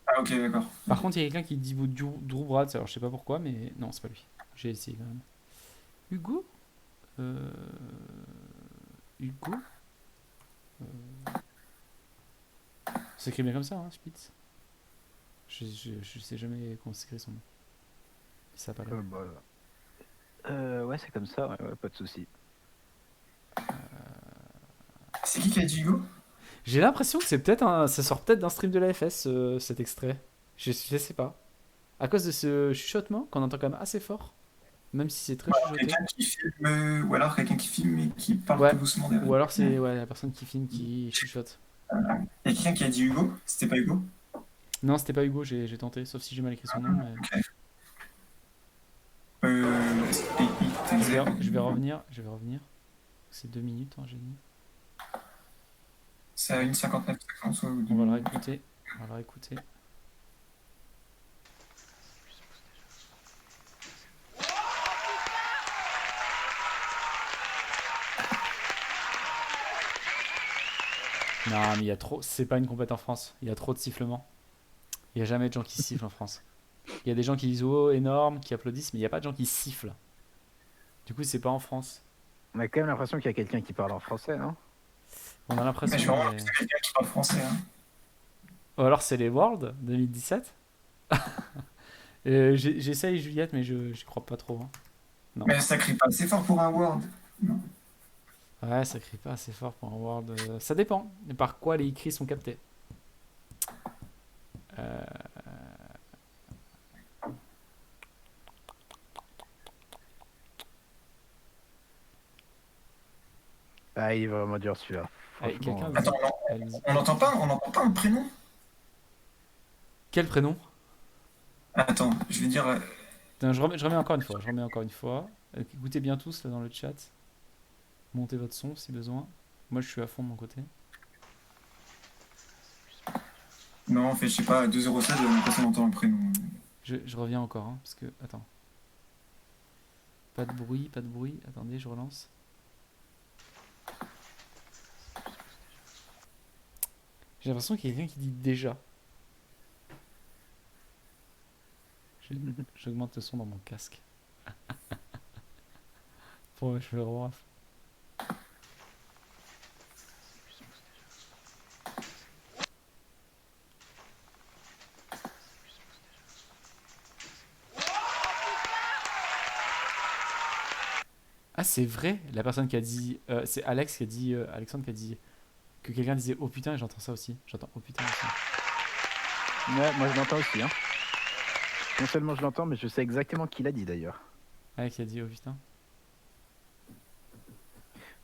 Speaker 3: Ah, ok, d'accord.
Speaker 1: Par contre, il y a quelqu'un qui dit Drew Brad, alors je sais pas pourquoi, mais non, c'est pas lui. J'ai essayé quand même. Hugo Hugo Ça s'écrit bien comme ça, hein, Spitz. Je sais jamais comment s'écrit son nom. Ça a pas l'air.
Speaker 2: Ouais, c'est comme ça, ouais, pas de souci.
Speaker 3: C'est qui a dit Hugo?
Speaker 1: J'ai l'impression que c'est peut-être ça sort peut-être d'un stream de la FS, cet extrait. Je sais pas. À cause de ce chuchotement qu'on entend quand même assez fort, même si c'est très chuchoté.
Speaker 3: Quelqu'un qui filme, ou alors quelqu'un qui filme et qui parle
Speaker 1: Ouais.
Speaker 3: tout doucement derrière.
Speaker 1: Ou alors c'est la personne qui filme qui chuchote.
Speaker 3: Il y a quelqu'un qui a dit Hugo? C'était pas Hugo?
Speaker 1: Non, c'était pas Hugo, j'ai tenté, sauf si j'ai mal écrit son nom. Mais...
Speaker 3: Ok.
Speaker 1: Je vais revenir. C'est 2 minutes, hein, j'ai dit.
Speaker 3: C'est à 1,59 secondes. Ouais, ou
Speaker 1: On va le
Speaker 3: 2
Speaker 1: réécouter. On va le réécouter. Non, mais il y a trop. C'est pas une compète en France. Il y a trop de sifflements. Il y a jamais de gens qui sifflent en France. Il y a des gens qui disent oh énorme, qui applaudissent, mais il y a pas de gens qui sifflent. Du coup, c'est pas en France.
Speaker 2: On a quand même l'impression qu'il y a quelqu'un qui parle en français, non?
Speaker 1: On a l'impression.
Speaker 3: Mais je vais
Speaker 1: Mais-
Speaker 3: voir que c'est quelqu'un qui parle français. Hein.
Speaker 1: Ou alors c'est les Worlds 2017. J'essaye Juliette, mais j'y crois pas trop. Hein. Non.
Speaker 3: Mais ça crie pas assez fort pour un Word. Non.
Speaker 1: Ouais, ça crie pas assez fort pour un World. Ça dépend. Et par quoi les cris sont captés. Euh,
Speaker 2: Ah, il est vraiment dur celui-là.
Speaker 1: Allez,
Speaker 2: Franchement,
Speaker 1: quelqu'un
Speaker 2: hein.
Speaker 1: dit-
Speaker 3: Attends,
Speaker 1: allez-y.
Speaker 3: on n'entend pas un prénom?
Speaker 1: Quel prénom?
Speaker 3: Attends, je vais dire.
Speaker 1: Putain, je remets encore une fois. Écoutez bien tous là dans le chat. Montez votre son si besoin. Moi je suis à fond de mon côté.
Speaker 3: Non, en fait, je sais pas, à 2,07, j'ai l'impression d'entendre un prénom.
Speaker 1: Je reviens encore, hein, parce que. Attends. Pas de bruit. Attendez, je relance. J'ai l'impression qu'il y a quelqu'un qui dit déjà. J'augmente le son dans mon casque. Bon, je vais le revoir. Ah, c'est vrai, la personne qui a dit. C'est Alex qui a dit. Alexandre qui a dit. Que quelqu'un disait oh putain, et j'entends ça aussi. J'entends oh putain aussi.
Speaker 2: Ouais, moi je l'entends aussi. Hein. Non seulement je l'entends, mais je sais exactement qui l'a dit d'ailleurs.
Speaker 1: Alex qui a dit oh putain.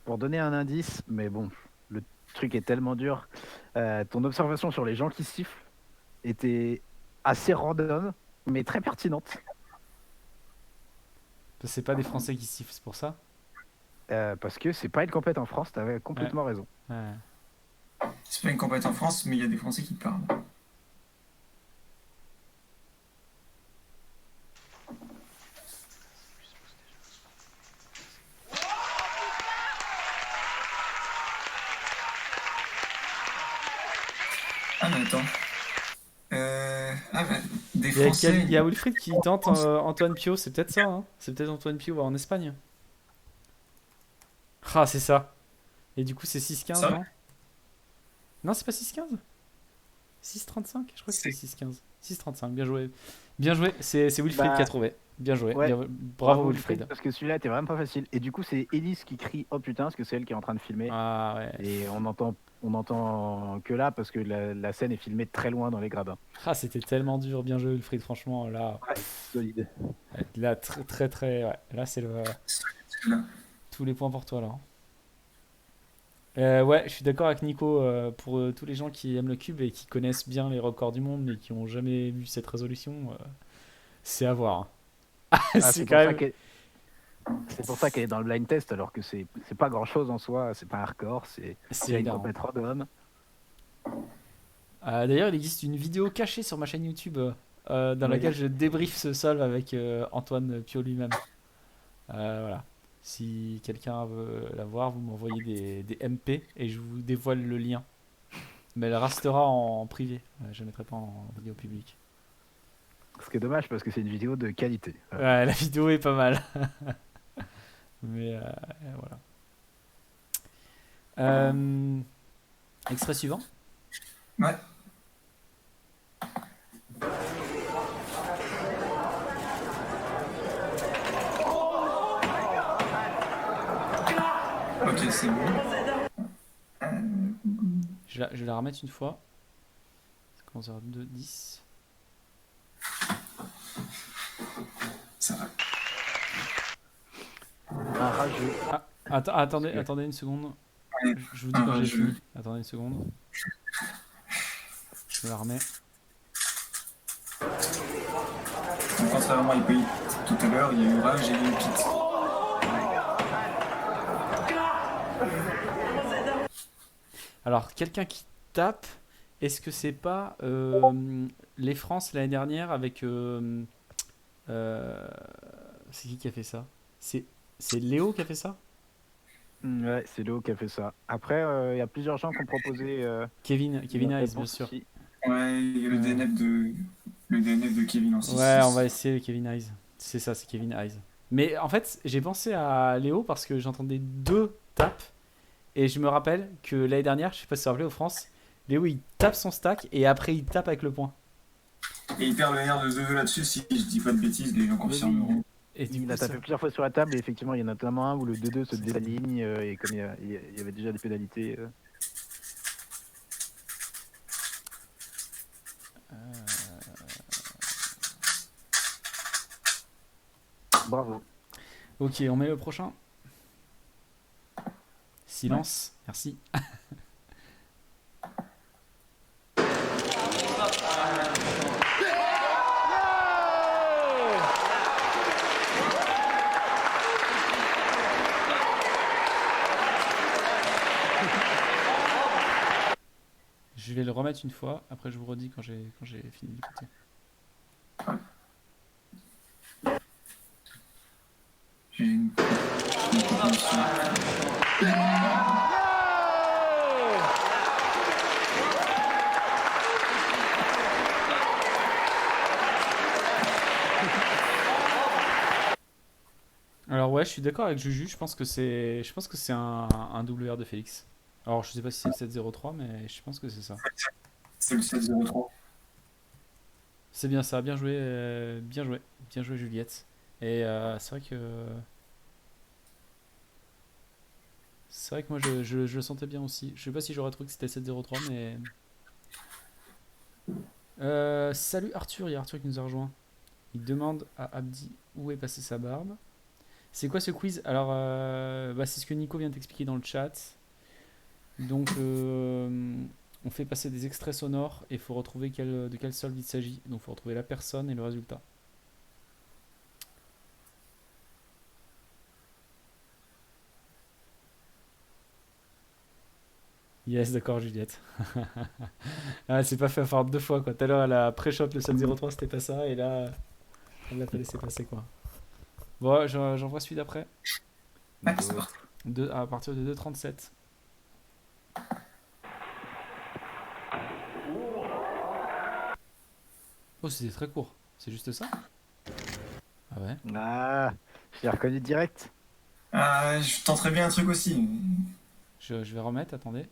Speaker 2: Pour donner un indice, mais bon, le truc est tellement dur. Ton observation sur les gens qui sifflent était assez random, mais très pertinente.
Speaker 1: C'est pas des Français qui sifflent, c'est pour ça.
Speaker 2: Parce que c'est pas une compète en France, t'avais complètement raison.
Speaker 1: Ouais.
Speaker 3: C'est pas une compète en France, mais il y a des Français qui parlent. Ah, mais attends. Ah, bah, des
Speaker 1: Il y a,
Speaker 3: Français.
Speaker 1: il y a Wilfried qui tente Antoine Pio, c'est peut-être ça, hein. C'est peut-être Antoine Pio en Espagne. Ah, c'est ça. Et du coup, c'est 6-15,
Speaker 3: Ça
Speaker 1: non? Non, c'est pas 6-15? 6-35? Je crois que c'est
Speaker 3: C'est-
Speaker 1: 6-15. 6-35, bien joué. Bien joué, c'est Wilfried
Speaker 2: Bah,
Speaker 1: qui a trouvé. Bien joué.
Speaker 2: ouais.
Speaker 1: Bravo Wilfried.
Speaker 2: Parce que celui-là était vraiment pas facile. Et du coup, c'est Elise qui crie oh putain, parce que c'est elle qui est en train de filmer.
Speaker 1: Ah ouais.
Speaker 2: Et on entend que là parce que la scène est filmée de très loin dans les gradins.
Speaker 1: Ah, c'était tellement dur. Bien joué Wilfried, franchement. Là,
Speaker 2: Solide.
Speaker 1: là très. Ouais. Là, c'est
Speaker 3: Là.
Speaker 1: tous les points pour toi, là. Ouais, je suis d'accord avec Nico. Pour tous les gens qui aiment le cube et qui connaissent bien les records du monde mais qui n'ont jamais vu cette résolution, c'est à voir. Hein.
Speaker 2: Ah,
Speaker 1: c'est quand même.
Speaker 2: C'est pour ça qu'elle est dans le blind test alors que c'est pas grand chose en soi, c'est pas un record, c'est
Speaker 1: C'est
Speaker 2: une
Speaker 1: énorme.
Speaker 2: compète random.
Speaker 1: D'ailleurs, il existe une vidéo cachée sur ma chaîne YouTube dans
Speaker 2: Oui.
Speaker 1: laquelle je débriefe ce solve avec Antoine Pio lui-même. Voilà. Si quelqu'un veut la voir, vous m'envoyez des MP et je vous dévoile le lien. Mais elle restera en privé. Je ne mettrai pas en vidéo publique.
Speaker 2: Ce qui est dommage parce que c'est une vidéo de qualité.
Speaker 1: Ouais, la vidéo est pas mal. Mais voilà. Extrait suivant.
Speaker 3: Ouais. Ok, c'est bon.
Speaker 1: Je vais la remettre une fois. Ça commence à 2, 10.
Speaker 3: Ça va.
Speaker 2: Un rageux.
Speaker 1: Attendez une seconde.
Speaker 3: Ouais,
Speaker 1: Je vous dis quand j'ai
Speaker 3: rageux.
Speaker 1: fini. Attendez une seconde. Je la remets.
Speaker 3: Donc, contrairement à Hippolyte tout à l'heure, il y a eu Rage et il y a eu Pete.
Speaker 1: Alors, quelqu'un qui tape, est-ce que c'est pas les France l'année dernière avec. C'est qui a fait ça? C'est Léo qui a fait ça?
Speaker 2: Ouais, c'est Léo qui a fait ça. Après, il y a plusieurs gens qui ont proposé.
Speaker 1: Kevin
Speaker 2: une
Speaker 1: Hayes, bien
Speaker 2: réponse
Speaker 1: sûr.
Speaker 2: aussi.
Speaker 3: Ouais, il y a le DNF de Kevin en 6.
Speaker 1: Ouais, on va essayer Kevin Hayes. C'est ça, c'est Kevin Hayes. Mais en fait, j'ai pensé à Léo parce que j'entendais 2 tapes. Et je me rappelle que l'année dernière, je sais pas si vous vous rappelez, au France, Léo il tape son stack et après il tape avec le poing.
Speaker 3: Et il perd le nerf de 2 là-dessus, si je dis pas de bêtises, les gens confirmeront.
Speaker 1: Et du
Speaker 2: Il
Speaker 1: coup,
Speaker 2: a tapé plusieurs fois sur la table et effectivement, il y en a notamment un où le 2-2 se désaligne et comme il y avait déjà des pénalités. Bravo.
Speaker 1: Ok, on met le prochain. Silence, merci. Je vais le remettre une fois, après je vous redis quand j'ai fini d'écouter.
Speaker 3: J'ai une proposition.
Speaker 1: Alors ouais, je suis d'accord avec Juju, je pense que c'est un WR de Félix. Alors je sais pas si c'est le 703, mais je pense que c'est ça.
Speaker 3: C'est le 703.
Speaker 1: C'est bien ça, bien joué, bien joué Juliette. Et c'est vrai que moi je le sentais bien aussi. Je sais pas si j'aurais trouvé que c'était 703, mais salut Arthur, il y a Arthur qui nous a rejoint. Il demande à Abdi où est passée sa barbe. C'est quoi ce quiz? Alors c'est ce que Nico vient d'expliquer dans le chat. Donc on fait passer des extraits sonores et il faut retrouver de quel solde il s'agit. Donc il faut retrouver la personne et le résultat. Yes, d'accord Juliette. Ah, c'est pas fait à faire 2 fois quoi. Tout à l'heure elle a pré-shot le 703, c'était pas ça. Et là, elle l'a pas laissé passer quoi. Bon, j'en vois celui d'après.
Speaker 3: Ouais, c'est parti.
Speaker 1: À partir de 2,37. Oh, c'était très court. C'est juste ça? Ah ouais.
Speaker 2: Ah, je l'ai reconnu direct.
Speaker 3: Ah, je tenterais bien un truc aussi.
Speaker 1: Je vais remettre, attendez.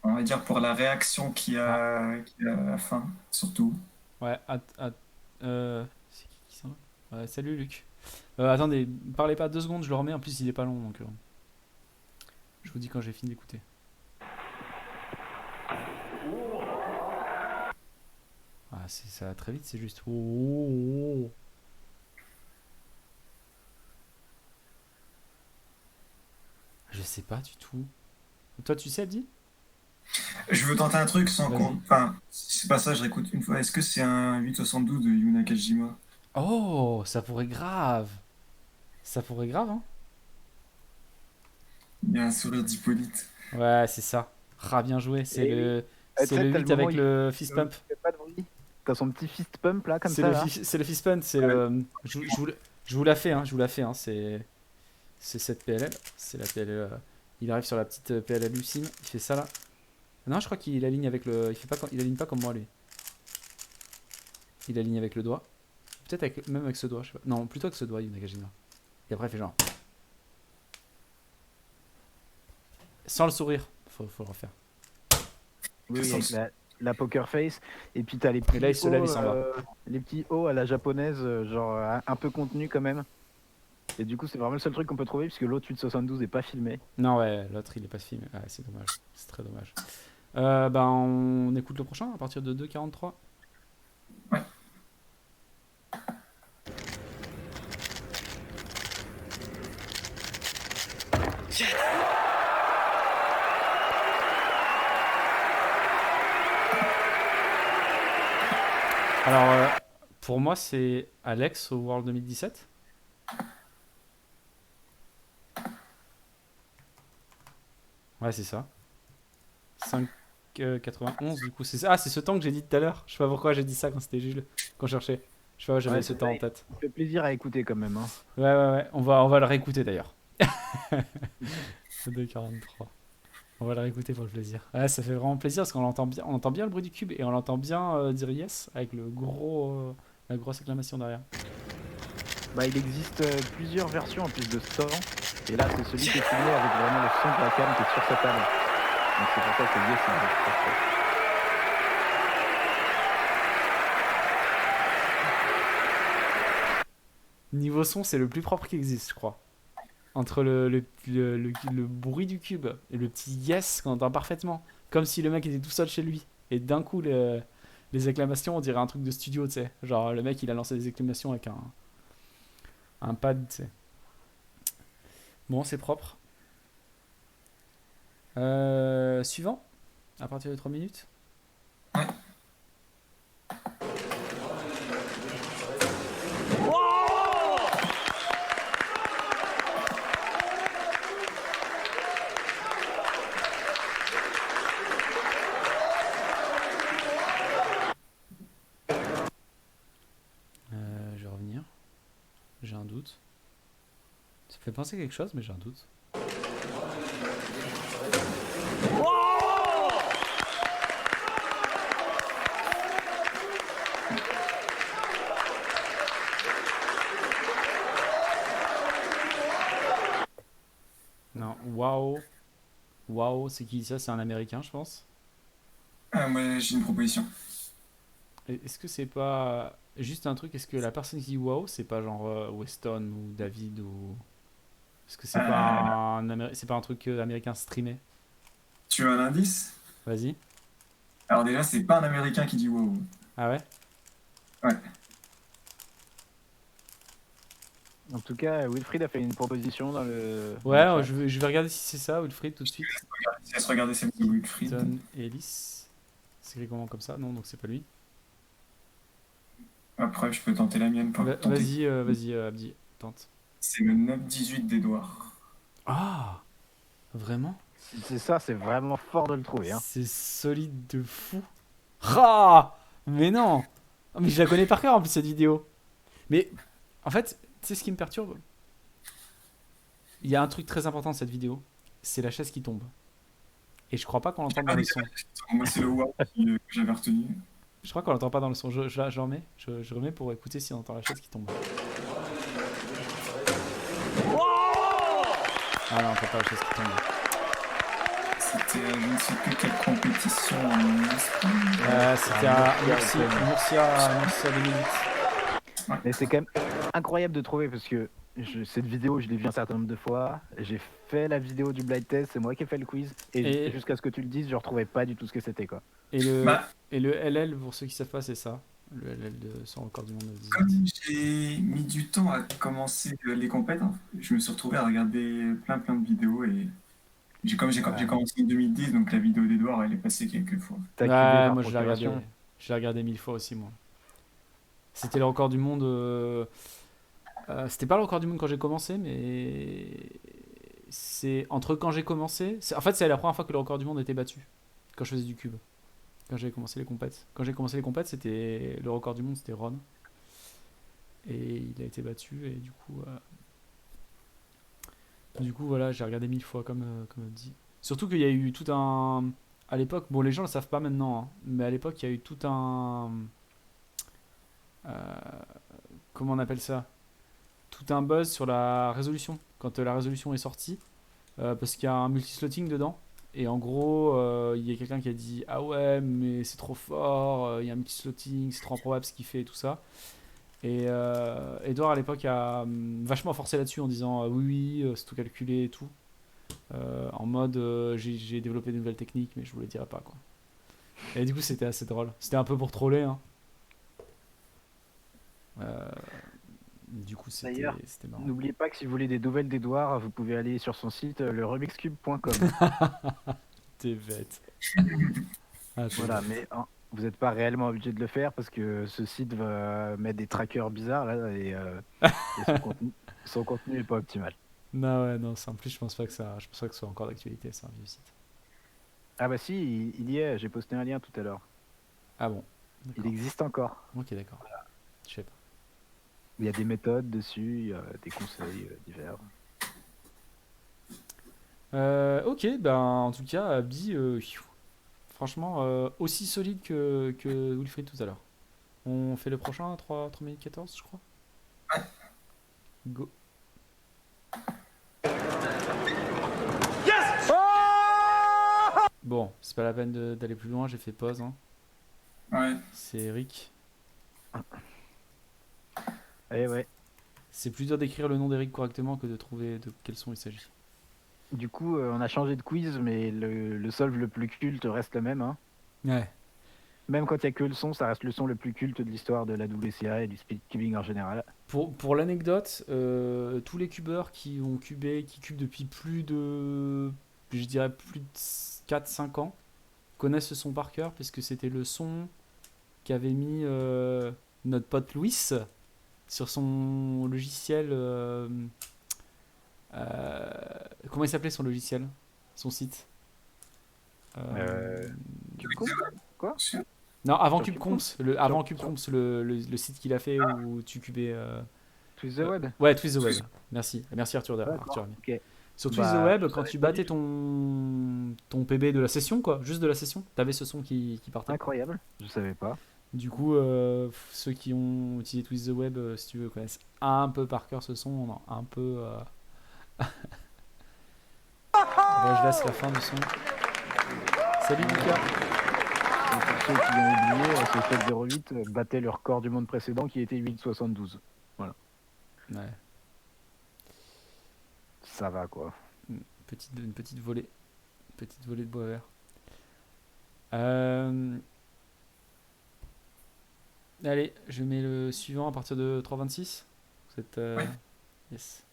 Speaker 3: On va dire pour la réaction qu'il y a à la fin, surtout.
Speaker 1: Ouais, c'est qui s'en va? Ouais, salut Luc. Attendez, parlez pas 2 secondes, je le remets. En plus, il est pas long donc. Je vous dis quand j'ai fini d'écouter. Ah, ça va très vite, c'est juste. Oh, oh, oh. Je sais pas du tout. Toi, tu sais, Abdi?
Speaker 3: Je veux tenter un truc sans
Speaker 1: Vas-y.
Speaker 3: qu'on. Enfin, si c'est pas ça, je réécoute une fois. Est-ce que c'est un 872 de Yu Nakajima?
Speaker 1: Oh, ça pourrait grave. Ça pourrait grave, hein?
Speaker 3: Il y a un sourire d'Hippolyte.
Speaker 1: Ouais, c'est ça. Ah, bien joué. C'est
Speaker 2: Et
Speaker 1: le,
Speaker 2: tu
Speaker 1: c'est
Speaker 2: sais,
Speaker 1: le
Speaker 2: t'as
Speaker 1: 8
Speaker 2: le moment
Speaker 1: avec
Speaker 2: où il
Speaker 1: le fist pump.
Speaker 2: fait pas de bruit. T'as son petit fist pump là, comme
Speaker 1: C'est
Speaker 2: ça.
Speaker 1: le,
Speaker 2: Là.
Speaker 1: c'est le fist pump. C'est le. Je vous la fais, hein. Je vous la fais, hein. C'est cette PLL. C'est la PLL. Il arrive sur la petite PLL Lucine. Il fait ça là. Non, je crois qu'il aligne avec le. Il aligne pas comme moi lui. Il aligne avec le doigt. Peut-être même avec ce doigt. Je sais pas. Non, plutôt avec ce doigt, Nakajima. Et après, il fait genre. Sans le sourire. Faut le refaire.
Speaker 2: Oui,
Speaker 3: C'est
Speaker 2: avec
Speaker 3: sens.
Speaker 2: la poker face. Et puis t'as les petits
Speaker 1: Et là, il se lève, il
Speaker 2: hauts,
Speaker 1: s'en va.
Speaker 2: les petits hauts à la japonaise, genre un peu contenus quand même. Et du coup, c'est vraiment le seul truc qu'on peut trouver puisque l'autre 872 est pas filmé.
Speaker 1: Non, ouais, l'autre il est pas filmé. Ouais, c'est dommage. C'est très dommage. Ben, on écoute le prochain à partir de 2,43.
Speaker 3: Ouais.
Speaker 1: Alors, pour moi, c'est Alex au World 2017. Ouais, c'est ça. 5,91 du coup. C'est ce temps que j'ai dit tout à l'heure. Je sais pas pourquoi j'ai dit ça quand c'était Jules, quand je cherchais. Je sais pas, j'avais
Speaker 2: Ouais,
Speaker 1: ce
Speaker 2: c'est
Speaker 1: temps
Speaker 2: ça,
Speaker 1: en tête.
Speaker 2: Ça fait plaisir à écouter quand même. Hein.
Speaker 1: Ouais. On va le réécouter d'ailleurs. 2,43. On va le réécouter pour le plaisir. Ouais, ça fait vraiment plaisir parce qu'on entend bien, on entend bien le bruit du cube et on entend bien dire yes avec la grosse acclamation derrière.
Speaker 2: Bah, il existe plusieurs versions en plus de ce son. Et là, c'est celui qui est filmé avec vraiment le son de la cam qui est sur sa table. Donc c'est pour ça que yes, c'est parfait.
Speaker 1: Niveau son, c'est le plus propre qui existe, je crois. Entre le bruit du cube et le petit yes qu'on entend parfaitement. Comme si le mec était tout seul chez lui. Et d'un coup, les acclamations, on dirait un truc de studio, tu sais. Genre, le mec, il a lancé des acclamations avec un pad, tu sais. Bon, c'est propre. Suivant, à partir de 3 minutes.
Speaker 3: Ouais.
Speaker 1: Je vais revenir. J'ai un doute. Ça me fait penser à quelque chose, mais j'ai un doute. Non, waouh. Waouh, c'est qui ça? C'est un américain, je pense.
Speaker 3: Moi, j'ai une proposition.
Speaker 1: Est-ce que c'est pas juste un truc? Est-ce que la personne qui dit waouh, c'est pas genre Weston ou David ou. Est-ce que c'est pas c'est pas un truc américain streamé?
Speaker 3: Tu veux un indice?
Speaker 1: Vas-y.
Speaker 3: Alors déjà, c'est pas un Américain qui dit wow.
Speaker 1: Ah ouais?
Speaker 3: Ouais.
Speaker 2: En tout cas, Wilfried a fait une proposition dans le.
Speaker 1: Ouais,
Speaker 2: dans le chat.
Speaker 1: je vais regarder si c'est ça, Wilfried, tout de suite.
Speaker 3: Laisse regarder celle de Wilfried.
Speaker 1: Weston Ellis. C'est écrit comment comme ça? Non, donc c'est pas lui.
Speaker 3: Après, je peux tenter la mienne pour tenter.
Speaker 1: Vas-y, Abdi, tente.
Speaker 3: C'est le 9-18 d'Edouard.
Speaker 1: Ah! Vraiment?
Speaker 2: Si c'est ça, c'est vraiment fort de le trouver. Hein.
Speaker 1: C'est solide de fou. Ah! Mais non! Oh, mais je la connais par cœur en plus cette vidéo. Mais en fait, tu sais ce qui me perturbe? Il y a un truc très important de cette vidéo. C'est la chaise qui tombe. Et je crois pas qu'on l'entende dans le son.
Speaker 3: Moi, c'est le wow que j'avais retenu.
Speaker 1: Je crois qu'on l'entend pas dans le son. Je remets. Je remets pour écouter si on entend la chaise qui tombe. Ah non, on entend pas la chaise qui tombe.
Speaker 3: C'était je ne sais plus quelle compétition en Espagne.
Speaker 1: C'était à Murcia 2008.
Speaker 2: Mais c'est quand même incroyable de trouver parce que cette vidéo, je l'ai vue un certain nombre de fois. J'ai fait la vidéo du blind test, c'est moi qui ai fait le quiz. Et jusqu'à ce que tu le dises, je retrouvais pas du tout ce que c'était quoi.
Speaker 1: Et le,
Speaker 3: Bah.
Speaker 1: et le LL, pour ceux qui savent pas, c'est ça. Le LL de son record du monde de 18.
Speaker 3: Comme j'ai mis du temps à commencer les compètes, hein, je me suis retrouvé à regarder plein de vidéos et j'ai commencé en 2010, donc la vidéo d'Edouard, elle est passée quelques fois.
Speaker 2: T'as kiffé
Speaker 1: Ouais,
Speaker 2: par
Speaker 1: moi je l'ai regardé.
Speaker 2: procuration.
Speaker 1: Je l'ai regardé 1000 fois aussi, moi. C'était le record du monde. C'était pas le record du monde quand j'ai commencé, mais c'est entre quand j'ai commencé. En fait, c'est la première fois que le record du monde était battu. Quand je faisais du cube. Quand j'ai commencé les compètes. Quand j'ai commencé les compètes, c'était le record du monde, c'était Ron. Et il a été battu, et du coup voilà, j'ai regardé 1000 fois, comme dit. Surtout qu'il y a eu tout un. À l'époque, bon, les gens le savent pas maintenant, hein, mais à l'époque, il y a eu tout un. Comment on appelle ça? Tout un buzz sur la résolution. Quand la résolution est sortie, parce qu'il y a un multislotting dedans. Et en gros, il y a quelqu'un qui a dit ah ouais, mais c'est trop fort, il y a un multislotting, c'est trop improbable ce qu'il fait et tout ça. Et Edouard à l'époque a vachement forcé là-dessus en disant oui, oui, c'est tout calculé et tout. En mode j'ai développé de nouvelles techniques, mais je vous le dirai pas quoi. Et du coup, c'était assez drôle. C'était un peu pour troller, hein. Du coup,
Speaker 2: D'ailleurs,
Speaker 1: c'était marrant.
Speaker 2: N'oubliez pas que si vous voulez des nouvelles d'Edouard, vous pouvez aller sur son site leremixcube.com.
Speaker 1: T'es bête. Ah, t'es
Speaker 2: Voilà,
Speaker 1: bête.
Speaker 2: mais vous n'êtes pas réellement obligé de le faire parce que ce site va mettre des trackers bizarres là et son contenu est pas optimal.
Speaker 1: Non, ouais, non, en plus, je pense pas que ça soit encore d'actualité, c'est un vieux site.
Speaker 2: Ah bah si, il y est, j'ai posté un lien tout à l'heure.
Speaker 1: Ah bon,
Speaker 2: Il
Speaker 1: d'accord.
Speaker 2: existe encore.
Speaker 1: Ok, d'accord. Je sais pas.
Speaker 2: Il y a des méthodes dessus, il y a des conseils divers.
Speaker 1: Ok, ben en tout cas, Abdi, franchement, aussi solide que Wilfried tout à l'heure. On fait le prochain à 3 minutes 14, je crois. Go. Bon, c'est pas la peine d'aller plus loin, j'ai fait pause. Hein.
Speaker 3: Ouais.
Speaker 1: C'est Eric.
Speaker 2: Eh ouais.
Speaker 1: C'est plus dur d'écrire le nom d'Eric correctement que de trouver de quel son il s'agit.
Speaker 2: Du coup, on a changé de quiz, mais le solve le plus culte reste le même. Hein.
Speaker 1: Ouais.
Speaker 2: Même quand il n'y a que le son, ça reste le son le plus culte de l'histoire de la WCA et du speedcubing en général.
Speaker 1: Pour l'anecdote, tous les cubeurs qui ont cubé, qui cubent depuis plus de, je dirais plus de 4-5 ans, connaissent ce son par cœur, puisque c'était le son qu'avait mis notre pote Louis sur son logiciel. Comment il s'appelait son logiciel? Son site?
Speaker 2: CubeComp Quoi
Speaker 1: Non, avant
Speaker 2: Sur
Speaker 1: CubeComps, avant CubeComps, le site qu'il a fait où tu cubais.
Speaker 2: Twist the Web
Speaker 1: Ouais, Twist the Web. Merci, merci Arthur.
Speaker 2: D'accord,
Speaker 1: Armi.
Speaker 2: ok.
Speaker 1: Sur Twist the
Speaker 2: Bah,
Speaker 1: Web,
Speaker 2: je
Speaker 1: quand
Speaker 2: savais
Speaker 1: tu
Speaker 2: pas
Speaker 1: battais
Speaker 2: du tout.
Speaker 1: ton PB de la session, quoi, juste de la session, t'avais ce son qui partait.
Speaker 2: Incroyable, je savais pas.
Speaker 1: Du coup, ceux qui ont utilisé Twist the Web, si tu veux, connaissent un peu par cœur ce son, non, un peu. Bon, je laisse la fin du son. Salut Lucas.
Speaker 2: Et pour ceux qui ont oublié, ce 708 battait le record du monde précédent qui était 8,72. Voilà,
Speaker 1: Ouais,
Speaker 2: ça va quoi.
Speaker 1: une petite volée. Une petite volée de bois vert. Allez, je mets le suivant à partir de 3,26. Vous êtes.
Speaker 3: Ouais.
Speaker 1: Yes.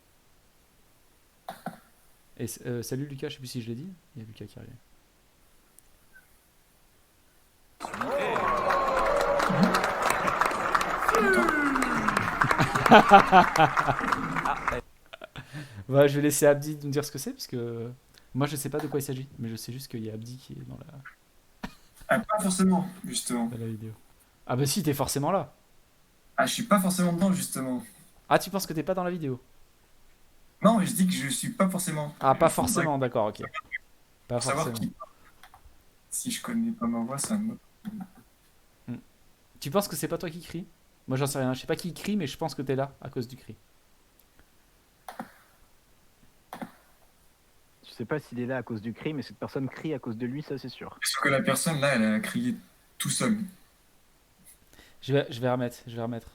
Speaker 1: Et salut Lucas, je sais plus si je l'ai dit. Il y a Lucas qui arrive. Ouais, je vais laisser Abdi nous dire ce que c'est, parce que moi je sais pas de quoi il s'agit, mais je sais juste qu'il y a Abdi qui est dans
Speaker 3: Ah, pas forcément, justement.
Speaker 1: la vidéo. Ah bah si, t'es forcément là.
Speaker 3: Ah, je suis pas forcément dedans, justement.
Speaker 1: Ah, tu penses que t'es pas dans la vidéo?
Speaker 3: Non, je dis que je suis pas forcément.
Speaker 1: Ah, pas
Speaker 3: Il faudrait
Speaker 1: forcément, d'accord, ok. Pas
Speaker 3: savoir
Speaker 1: forcément.
Speaker 3: qui. Si je connais pas ma voix, ça me.
Speaker 1: Tu penses que c'est pas toi qui crie? Moi j'en sais rien, je sais pas qui crie, mais je pense que t'es là à cause du cri.
Speaker 2: Je sais pas s'il est là à cause du cri, mais cette personne crie à cause de lui, ça c'est sûr.
Speaker 3: Sauf que la personne là, elle a crié tout seul.
Speaker 1: Je vais remettre.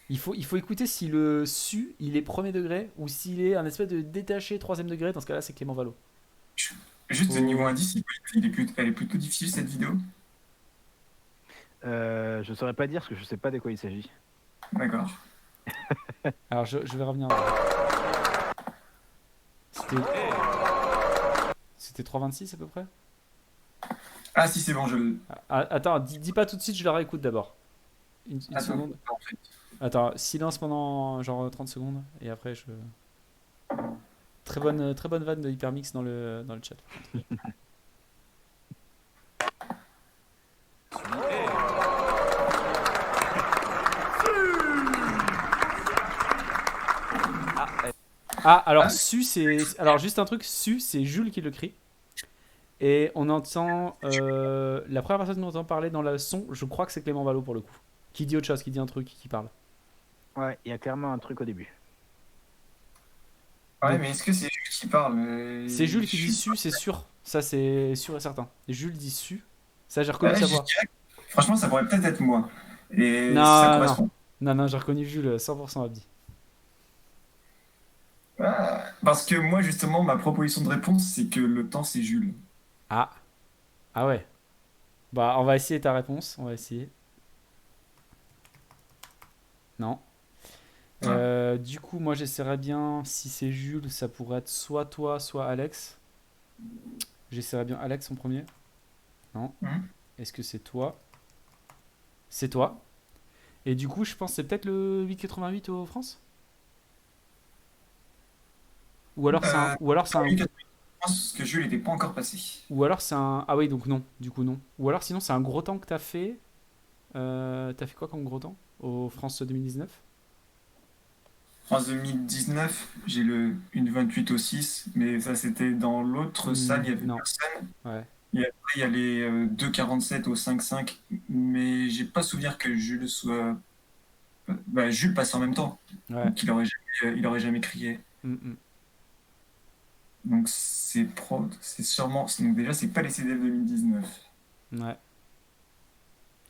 Speaker 1: Il faut écouter si le su, il est premier degré, ou s'il est un espèce de détaché troisième degré, dans ce cas-là c'est Clément Valo.
Speaker 3: Juste
Speaker 1: Oh.
Speaker 3: niveau indice, elle est plutôt difficile cette vidéo.
Speaker 2: Je saurais pas dire parce que je sais pas de quoi il s'agit.
Speaker 3: D'accord.
Speaker 1: Alors je vais revenir. C'était 3,26 à peu près?
Speaker 3: Ah si, c'est bon, je le.
Speaker 1: Ah, attends, dis pas tout de suite, je la réécoute d'abord. Une
Speaker 3: Attends,
Speaker 1: seconde.
Speaker 3: en fait.
Speaker 1: Attends, silence pendant genre 30 secondes et après je. Très bonne vanne de Hypermix dans le chat. Ah, alors Su c'est. Alors juste un truc, Su c'est Jules qui le crie. Et on entend. La première personne qu'on entend parler dans le son, je crois que c'est Clément Valo pour le coup. Qui dit autre chose, qui dit un truc, qui parle.
Speaker 2: Ouais, il y a clairement un truc au début.
Speaker 3: Ouais, mais est-ce que c'est Jules qui parle?
Speaker 1: C'est Jules qui
Speaker 3: Je
Speaker 1: dit
Speaker 3: suis-
Speaker 1: Su, c'est sûr. Ça c'est sûr et certain. Et Jules dit Su. Ça j'ai reconnu
Speaker 3: Ouais,
Speaker 1: sa
Speaker 3: je
Speaker 1: voix.
Speaker 3: dirais que- Franchement, ça pourrait peut-être être moi. Et
Speaker 1: Non,
Speaker 3: ça
Speaker 1: non.
Speaker 3: correspond.
Speaker 1: Non, non, j'ai reconnu Jules 100% Abdi.
Speaker 3: Ah, parce que moi, justement, ma proposition de réponse, c'est que le temps, c'est Jules.
Speaker 1: Ah, ah ouais. Bah, on va essayer ta réponse. On va essayer. Non.
Speaker 3: Ouais.
Speaker 1: Du coup, moi, j'essaierai bien. Si c'est Jules, ça pourrait être soit toi, soit Alex. J'essaierai bien Alex en premier. Non.
Speaker 3: Mhm.
Speaker 1: Est-ce que c'est toi? C'est toi. Et du coup, je pense que c'est peut-être le 888 au France? Ou alors c'est un,
Speaker 3: Euh,
Speaker 1: ou alors c'est
Speaker 3: Dans
Speaker 1: un,
Speaker 3: les 80, je pense que Jules n'était pas encore passé.
Speaker 1: ou alors c'est un. Ah oui, donc non. Du coup, non. Ou alors sinon, c'est un gros temps que t'as fait. T'as fait quoi comme gros temps au France 2019?
Speaker 3: En 2019, j'ai une 28 au 6, mais ça, c'était dans l'autre salle, il y avait
Speaker 1: Non.
Speaker 3: personne.
Speaker 1: Ouais.
Speaker 3: Et après, il y a les 2,47 au 5,5, mais j'ai pas souvenir que Jules soit. Bah, Jules passe en même temps,
Speaker 1: Ouais.
Speaker 3: donc il aurait jamais crié.
Speaker 1: Mm,
Speaker 3: Donc c'est sûrement. Donc déjà, c'est pas les CDF 2019.
Speaker 1: ouais.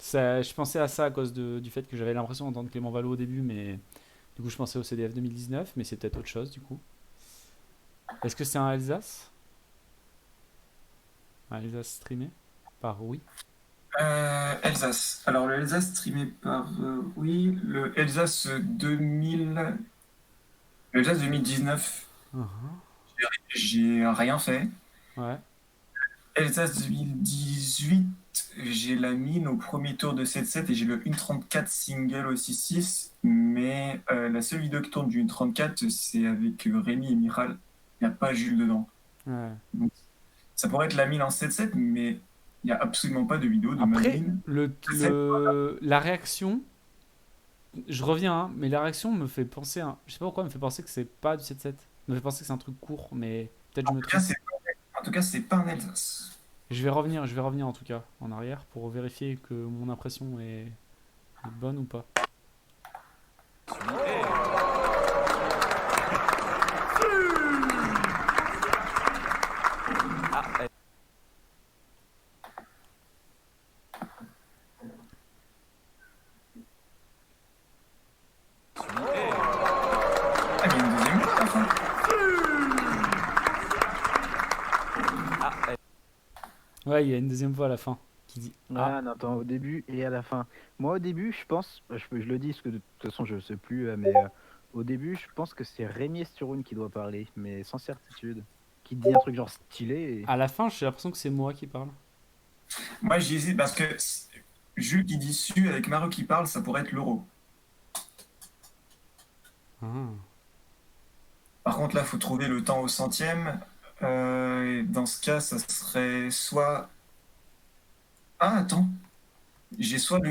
Speaker 1: Je pensais à ça à cause du fait que j'avais l'impression d'entendre Clément Valot au début, mais du coup, je pensais au CDF 2019, mais c'est peut-être autre chose du coup. Est-ce que c'est un Alsace? Un Alsace streamé? Par oui.
Speaker 3: Alsace. Alors le Alsace streamé par oui, le Alsace 2000, le Alsace 2019,
Speaker 1: Mhm.
Speaker 3: j'ai rien fait.
Speaker 1: Ouais.
Speaker 3: Alsace 2018, j'ai la mine au premier tour de 7-7 et j'ai le 1,34 single au 6-6. Mais la seule vidéo qui tourne du 1,34, c'est avec Rémi et Miral. Il n'y a pas Jules dedans.
Speaker 1: Ouais.
Speaker 3: Donc, ça pourrait être la mine en 7-7, mais il n'y a absolument pas de vidéo de ma
Speaker 1: Après,
Speaker 3: mine.
Speaker 1: la réaction, je reviens, hein, mais la réaction me fait penser, je sais pas pourquoi, me fait penser que c'est pas du 7-7. Me fait penser que c'est un truc court, mais peut-être je
Speaker 3: En
Speaker 1: me
Speaker 3: tout cas,
Speaker 1: trompe.
Speaker 3: c'est pas un Alsace.
Speaker 1: Je vais revenir en tout cas en arrière pour vérifier que mon impression est bonne ou pas.
Speaker 3: Ah, il y a une deuxième fois à la fin.
Speaker 1: Ouais, il y a une deuxième voix à la fin qui dit ah.
Speaker 2: Ah, non, attends, au début et à la fin. Moi, au début, je pense, je le dis parce que de toute façon, je sais plus, au début, je pense que c'est Rémi Esturoun qui doit parler, mais sans certitude. Qui dit un truc genre stylé.
Speaker 1: À la fin, j'ai l'impression que c'est moi qui parle.
Speaker 3: Moi, j'hésite parce que Jules qui dit su avec Mario qui parle, ça pourrait être l'euro.
Speaker 1: Ah.
Speaker 3: Par contre, là, il faut trouver le temps au centième. Et dans ce cas, ça serait soit. Ah, attends. C'est soit un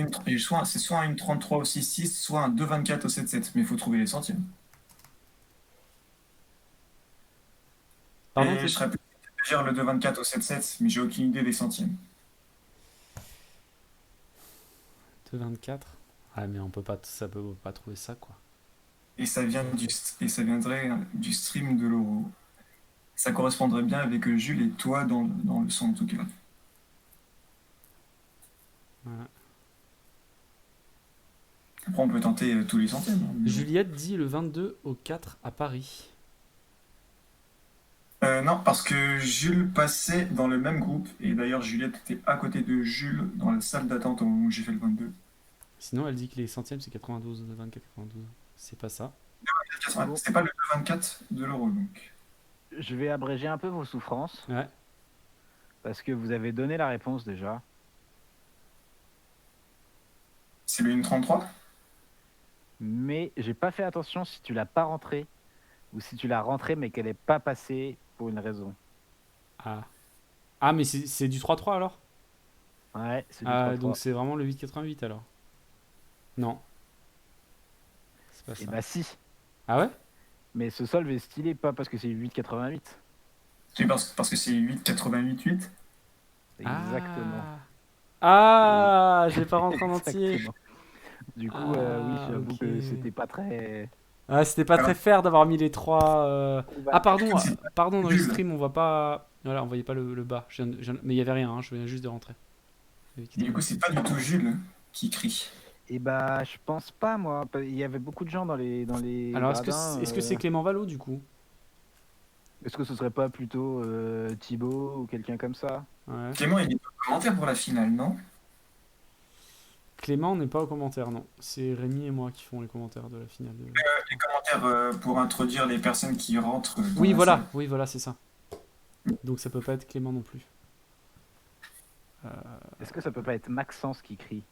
Speaker 3: 1,33 au 6,6, soit un 2,24 au 7,7. Mais il faut trouver les centièmes.
Speaker 1: Pardon,
Speaker 3: Et je serais plus de dire le 2,24 au 7,7, mais j'ai aucune idée des centièmes.
Speaker 1: 2,24. Ah, mais on peut pas, ça peut pas trouver ça quoi.
Speaker 3: Et ça viendrait du stream de l'euro. Ça correspondrait bien avec Jules et toi dans le son, en tout cas.
Speaker 1: Ouais.
Speaker 3: Après, on peut tenter tous les centièmes, hein.
Speaker 1: Juliette dit le 22 au 4 à Paris.
Speaker 3: Non, parce que Jules passait dans le même groupe. Et d'ailleurs, Juliette était à côté de Jules dans la salle d'attente au moment où j'ai fait le 22.
Speaker 1: Sinon, elle dit que les centièmes c'est 92, 24, 92. C'est pas ça.
Speaker 2: Bon.
Speaker 3: C'était pas le 24 de l'euro, donc.
Speaker 2: Je vais abréger un peu vos souffrances,
Speaker 1: Ouais.
Speaker 2: parce que vous avez donné la réponse déjà.
Speaker 3: C'est le 1,33?
Speaker 2: Mais j'ai pas fait attention si tu l'as pas rentré, ou si tu l'as rentré mais qu'elle est pas passée pour une raison.
Speaker 1: Ah. Ah, mais c'est du 3-3 alors?
Speaker 2: Ouais, c'est du
Speaker 1: Ah,
Speaker 2: 3-3.
Speaker 1: donc c'est vraiment le 8,88 alors. Non. C'est pas
Speaker 2: Et
Speaker 1: ça.
Speaker 2: bah si.
Speaker 1: Ah ouais?
Speaker 2: Mais ce solve est stylé, pas parce que c'est 8,88.
Speaker 3: C'est parce que c'est 8,88,8.
Speaker 2: Exactement.
Speaker 1: Ah, je l'ai pas rentré en entier.
Speaker 2: Exactement. Du coup, oui,
Speaker 1: Ah,
Speaker 2: j'avoue
Speaker 1: ok.
Speaker 2: que c'était pas très.
Speaker 1: Ah, c'était pas très fair d'avoir mis les trois. Ah, pardon,
Speaker 3: C'est
Speaker 1: pardon, dans le
Speaker 3: nul.
Speaker 1: stream, on voit pas. Voilà, on voyait pas le bas. Mais il y avait rien, hein, je viens juste de rentrer.
Speaker 3: Et du coup, c'est pas du tout Jules qui crie.
Speaker 2: Et bah, je pense pas, moi. Il y avait beaucoup de gens dans les
Speaker 1: Alors,
Speaker 2: gradins.
Speaker 1: est-ce que c'est Clément Valo, du coup?
Speaker 2: Est-ce que ce serait pas plutôt Thibaut ou quelqu'un comme ça?
Speaker 1: Ouais.
Speaker 3: Clément, il est en commentaire pour la finale, non?
Speaker 1: Clément n'est pas aux commentaires, non. C'est Rémi et moi qui font les commentaires de la finale.
Speaker 3: Les commentaires pour introduire les personnes qui rentrent dans
Speaker 1: Oui,
Speaker 3: la salle.
Speaker 1: voilà, oui, voilà, c'est ça. Donc ça peut pas être Clément non plus.
Speaker 2: Est-ce que ça peut pas être Maxence qui crie?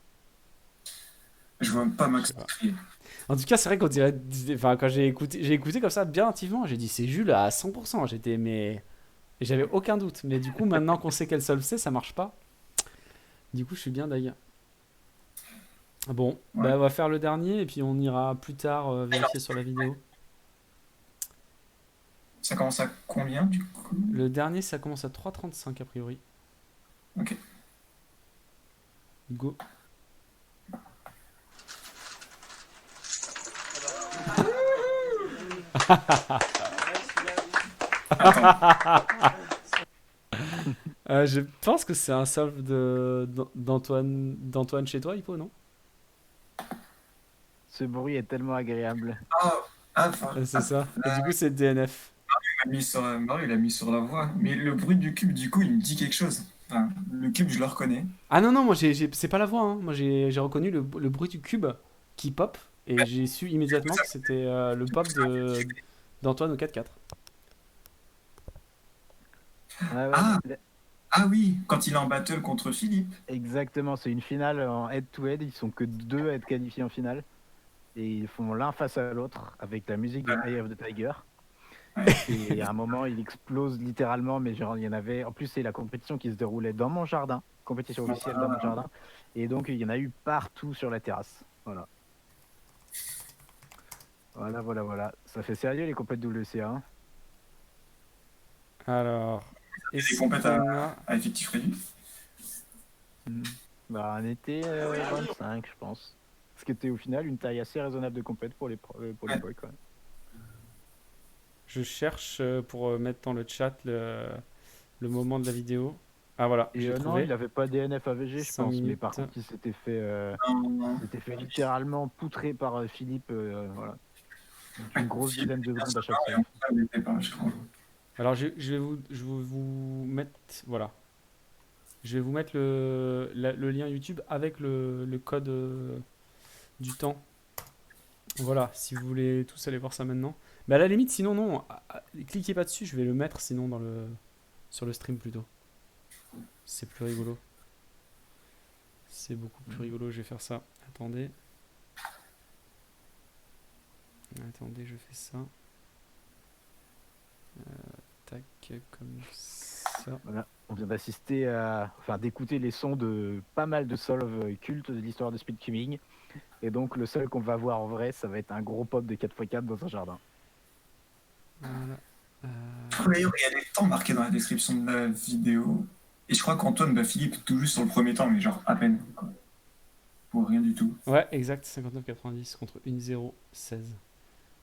Speaker 3: Je vois pas Max
Speaker 1: Je sais pas.
Speaker 3: crier.
Speaker 1: En tout cas, c'est vrai qu'on dirait. Enfin, quand j'ai écouté comme ça bien activement, j'ai dit c'est Jules à 100%. J'étais, mais. Et j'avais aucun doute. Mais du coup, maintenant qu'on sait quel solve c'est, ça marche pas. Du coup, je suis bien d'ailleurs. Bon,
Speaker 3: Ouais.
Speaker 1: bah, on va faire le dernier et puis on ira plus tard vérifier sur la vidéo.
Speaker 3: Ça commence à combien du coup?
Speaker 1: Le dernier, ça commence à 3,35 a priori.
Speaker 3: Ok.
Speaker 1: Go. Je pense que c'est un solve d'Antoine chez toi, Hippo, non?
Speaker 2: Ce bruit est tellement agréable.
Speaker 3: Enfin,
Speaker 1: C'est ça. Et du coup, c'est DNF.
Speaker 3: Mario, il a mis sur la voix. Mais le bruit du cube, du coup, il me dit quelque chose. Enfin, le cube, je le reconnais.
Speaker 1: Ah non, non, moi, c'est pas la voix. Hein. Moi, j'ai reconnu le bruit du cube qui pop. Et j'ai su immédiatement que c'était le pop d'Antoine au 4-4.
Speaker 2: Ouais, ouais,
Speaker 3: Ah,
Speaker 2: mais-
Speaker 3: ah oui, quand il est en battle contre Philippe.
Speaker 2: Exactement, c'est une finale en head-to-head. Ils sont que deux à être qualifiés en finale. Et ils font l'un face à l'autre avec la musique de Eye of the Tiger.
Speaker 3: Ouais.
Speaker 2: Et à un moment, il explose littéralement, mais genre, il y en avait. En plus, c'est la compétition qui se déroulait dans mon jardin, compétition officielle dans mon jardin. Et donc, il y en a eu partout sur la terrasse. Voilà. Voilà, voilà, voilà. Ça fait sérieux les compètes WCA. Hein.
Speaker 1: Alors,
Speaker 3: Des
Speaker 1: est-ce
Speaker 3: compètes
Speaker 1: qu'on a...
Speaker 3: à effectif réduit.
Speaker 2: Bah, on était 25, je pense. Ce qui était au final une taille assez raisonnable de compète pour l'époque. Ouais.
Speaker 1: Je cherche pour mettre dans le chat le moment de la vidéo. Ah voilà,
Speaker 2: Et
Speaker 1: j'ai
Speaker 2: non,
Speaker 1: trouvé.
Speaker 2: il avait pas DNF AVG, je
Speaker 1: 5
Speaker 2: pense. Mais
Speaker 1: minutes.
Speaker 2: par contre, il s'était fait,
Speaker 3: Non,
Speaker 2: littéralement poutrer par Philippe. Voilà. Une grosse dizaine de secondes à chaque
Speaker 3: et
Speaker 2: fois.
Speaker 3: on n'était pas, je crois.
Speaker 1: Alors je vais vous mettre... Voilà. Je vais vous mettre le lien YouTube avec le code du temps. Voilà, si vous voulez tous aller voir ça maintenant. Mais à la limite, sinon, non. Cliquez pas dessus, je vais le mettre sinon sur le stream plutôt. C'est plus rigolo. C'est beaucoup plus rigolo, je vais faire ça. Attendez. Attendez, je fais ça. Tac, comme ça.
Speaker 2: Voilà. On vient d'assister d'écouter les sons de pas mal de solves cultes de l'histoire de speedcubing. Et donc, le seul qu'on va voir en vrai, ça va être un gros pop de 4x4 dans un jardin.
Speaker 1: Voilà.
Speaker 3: D'ailleurs, il y a des temps marqués dans la description de la vidéo. Et je crois qu'Antoine bat Philippe tout juste sur le premier temps, mais genre à peine. Quoi. Pour rien du tout.
Speaker 1: Ouais, exact, 59,90 contre 1,016.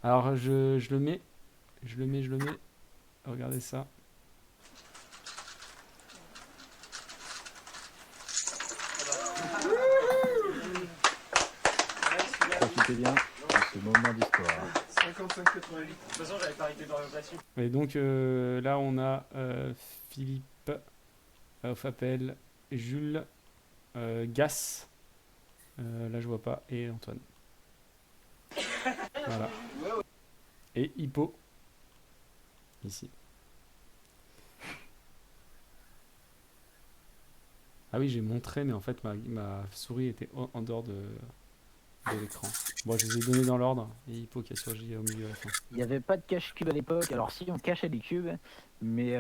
Speaker 1: Alors, je le mets. Je le mets. Regardez ça.
Speaker 2: Profitez bien de ce moment d'histoire.
Speaker 6: 55,88. De toute façon, j'avais pas arrêté d'orientation.
Speaker 1: Et donc là, on a Philippe, Fapel, Jules, Gas. Là, je vois pas. Et Antoine. Voilà. Et Hippo. Ici. Ah oui, j'ai montré, mais en fait, ma souris était en dehors de l'écran. Bon, je les ai donnés dans l'ordre. Et Hippo qui a surgi au milieu à la fin.
Speaker 2: Il n'y avait pas de cache-cube à l'époque. Alors, si, on cachait les cubes, mais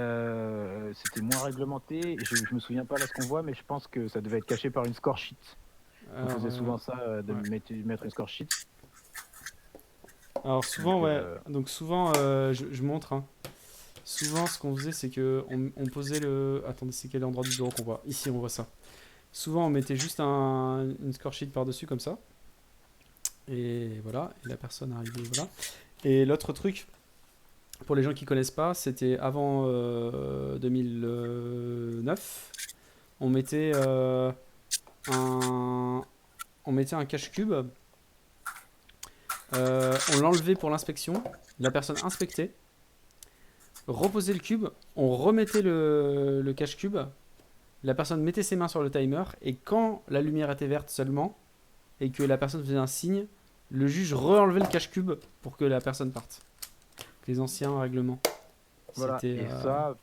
Speaker 2: c'était moins réglementé. Je me souviens pas là ce qu'on voit, mais je pense que ça devait être caché par une score sheet. On
Speaker 1: Alors,
Speaker 2: faisait souvent ça,
Speaker 1: ouais.
Speaker 2: mettre une score sheet.
Speaker 1: Alors souvent,
Speaker 2: Donc,
Speaker 1: ouais. Donc souvent, je montre. Hein. Souvent, ce qu'on faisait, c'est que on posait le. Attendez, c'est quel endroit du bureau qu'on voit? Ici, on voit ça. Souvent, on mettait juste une score sheet par-dessus, comme ça. Et voilà. Et la personne arrivait, voilà. Et l'autre truc, pour les gens qui connaissent pas, c'était avant 2009. On mettait on mettait un cache-cube. On l'enlevait pour l'inspection. La personne inspectait. Reposait le cube. On remettait le cache-cube. La personne mettait ses mains sur le timer. Et quand la lumière était verte seulement, et que la personne faisait un signe, le juge re-enlevait le cache-cube pour que la personne parte. Les anciens règlements.
Speaker 2: Voilà.
Speaker 1: C'était,
Speaker 2: Et ça,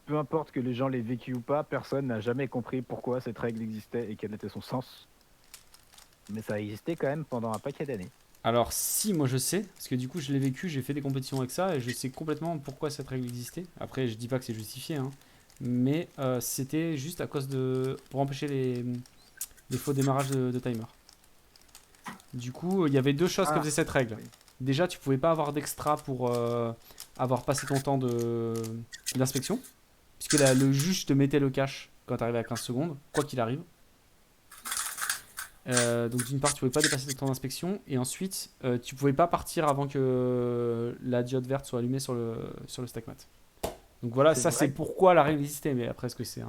Speaker 2: peu importe que les gens l'aient vécu ou pas, personne n'a jamais compris pourquoi cette règle existait et quel était son sens. Mais ça a existé quand même pendant un paquet d'années.
Speaker 1: Alors si, moi je sais, parce que du coup je l'ai vécu, j'ai fait des compétitions avec ça et je sais complètement pourquoi cette règle existait. Après je dis pas que c'est justifié, hein, mais c'était juste à cause de... pour empêcher les faux démarrages de timer. Du coup il y avait deux choses que faisait cette règle.
Speaker 2: Oui.
Speaker 1: Déjà tu pouvais pas avoir d'extra pour avoir passé ton temps d'inspection, puisque le juge te mettait le cache quand tu arrivais à 15 secondes, quoi qu'il arrive. Donc d'une part tu pouvais pas dépasser ton temps d'inspection et ensuite tu pouvais pas partir avant que la diode verte soit allumée sur le stack mat. Donc voilà,
Speaker 2: C'est
Speaker 1: ça
Speaker 2: vrai
Speaker 1: c'est pourquoi la règle existait, mais après est-ce que c'est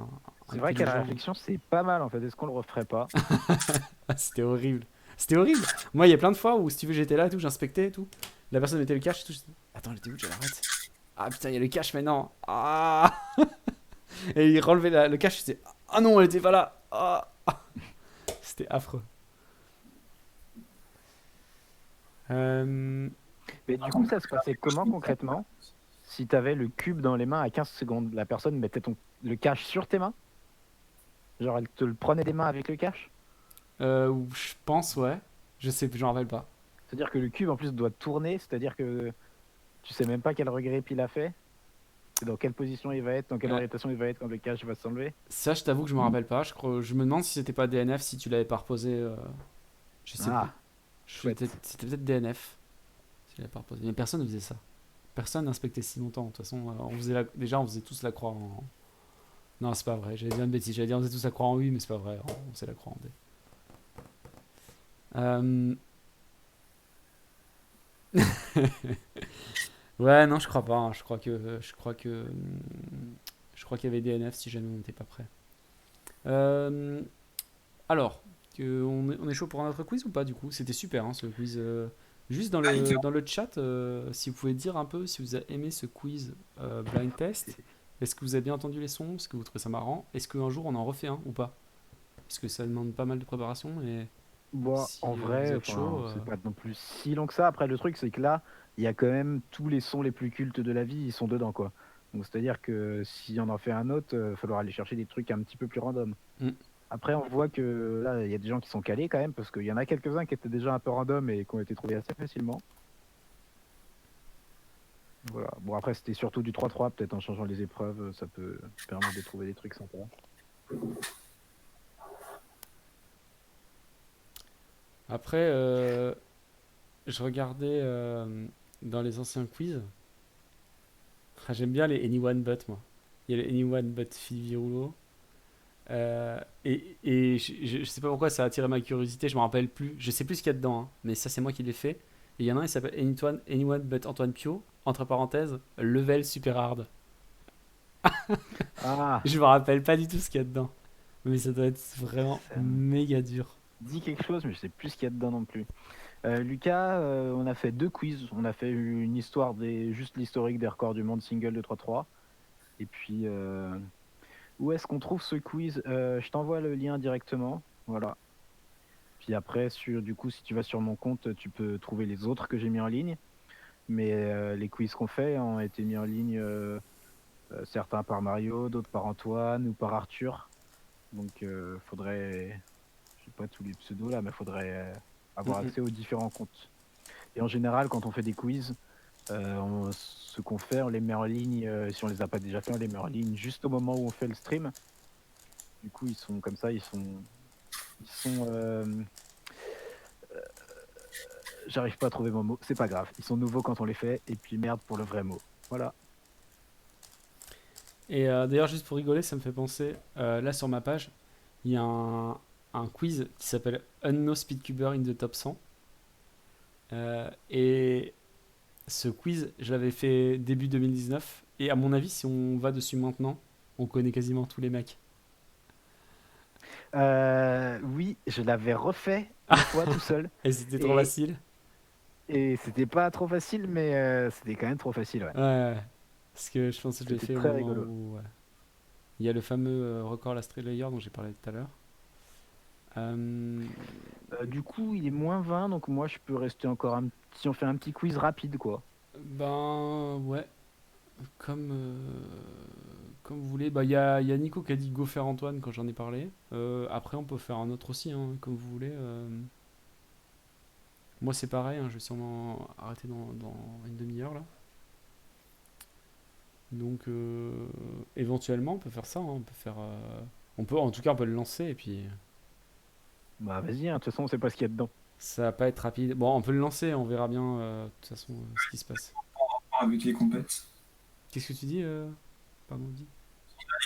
Speaker 2: C'est vrai qu'à la réflexion, c'est pas mal en fait. Est-ce qu'on le referait pas?
Speaker 1: Ah, c'était horrible. C'était horrible. Moi il y a plein de fois où si tu veux j'étais là et tout, j'inspectais et tout. La personne mettait le cache et tout. Attends, j'étais où? J'arrête. Ah putain, il y a le cache maintenant. Ah. Et il relevait le cache, je disais ah non, elle était pas là. Ah. C'était affreux.
Speaker 2: Mais du coup, ça se passait comment concrètement? Si t'avais le cube dans les mains à 15 secondes, la personne mettait le cache sur tes mains? Genre elle te le prenait des mains avec le cache?
Speaker 1: Je pense, ouais. Je sais, je m'en rappelle pas.
Speaker 2: C'est-à-dire que le cube en plus doit tourner, c'est-à-dire que tu sais même pas quel regret il a fait, et dans quelle position il va être, dans quelle
Speaker 1: Ouais.
Speaker 2: orientation il va être quand le cache va s'enlever.
Speaker 1: Ça, je t'avoue que je me rappelle pas. Je me demande si c'était pas DNF, si tu l'avais pas reposé. Je sais
Speaker 2: Ah,
Speaker 1: pas.
Speaker 2: chouette.
Speaker 1: C'était peut-être DNF. Si tu l'avais pas reposé. Mais personne ne faisait ça. Personne n'inspectait si longtemps. De toute façon, déjà, on faisait tous la croix en. Non, c'est pas vrai. J'allais dire une bêtise. J'allais dire on faisait tous la croix en U, mais c'est pas vrai. On faisait la croix en D. Ouais, non, je crois pas, hein. Je crois qu'il y avait DNF si jamais on n'était pas prêt. Alors, on est chaud pour un autre quiz ou pas du coup? C'était super, hein, ce quiz. Juste dans le chat, si vous pouvez dire un peu si vous avez aimé ce quiz blind test. Est-ce que vous avez bien entendu les sons? Est-ce que vous trouvez ça marrant? Est-ce qu'un jour on en refait un ou pas? Parce que ça demande pas mal de préparation et
Speaker 2: Bon,
Speaker 1: si
Speaker 2: en
Speaker 1: vous
Speaker 2: vrai,
Speaker 1: êtes chaud,
Speaker 2: c'est pas non plus si long que ça. Après, le truc, c'est que là, il y a quand même tous les sons les plus cultes de la vie, ils sont dedans, quoi. Donc, c'est-à-dire que si on en fait un autre, il va falloir aller chercher des trucs un petit peu plus random.
Speaker 1: Mm.
Speaker 2: Après, on voit que là, il y a des gens qui sont calés quand même, parce qu'il y en a quelques-uns qui étaient déjà un peu random et qui ont été trouvés assez facilement. Voilà. Bon, après, c'était surtout du 3-3, peut-être en changeant les épreuves, ça peut permettre de trouver des trucs sympas.
Speaker 1: Après, je regardais dans les anciens quiz. Ah, j'aime bien les Anyone But, moi. Il y a les Anyone But Fivirulo. Et je sais pas pourquoi ça a attiré ma curiosité, je me rappelle plus. Je sais plus ce qu'il y a dedans, hein, mais ça, c'est moi qui l'ai fait. Et il y en a un, il s'appelle Anyone But Antoine Pio, entre parenthèses, level super hard.
Speaker 2: Ah,
Speaker 1: Je me rappelle pas du tout ce qu'il y a dedans. Mais ça doit être vraiment
Speaker 2: Ça-
Speaker 1: méga dur.
Speaker 2: dit quelque chose, mais je sais plus ce qu'il y a dedans non plus. Lucas, on a fait 2 quiz. On a fait une histoire juste l'historique des records du monde single de 3-3. Et puis, où est-ce qu'on trouve ce quiz? Je t'envoie le lien directement. Voilà. Puis après, du coup, si tu vas sur mon compte, tu peux trouver les autres que j'ai mis en ligne. Mais les quiz qu'on fait ont été mis en ligne, certains par Mario, d'autres par Antoine ou par Arthur. Donc, faudrait, je sais pas tous les pseudos là, mais faudrait avoir accès aux différents comptes. Et en général, quand on fait des quiz, ce qu'on fait, on les met en ligne. Si on les a pas déjà fait, on les met en ligne juste au moment où on fait le stream. Du coup, ils sont comme ça, ils sont. J'arrive pas à trouver mon mot, c'est pas grave. Ils sont nouveaux quand on les fait, et puis merde pour le vrai mot. Voilà.
Speaker 1: Et d'ailleurs, juste pour rigoler, ça me fait penser, là sur ma page, il y a un quiz qui s'appelle Unknown Speedcuber in the Top 100. Et ce quiz, je l'avais fait début 2019. Et à mon avis, si on va dessus maintenant, on connaît quasiment tous les mecs.
Speaker 2: Oui, je l'avais refait deux fois tout seul.
Speaker 1: Et c'était trop
Speaker 2: Et-
Speaker 1: facile.
Speaker 2: Et c'était pas trop facile, mais c'était quand même trop facile, ouais.
Speaker 1: Ouais. Parce que je pense que je l'ai
Speaker 2: C'était
Speaker 1: fait au
Speaker 2: très
Speaker 1: moment
Speaker 2: rigolo.
Speaker 1: où. Ouais. Il y a le fameux record Last Layer dont j'ai parlé tout à l'heure. Euh,
Speaker 2: Du coup, il est -20, donc moi je peux rester encore si on fait un petit quiz rapide, quoi.
Speaker 1: Ben ouais, comme vous voulez. Bah il y a Nico qui a dit go faire Antoine quand j'en ai parlé. Après on peut faire un autre aussi, hein, comme vous voulez. Moi c'est pareil, hein, je vais sûrement arrêter dans une demi-heure là. Donc éventuellement on peut faire ça, hein, on peut en tout cas on peut le lancer et puis
Speaker 2: Bah vas-y, hein, de toute façon on sait pas ce qu'il y a dedans.
Speaker 1: ça va pas être rapide. Bon on peut le lancer, on verra bien de toute façon ce qui se passe.
Speaker 3: Avec les compètes.
Speaker 1: Qu'est-ce que tu dis Pardon, dis.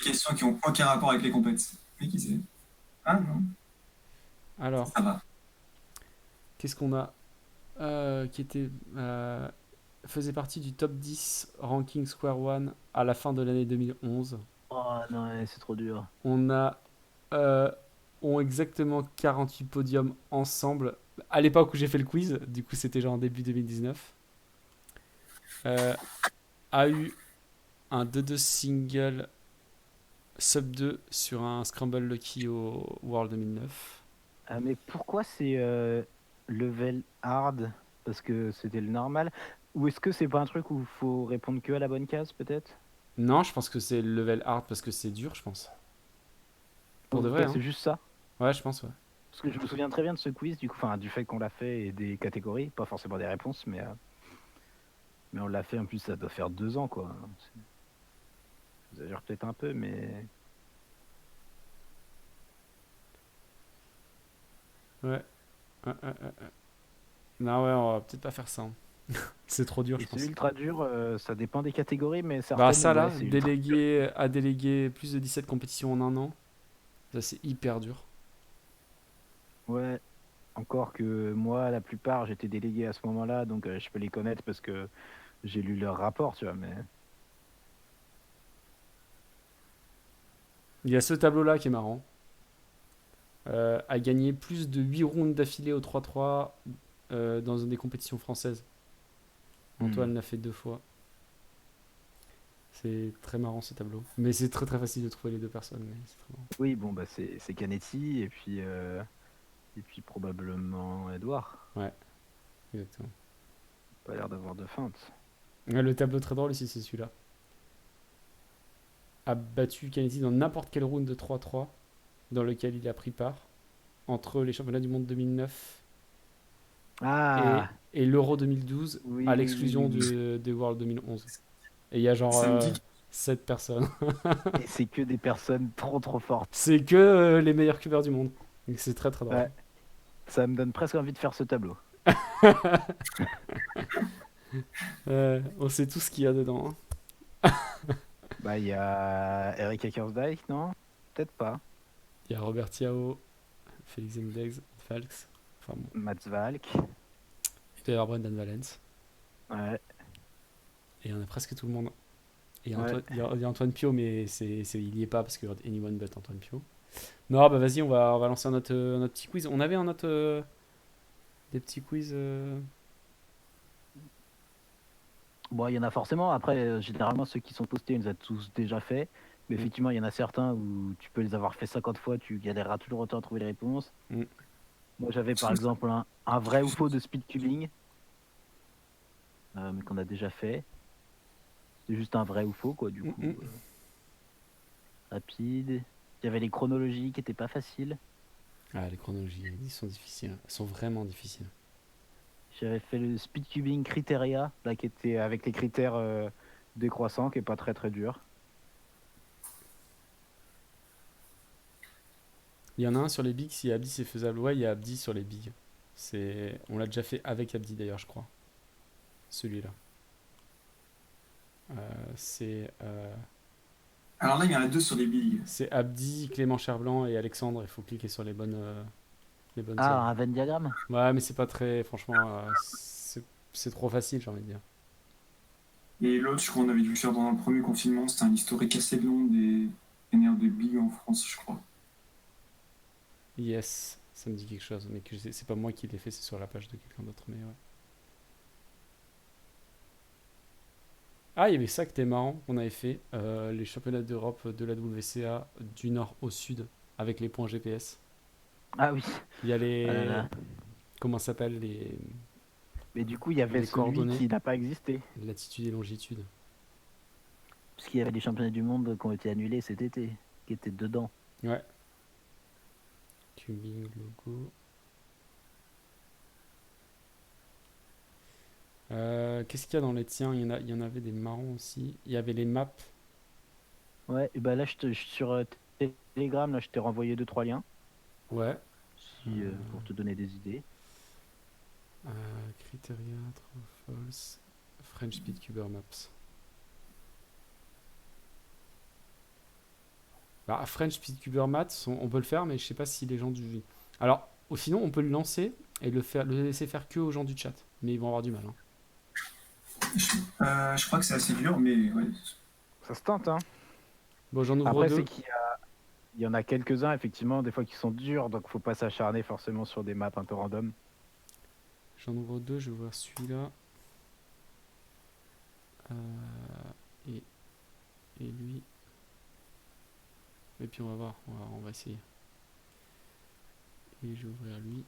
Speaker 3: Des questions qui ont aucun rapport avec les compètes. Oui, qui c'est? Ah non,
Speaker 1: Alors,
Speaker 3: ça va.
Speaker 1: qu'est-ce qu'on a qui faisait partie du top 10 ranking Square One à la fin de l'année 2011.
Speaker 2: Oh non, ouais, c'est trop dur.
Speaker 1: On a euh, ont exactement 48 podiums ensemble à l'époque où j'ai fait le quiz, du coup c'était genre en début 2019. A eu un 2-2 single sub 2 sur un Scramble Lucky au World 2009.
Speaker 2: Ah, mais pourquoi c'est level hard? Parce que c'était le normal. Ou est-ce que c'est pas un truc où il faut répondre que à la bonne case, peut-être?
Speaker 1: Non, je pense que c'est le level hard parce que c'est dur, je pense. Pour de
Speaker 2: Ok,
Speaker 1: vrai, hein.
Speaker 2: c'est juste ça.
Speaker 1: Ouais, je pense, ouais.
Speaker 2: Parce que je me souviens très bien de ce quiz, du coup, enfin, du fait qu'on l'a fait et des catégories, pas forcément des réponses, mais on l'a fait en plus, ça doit faire 2 ans, quoi. J'exagère peut-être un peu, mais
Speaker 1: Ouais. Non, ouais, on va peut-être pas faire ça, hein. C'est trop dur, je
Speaker 2: et c'est
Speaker 1: pense.
Speaker 2: ultra dur. Ça dépend des catégories, mais
Speaker 1: Bah,
Speaker 2: certaines,
Speaker 1: ça
Speaker 2: ouais,
Speaker 1: là,
Speaker 2: c'est ultra.
Speaker 1: déléguer plus de 17 compétitions en un an, ça c'est hyper dur.
Speaker 2: Ouais. Encore que moi, la plupart, j'étais délégué à ce moment-là, donc je peux les connaître parce que j'ai lu leur rapport, tu vois. Mais
Speaker 1: Il y a ce tableau là qui est marrant. A gagné plus de 8 rounds d'affilée au 3-3 dans une des compétitions françaises. Antoine l'a fait 2 fois. C'est très marrant ce tableau. Mais c'est très très facile de trouver les deux personnes. Mais c'est très marrant.
Speaker 2: oui, bon, bah c'est Canetti et puis probablement Edouard.
Speaker 1: Ouais, exactement.
Speaker 2: Pas l'air d'avoir de feinte.
Speaker 1: Ouais, le tableau très drôle ici, c'est celui-là. A battu Kennedy dans n'importe quel round de 3-3 dans lequel il a pris part entre les championnats du monde 2009
Speaker 2: Ah,
Speaker 1: et l'Euro 2012
Speaker 2: oui,
Speaker 1: à
Speaker 2: oui, oui,
Speaker 1: l'exclusion
Speaker 2: oui, oui.
Speaker 1: des World 2011. Et il y a genre
Speaker 3: Ça me dit
Speaker 1: 7 personnes.
Speaker 2: Et c'est que des personnes trop trop fortes.
Speaker 1: C'est que les meilleurs cubeurs du monde. Donc c'est très très drôle.
Speaker 2: Ouais, ça me donne presque envie de faire ce tableau.
Speaker 1: On sait tout ce qu'il y a dedans, hein.
Speaker 2: Bah, il y a Eric Eckersdijk, non? Peut-être pas.
Speaker 1: Il y a Robert Thiao, Félix Zemdegs, Falks. Enfin bon,
Speaker 2: Mats Valk.
Speaker 1: il doit y avoir Brendan Valence.
Speaker 2: Ouais,
Speaker 1: Et on a presque tout le monde. Et
Speaker 2: ouais.
Speaker 1: Il y a Antoine Pio, mais il y est pas parce que anyone but Antoine Pio. Non, bah vas-y, on va lancer notre petit quiz. On avait un autre. Des petits quiz.
Speaker 2: Bon, il y en a forcément. Après, généralement, ceux qui sont postés, on les a tous déjà fait. Mais
Speaker 1: Mm.
Speaker 2: effectivement, il y en a certains où tu peux les avoir fait 50 fois, tu galéreras toujours autant à trouver les réponses.
Speaker 1: Mm.
Speaker 2: Moi, j'avais par exemple un vrai ou faux de speedcubing, mais qu'on a déjà fait. C'est juste un vrai ou faux, quoi, du coup.
Speaker 1: Mm.
Speaker 2: Rapide. Il y avait les chronologies qui étaient pas faciles.
Speaker 1: Ah, les chronologies, ils sont difficiles. Elles sont vraiment difficiles.
Speaker 2: J'avais fait le speedcubing criteria, là, qui était avec les critères décroissants, qui est pas très très dur.
Speaker 1: Il y en a un sur les bigs, si Abdi c'est faisable. Ouais, il y a Abdi sur les bigs. On l'a déjà fait avec Abdi d'ailleurs, je crois. Celui-là. C'est
Speaker 3: Alors là, il y en a deux sur les billes.
Speaker 1: c'est Abdi, Clément Cherblanc et Alexandre. Il faut cliquer sur les bonnes
Speaker 2: Ah,
Speaker 1: salles.
Speaker 2: un Venn diagramme?
Speaker 1: Ouais, mais c'est pas très. Franchement, c'est trop facile, j'ai envie de dire.
Speaker 3: Et l'autre, je crois qu'on avait dû le faire dans le premier confinement, c'était un historique assez long des nerfs de billes en France, je crois.
Speaker 1: Yes. Ça me dit quelque chose, mais que c'est pas moi qui l'ai fait, c'est sur la page de quelqu'un d'autre, mais ouais. Ah, il y avait ça qui était marrant qu'on avait fait, les championnats d'Europe de la WCA du nord au sud, avec les points GPS.
Speaker 2: Ah oui.
Speaker 1: Il y a
Speaker 2: Ah là
Speaker 1: les...
Speaker 2: là.
Speaker 1: Comment ça s'appelle les...
Speaker 2: Mais du coup, il y avait
Speaker 1: Les
Speaker 2: celui
Speaker 1: coordonnées.
Speaker 2: qui n'a pas existé.
Speaker 1: latitude et longitude.
Speaker 7: Parce qu'il y avait les championnats du monde qui ont été annulés cet été, qui étaient dedans.
Speaker 1: Ouais. Cubing, logo. Qu'est-ce qu'il y a dans les tiens? Il y en avait des marrons aussi. Il y avait les maps.
Speaker 7: Ouais, et bah là, sur Telegram, là, je t'ai renvoyé 2-3 liens
Speaker 1: Ouais.
Speaker 7: pour te donner des idées.
Speaker 1: Criteria, True False, French Speedcuber Maps. Bah, French Speedcuber Maps, on peut le faire, mais je sais pas si les gens du. Alors, sinon, on peut le lancer et le laisser faire que aux gens du chat. Mais ils vont avoir du mal. Hein.
Speaker 3: Je crois que c'est assez dur, mais ouais.
Speaker 2: Ça se tente, hein.
Speaker 1: Bon, j'en ouvre
Speaker 2: Après,
Speaker 1: deux.
Speaker 2: c'est il y en a quelques-uns, effectivement, des fois qui sont durs, donc faut pas s'acharner forcément sur des maps un peu random.
Speaker 1: J'en ouvre deux, je vais ouvrir celui-là. Et lui. Et puis on va voir, on va essayer. Et je vais ouvrir lui.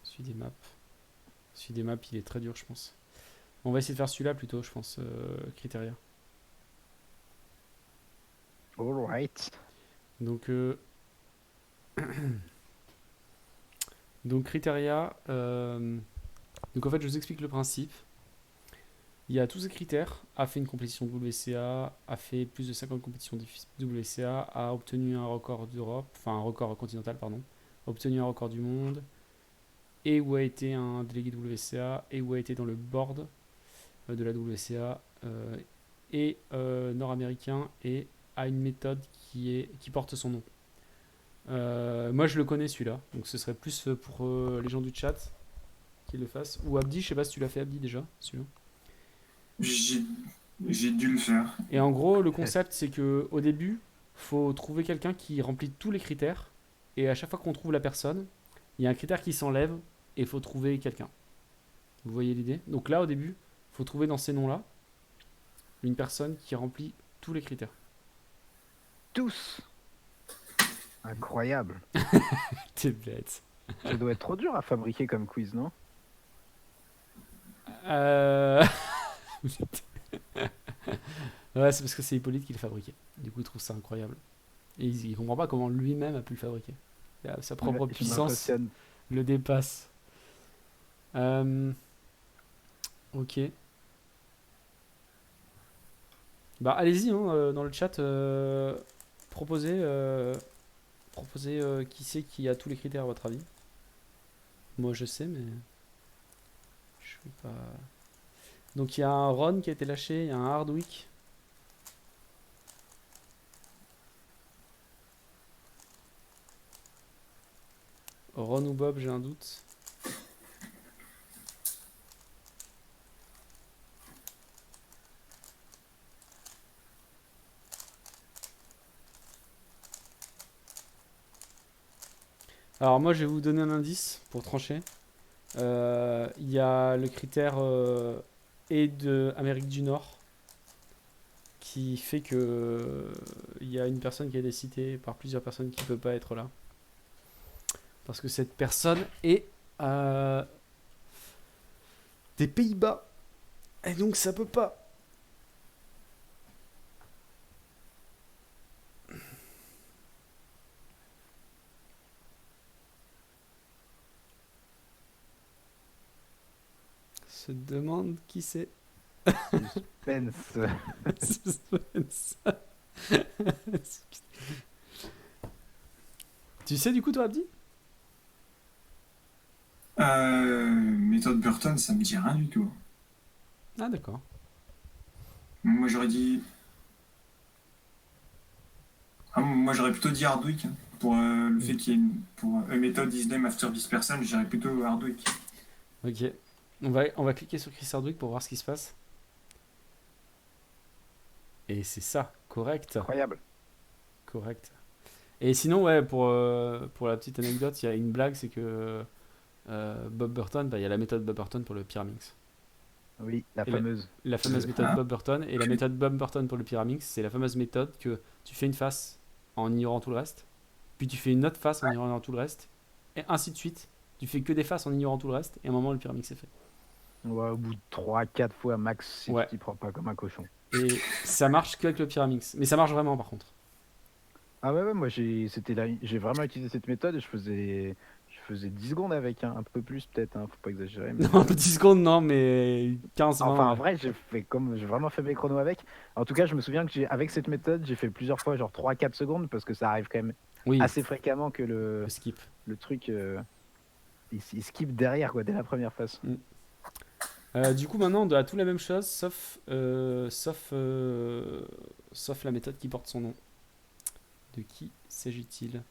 Speaker 1: Celui des maps. Celui des maps, il est très dur, je pense. On va essayer de faire celui-là plutôt, je pense, Criteria.
Speaker 2: Alright.
Speaker 1: Donc, donc Criteria. Donc en fait, je vous explique le principe. Il y a tous ces critères, a fait une compétition WCA, a fait plus de 50 compétitions WCA, a obtenu un record d'Europe, enfin un record continental, pardon, a obtenu un record du monde, et où a été un délégué WCA, et où a été dans le board de la WCA, et nord-américain, et a une méthode qui porte son nom. Moi je le connais celui-là, donc ce serait plus pour les gens du chat qui le fassent. Ou Abdi, je sais pas si tu l'as fait Abdi déjà, celui-là.
Speaker 3: J'ai dû le faire.
Speaker 1: Et en gros, le concept, c'est que au début, faut trouver quelqu'un qui remplit tous les critères. Et à chaque fois qu'on trouve la personne, il y a un critère qui s'enlève et il faut trouver quelqu'un. Vous voyez l'idée? Donc là, au début, faut trouver dans ces noms-là une personne qui remplit tous les critères.
Speaker 2: Tous. Incroyable.
Speaker 1: T'es bête.
Speaker 2: Ça doit être trop dur à fabriquer comme quiz, non?
Speaker 1: Ouais, c'est parce que c'est Hippolyte qui l'a fabriqué. Du coup, il trouve ça incroyable. Et il comprend pas comment lui-même a pu le fabriquer. Sa propre
Speaker 2: Je
Speaker 1: puissance
Speaker 2: m'impressionne.
Speaker 1: le dépasse. Ok. Bah allez-y hein, dans le chat, proposez qui c'est qui a tous les critères à votre avis. Moi je sais mais je suis pas. Donc il y a un Ron qui a été lâché, il y a un Hardwick. Ron ou Bob, j'ai un doute. Alors moi je vais vous donner un indice pour trancher. Il y a le critère et de Amérique du Nord qui fait que il y a une personne qui a été citée par plusieurs personnes qui ne peut pas être là. Parce que cette personne est des Pays-Bas. Et donc ça peut pas. Se demande qui c'est.
Speaker 2: Suspense.
Speaker 1: Suspense. Tu sais du coup toi Abdi?
Speaker 3: Méthode Burton, ça me dit rien du tout.
Speaker 1: Ah d'accord.
Speaker 3: Moi j'aurais dit. Moi j'aurais plutôt dit Hardwick. Hein. Pour le fait qu'il y ait pour a méthode is named after this person, j'irais plutôt Hardwick.
Speaker 1: Ok. On va cliquer sur Chris Hardwick pour voir ce qui se passe. Et c'est ça, correct.
Speaker 2: Incroyable.
Speaker 1: Correct. Et sinon, ouais, pour la petite anecdote, il y a une blague, c'est que Bob Burton, bah, il y a la méthode Bob Burton pour le Pyraminx.
Speaker 2: Oui, la
Speaker 1: Et
Speaker 2: fameuse.
Speaker 1: la fameuse méthode
Speaker 3: Ah.
Speaker 1: Bob Burton. Et la méthode Bob Burton pour le Pyraminx, c'est la fameuse méthode que tu fais une face en ignorant tout le reste, puis tu fais une autre face en ignorant tout le reste, et ainsi de suite. Tu fais que des faces en ignorant tout le reste, et à un moment, le Pyraminx est fait.
Speaker 2: Ouais, au bout de 3-4 fois max, si
Speaker 1: Ouais.
Speaker 2: tu t'y prends pas comme un cochon.
Speaker 1: Et ça marche qu'avec le Pyraminx. Mais ça marche vraiment, par contre.
Speaker 2: Ah ouais, moi j'ai vraiment utilisé cette méthode et je faisais 10 secondes avec, hein, un peu plus peut-être, hein, faut pas exagérer. Mais,
Speaker 1: Non, 10 secondes, non, mais 15, 20.
Speaker 2: enfin, en
Speaker 1: Ouais.
Speaker 2: vrai, j'ai vraiment fait mes chronos avec. En tout cas, je me souviens que avec cette méthode, j'ai fait plusieurs fois, genre 3-4 secondes, parce que ça arrive quand même
Speaker 1: Oui,
Speaker 2: assez fréquemment que
Speaker 1: le skip.
Speaker 2: le truc, il skip derrière, quoi, dès la première phase.
Speaker 1: Du coup, maintenant, on doit tout la même chose, sauf la méthode qui porte son nom. De qui s'agit-il?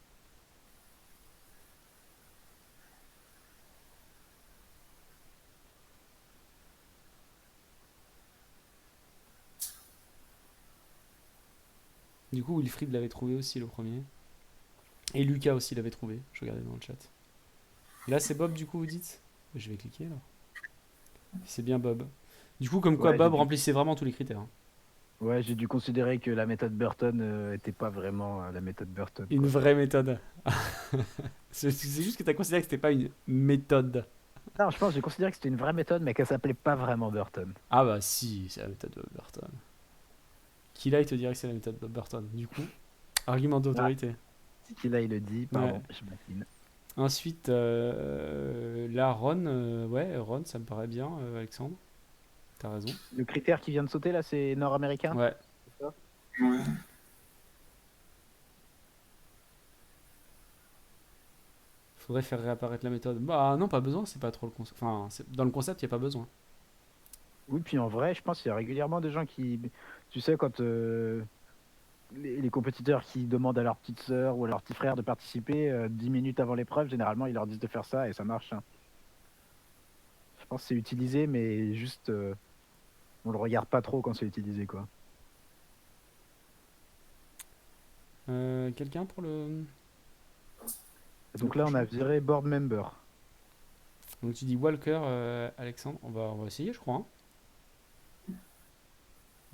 Speaker 1: Du coup, Wilfried l'avait trouvé aussi le premier. Et Lucas aussi l'avait trouvé, je regardais dans le chat. Et là, c'est Bob, du coup, vous dites? Je vais cliquer alors. C'est bien Bob. Du coup, comme quoi
Speaker 2: Ouais,
Speaker 1: Bob
Speaker 2: j'ai dû-
Speaker 1: remplissait vraiment tous les critères. Hein.
Speaker 2: Ouais, j'ai dû considérer que la méthode Burton était pas vraiment la méthode Burton,
Speaker 1: Une
Speaker 2: quoi.
Speaker 1: vraie méthode. C'est juste que tu as considéré que c'était pas une méthode.
Speaker 2: Non, je pense que j'ai considéré que c'était une vraie méthode, mais qu'elle s'appelait pas vraiment Burton.
Speaker 1: Ah bah si, c'est la méthode Bob Burton. Qui là, il te dirait que c'est la méthode Bob Burton. Du coup, argument d'autorité.
Speaker 2: Si qu'il a, il le dit, pardon, je m'incline.
Speaker 1: Ensuite, là, Ron, ouais, Ron, ça me paraît bien, Alexandre. T'as raison.
Speaker 2: Le critère qui vient de sauter là, c'est nord-américain.
Speaker 1: Ouais.
Speaker 3: Ouais.
Speaker 1: Faudrait faire réapparaître la méthode. Bah non, pas besoin, c'est pas trop le concept. Enfin, dans le concept, il n'y a pas besoin.
Speaker 2: Oui, puis en vrai, je pense qu'il y a régulièrement des gens qui, tu sais, quand les compétiteurs qui demandent à leur petite sœur ou à leur petit frère de participer 10 minutes avant l'épreuve, généralement, ils leur disent de faire ça et ça marche, hein. Je pense que c'est utilisé, mais juste, on le regarde pas trop quand c'est utilisé, quoi.
Speaker 1: Quelqu'un pour le...
Speaker 2: Donc là, on a viré board member.
Speaker 1: Donc tu dis Walker, Alexandre. On va essayer, je crois. Hein.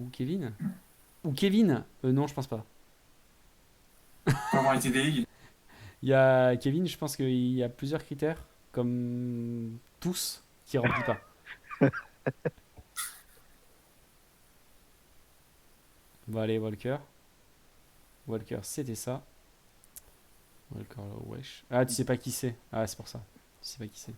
Speaker 1: Ou Kevin. Ou Kevin. Non, je pense pas.
Speaker 3: Pour avoir été délégué.
Speaker 1: Il y a Kevin, je pense qu'il y a plusieurs critères, comme tous, qui remplit pas. Bon, allez, Walker. Walker, c'était ça. Walker, wesh. Ah, tu sais pas qui c'est. Ah, c'est pour ça. Tu sais pas qui c'est.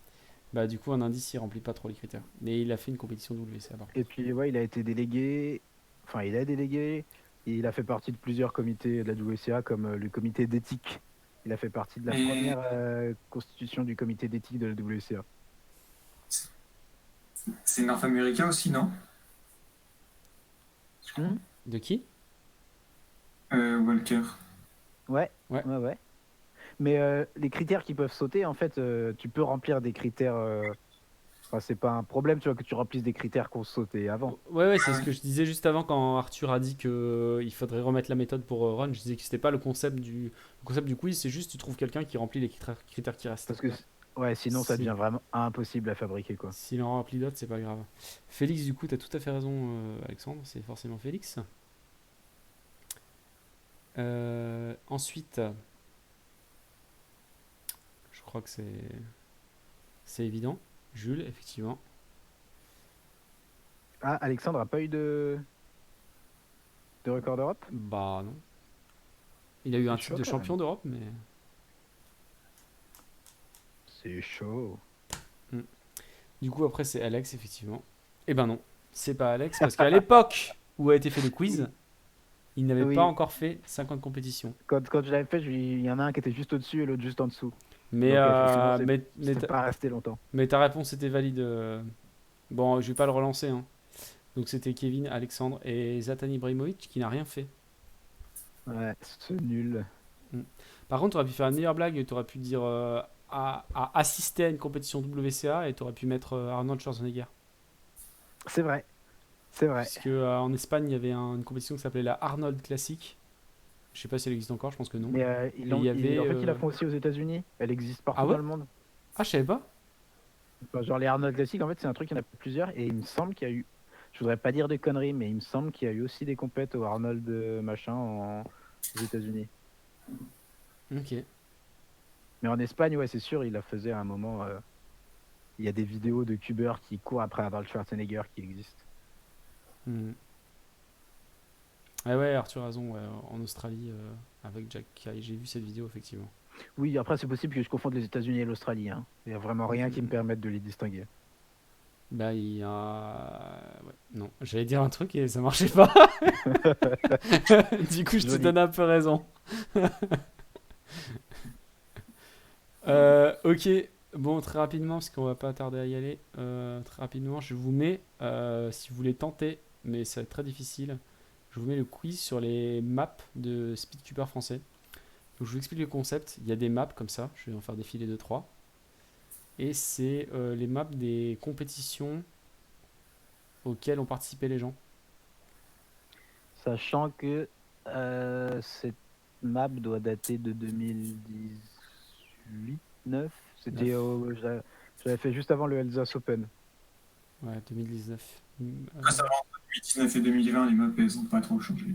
Speaker 1: Bah, du coup, un indice, il remplit pas trop les critères. Mais il a fait une compétition WCA, par contre.
Speaker 2: Et puis, ouais, il a été délégué, enfin, il est délégué, et il a fait partie de plusieurs comités de la WCA, comme le comité d'éthique. Il a fait partie de la
Speaker 3: Et-
Speaker 2: première constitution du comité d'éthique de la WCA.
Speaker 3: C'est North America aussi, non?
Speaker 1: De qui?
Speaker 3: Walker.
Speaker 2: Ouais,
Speaker 1: Ouais.
Speaker 2: ouais. Mais les critères qui peuvent sauter, en fait, tu peux remplir des critères. Enfin, c'est pas un problème, tu vois, que tu remplisses des critères qu'on sautait avant.
Speaker 1: Ouais, c'est ce que je disais juste avant quand Arthur a dit que il faudrait remettre la méthode pour Run. Je disais que c'était pas le concept du quiz, c'est juste tu trouves quelqu'un qui remplit les critères qui restent.
Speaker 2: Parce que, ouais, sinon, ça
Speaker 1: Si.
Speaker 2: devient vraiment impossible à fabriquer, quoi.
Speaker 1: S'il en remplit d'autres, c'est pas grave. Félix, du coup, t'as tout à fait raison, Alexandre, c'est forcément Félix. Ensuite, je crois que c'est évident. Jules, effectivement.
Speaker 2: Ah, Alexandre a pas eu de record d'Europe?
Speaker 1: Bah non. Il a eu un
Speaker 2: C'est
Speaker 1: titre
Speaker 2: chaud,
Speaker 1: de
Speaker 2: quand
Speaker 1: champion d'Europe, mais
Speaker 2: C'est chaud.
Speaker 1: du coup après c'est Alex, effectivement. Eh ben non, c'est pas Alex, parce qu'à l'époque où a été fait le quiz, il n'avait
Speaker 2: Oui.
Speaker 1: pas encore fait 50 compétitions.
Speaker 2: Quand je l'avais fait, il y en a un qui était juste au-dessus et l'autre juste en dessous.
Speaker 1: Mais,
Speaker 2: Donc, effectivement,
Speaker 1: mais
Speaker 2: C'est pas resté longtemps.
Speaker 1: ta réponse était valide. Bon, je vais pas le relancer. Hein. Donc c'était Kevin, Alexandre et Zlatan Ibrahimovic qui n'a rien fait.
Speaker 2: Ouais, c'est nul.
Speaker 1: Par contre, tu aurais pu faire une meilleure blague. Tu aurais pu dire à assister à une compétition WCA et tu aurais pu mettre Arnold Schwarzenegger.
Speaker 2: C'est vrai. C'est vrai.
Speaker 1: Puisque en Espagne, il y avait une compétition qui s'appelait la Arnold Classic. Je sais pas si elle existe encore, je pense que non.
Speaker 2: Mais
Speaker 1: il y avait,
Speaker 2: en fait, ils la font aussi aux États-Unis. Elle existe
Speaker 1: Ah
Speaker 2: partout
Speaker 1: ouais?
Speaker 2: dans le monde.
Speaker 1: Ah, je savais pas.
Speaker 2: Enfin, genre les Arnold Classic, en fait, c'est un truc, il y en a plusieurs. Et il me semble qu'il y a eu. Je voudrais pas dire de conneries, mais il me semble qu'il y a eu aussi des compètes au Arnold machin aux États-Unis.
Speaker 1: Ok.
Speaker 2: Mais en Espagne, ouais, c'est sûr, il la faisait à un moment. Il y a des vidéos de cubeurs qui courent après Arnold Schwarzenegger qui existent.
Speaker 1: Hmm. Ah ouais, Arthur a raison, ouais, en Australie, avec Jack Kay, j'ai vu cette vidéo, effectivement.
Speaker 2: Oui, après, c'est possible que je confonde les États-Unis et l'Australie. Hein. Il n'y a vraiment rien qui me permette de les distinguer.
Speaker 1: Bah, il y a... Ouais, non, j'allais dire un truc et ça marchait pas. Du coup, je te
Speaker 2: Joli.
Speaker 1: donne un peu raison. Ok, bon, très rapidement, parce qu'on va pas tarder à y aller. Très rapidement, je vous mets, si vous voulez tenter, mais ça va être très difficile, je vous mets le quiz sur les maps de Speedcuber français. Donc, je vous explique le concept. Il y a des maps comme ça, je vais en faire défiler 2-3. Et c'est les maps des compétitions auxquelles ont participé les gens.
Speaker 2: Sachant que cette map doit dater de 2018-9. C'était j'avais fait juste avant le Elsass Open.
Speaker 1: Ouais, 2019.
Speaker 3: Récemment, entre 2019 et 2020, les maps, elles n'ont pas trop changé.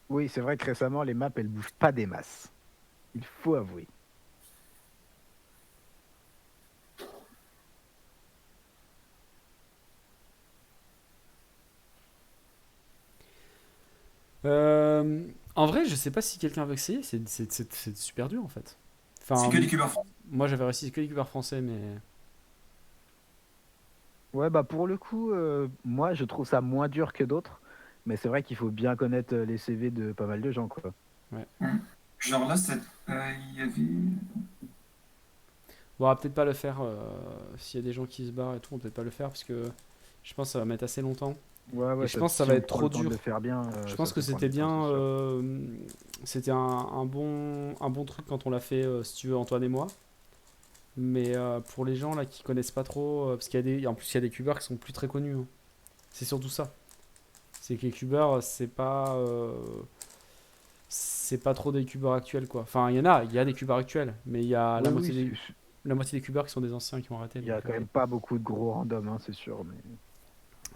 Speaker 2: Oui, c'est vrai que récemment, les maps, elles bougent pas des masses. Il faut avouer.
Speaker 1: En vrai, je sais pas si quelqu'un veut essayer. C'est super dur en fait. Enfin,
Speaker 3: C'est que des cubeurs français.
Speaker 1: moi j'avais réussi, c'est que les cubeurs français, mais.
Speaker 2: Ouais, bah pour le coup, moi, je trouve ça moins dur que d'autres. Mais c'est vrai qu'il faut bien connaître les CV de pas mal de gens, quoi.
Speaker 3: Genre là, il y avait.
Speaker 1: Bon, on va peut-être pas le faire. S'il y a des gens qui se barrent et tout, on va peut-être pas le faire parce que je pense que ça va mettre assez longtemps.
Speaker 2: Ouais,
Speaker 1: Et je pense que ça va être trop dur.
Speaker 2: De le faire bien,
Speaker 1: Je pense
Speaker 2: ça
Speaker 1: que
Speaker 2: peut prendre
Speaker 1: c'était
Speaker 2: du temps,
Speaker 1: bien.
Speaker 2: c'est sûr.
Speaker 1: C'était un bon truc quand on l'a fait, si tu veux, Antoine et moi. Mais pour les gens là qui connaissent pas trop, parce en plus il y a des cubeurs qui sont plus très connus, hein. C'est surtout ça. C'est que les cubeurs, c'est pas trop des cubeurs actuels quoi. Enfin, il y a des cubeurs actuels, mais il y a
Speaker 2: Oui, oui,
Speaker 1: la moitié des cubeurs qui sont des anciens qui ont arrêté.
Speaker 2: il y a
Speaker 1: Donc
Speaker 2: quand même pas beaucoup de gros randoms, hein, c'est sûr. Mais...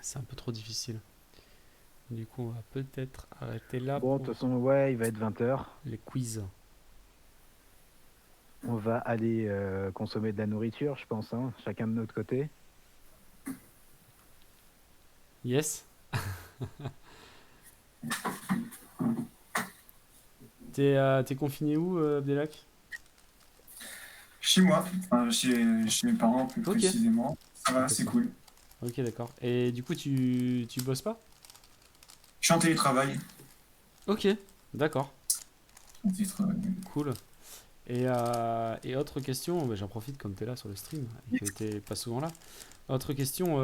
Speaker 1: c'est un peu trop difficile. Du coup, on va peut-être arrêter là
Speaker 2: Bon, de
Speaker 1: pour
Speaker 2: toute façon, ouais, il va être 20h.
Speaker 1: les quiz.
Speaker 2: On va aller consommer de la nourriture, je pense, hein, chacun de notre côté.
Speaker 1: Yes. T'es confiné où, Abdelak?
Speaker 3: Chez moi, enfin, chez mes parents plus
Speaker 1: Ok.
Speaker 3: précisément. Ça va,
Speaker 1: Ok.
Speaker 3: c'est cool.
Speaker 1: Ok, d'accord. Et du coup, tu bosses pas?
Speaker 3: Je suis en télétravail.
Speaker 1: Ok, d'accord.
Speaker 3: En télétravail.
Speaker 1: Cool. Et autre question, bah, j'en profite comme t'es là sur le stream et que t'es pas souvent là. Autre question,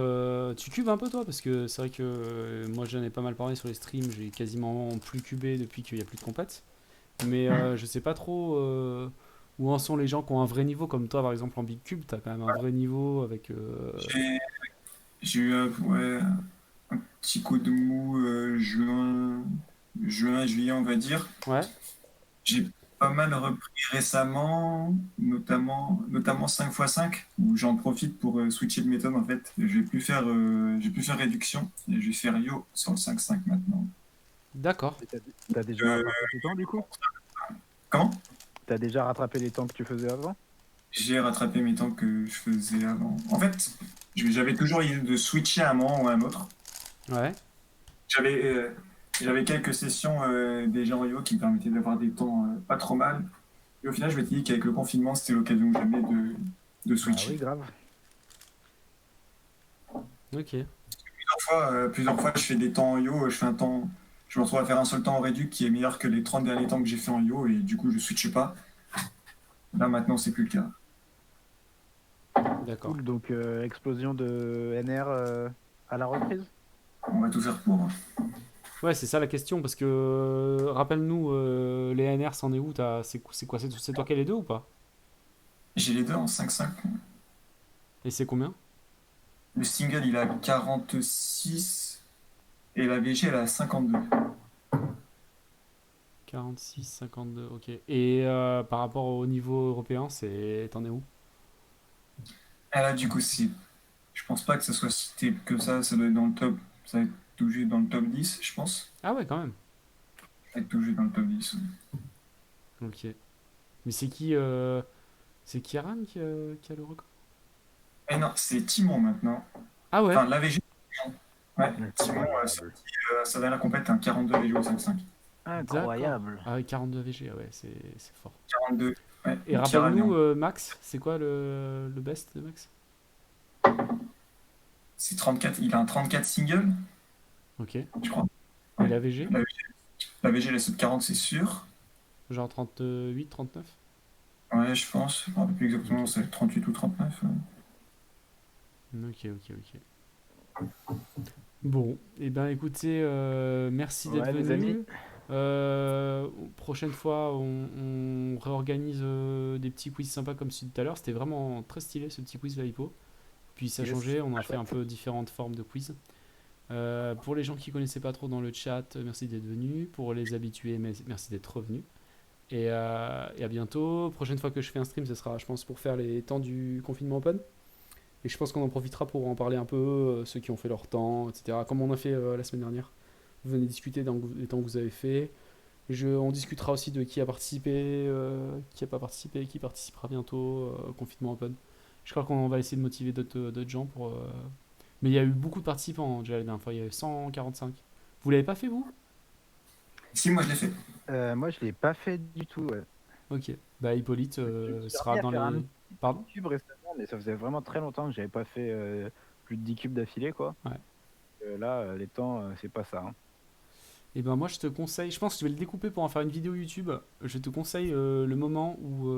Speaker 1: tu cubes un peu toi? Parce que c'est vrai que moi j'en ai pas mal parlé sur les streams, j'ai quasiment plus cubé depuis qu'il y a plus de compètes. Mais je sais pas trop où en sont les gens qui ont un vrai niveau, comme toi par exemple en Big Cube, t'as quand même un vrai niveau avec.
Speaker 3: J'ai j'ai eu ouais, un petit coup de mou juin, juillet, on va dire.
Speaker 1: Ouais,
Speaker 3: J'ai pas mal repris récemment, notamment 5x5, où j'en profite pour switcher de méthode en fait. Je vais plus faire réduction, et je vais faire yo sur le 5-5 maintenant.
Speaker 1: d'accord.
Speaker 2: Et t'as déjà
Speaker 3: Euh,
Speaker 2: rattrapé tes temps, du coup?
Speaker 3: Comment?
Speaker 2: T'as déjà rattrapé les temps que tu faisais avant?
Speaker 3: J'ai rattrapé mes temps que je faisais avant. En fait, j'avais toujours l'idée de switcher à un moment ou à un autre.
Speaker 1: Ouais,
Speaker 3: J'avais j'avais quelques sessions déjà en yo qui me permettaient d'avoir des temps pas trop mal. Et au final, je m'étais dit qu'avec le confinement, c'était l'occasion jamais de
Speaker 2: Ah oui,
Speaker 3: switcher.
Speaker 2: grave.
Speaker 1: ok.
Speaker 3: Plusieurs fois, je fais des temps en yo, je me retrouve à faire un seul temps en réduc qui est meilleur que les 30 derniers temps que j'ai fait en yo, et du coup, je switche pas. Là, maintenant, c'est plus le cas.
Speaker 1: D'accord.
Speaker 2: Cool, donc explosion de NR à la reprise?
Speaker 3: On va tout faire pour, hein.
Speaker 1: Ouais, c'est ça la question, parce que rappelle-nous, les NR, c'en est où? C'est quoi? C'est toi qui as les deux ou pas?
Speaker 3: J'ai les deux en 5-5.
Speaker 1: Et c'est combien?
Speaker 3: Le single, il a 46 et la VG, elle a 52.
Speaker 1: 46, 52, ok. Et par rapport au niveau européen, t'en es où?
Speaker 3: Ah là, du coup, je pense pas que ça soit cité que ça doit être dans le top. Ça va être tout juste dans le top 10, je pense.
Speaker 1: Ah ouais, quand même.
Speaker 3: Ça va être tout juste dans le top 10.
Speaker 1: Ok. Mais c'est qui Aran qui a le record?
Speaker 3: Eh non, c'est Timon maintenant.
Speaker 1: Ah ouais?
Speaker 3: Enfin, la VG. Ouais, Timon,
Speaker 2: Incroyable.
Speaker 3: sa dernière compète, un 42 VG au 5-5.
Speaker 1: D'accord.
Speaker 7: Incroyable.
Speaker 1: Ah ouais, 42 VG, ah ouais, c'est fort.
Speaker 3: 42. Ouais,
Speaker 1: Et
Speaker 3: Kieran
Speaker 1: rappelle-nous,
Speaker 3: Leon.
Speaker 1: Max, c'est quoi le best de Max?
Speaker 3: C'est 34. Il a un 34 single,
Speaker 1: Ok. Et
Speaker 3: je crois.
Speaker 1: la VG?
Speaker 3: La, la VG, la sub 40, c'est sûr.
Speaker 1: Genre 38, 39?
Speaker 3: Ouais, je pense. Je me rappelle plus exactement,
Speaker 1: Ok.
Speaker 3: c'est 38 ou 39.
Speaker 1: Ok, ok, ok. Bon, et ben écoutez, merci d'être
Speaker 2: Ouais, les amis.
Speaker 1: venu. Prochaine fois, on réorganise des petits quiz sympas comme celui de tout à l'heure. C'était vraiment très stylé ce petit quiz Valipo. Puis ça a
Speaker 2: Yes,
Speaker 1: changé, on a fait
Speaker 2: chouette.
Speaker 1: un peu différentes formes de quiz. Pour les gens qui connaissaient pas trop dans le chat, merci d'être venus. Pour les habitués, merci d'être revenus. Et à bientôt. Prochaine fois que je fais un stream, ce sera, je pense, pour faire les temps du confinement open. Et je pense qu'on en profitera pour en parler un peu, ceux qui ont fait leur temps, etc. Comme on a fait la semaine dernière. Vous venez discuter dans les temps que vous avez fait. On discutera aussi de qui a participé, qui n'a pas participé, qui participera bientôt au confinement open. Je crois qu'on va essayer de motiver d'autres gens pour. Mais il y a eu beaucoup de participants déjà la dernière fois, il y a eu 145. Vous l'avez pas fait vous?
Speaker 3: Si, moi je l'ai fait.
Speaker 2: Moi, je l'ai pas fait du tout. Ouais.
Speaker 1: Ok. Bah Hippolyte
Speaker 2: Je me suis
Speaker 1: sera
Speaker 2: remis à
Speaker 1: dans
Speaker 2: faire un
Speaker 1: les. Pardon?
Speaker 2: cube récemment, mais ça faisait vraiment très longtemps que j'avais pas fait plus de 10 cubes d'affilée, quoi.
Speaker 1: Ouais.
Speaker 2: Là, les temps, c'est pas ça. Hein.
Speaker 1: Et ben moi je te conseille, je pense que je vais le découper pour en faire une vidéo YouTube. Je te conseille le moment où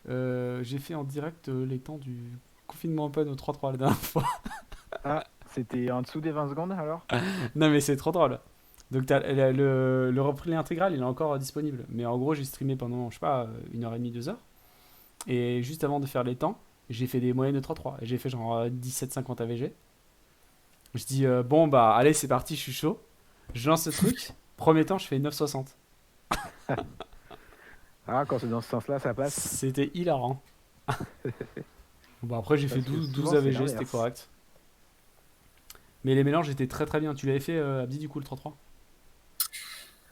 Speaker 1: j'ai fait en direct les temps du confinement open au 3-3 la dernière fois.
Speaker 2: Ah, c'était en dessous des 20 secondes alors?
Speaker 1: Non mais c'est trop drôle. Donc le replay intégral il est encore disponible. Mais en gros j'ai streamé pendant je sais pas 1h30, 2 heures. Et juste avant de faire les temps, j'ai fait des moyennes de 3-3. Et j'ai fait genre 17,50 AVG. Je dis bon bah allez c'est parti je suis chaud. Je lance le truc. Premier temps je fais 9,60.
Speaker 2: Ah, quand c'est dans ce sens-là, ça passe.
Speaker 1: C'était hilarant. Bon, après, j'ai fait
Speaker 2: Parce que
Speaker 1: 12,
Speaker 2: souvent,
Speaker 1: 12
Speaker 2: c'est
Speaker 1: AVG, c'était
Speaker 2: l'inverse.
Speaker 1: correct. Mais les mélanges étaient très très bien. Tu l'avais fait, Abdi, du coup, le 3-3?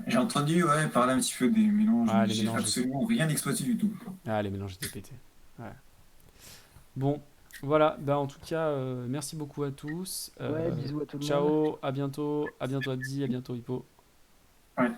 Speaker 3: J'ai entendu parler un petit peu des mélanges,
Speaker 1: Ah,
Speaker 3: mais
Speaker 1: les
Speaker 3: j'ai
Speaker 1: mélanges.
Speaker 3: absolument rien exploité du tout.
Speaker 1: Ah, les mélanges étaient pétés. Ouais. Bon, voilà. Bah, en tout cas, merci beaucoup à tous.
Speaker 2: Ouais, bisous à tout le monde.
Speaker 1: Ciao, à bientôt. À bientôt, Abdi, à bientôt, Hippo.
Speaker 3: Ouais.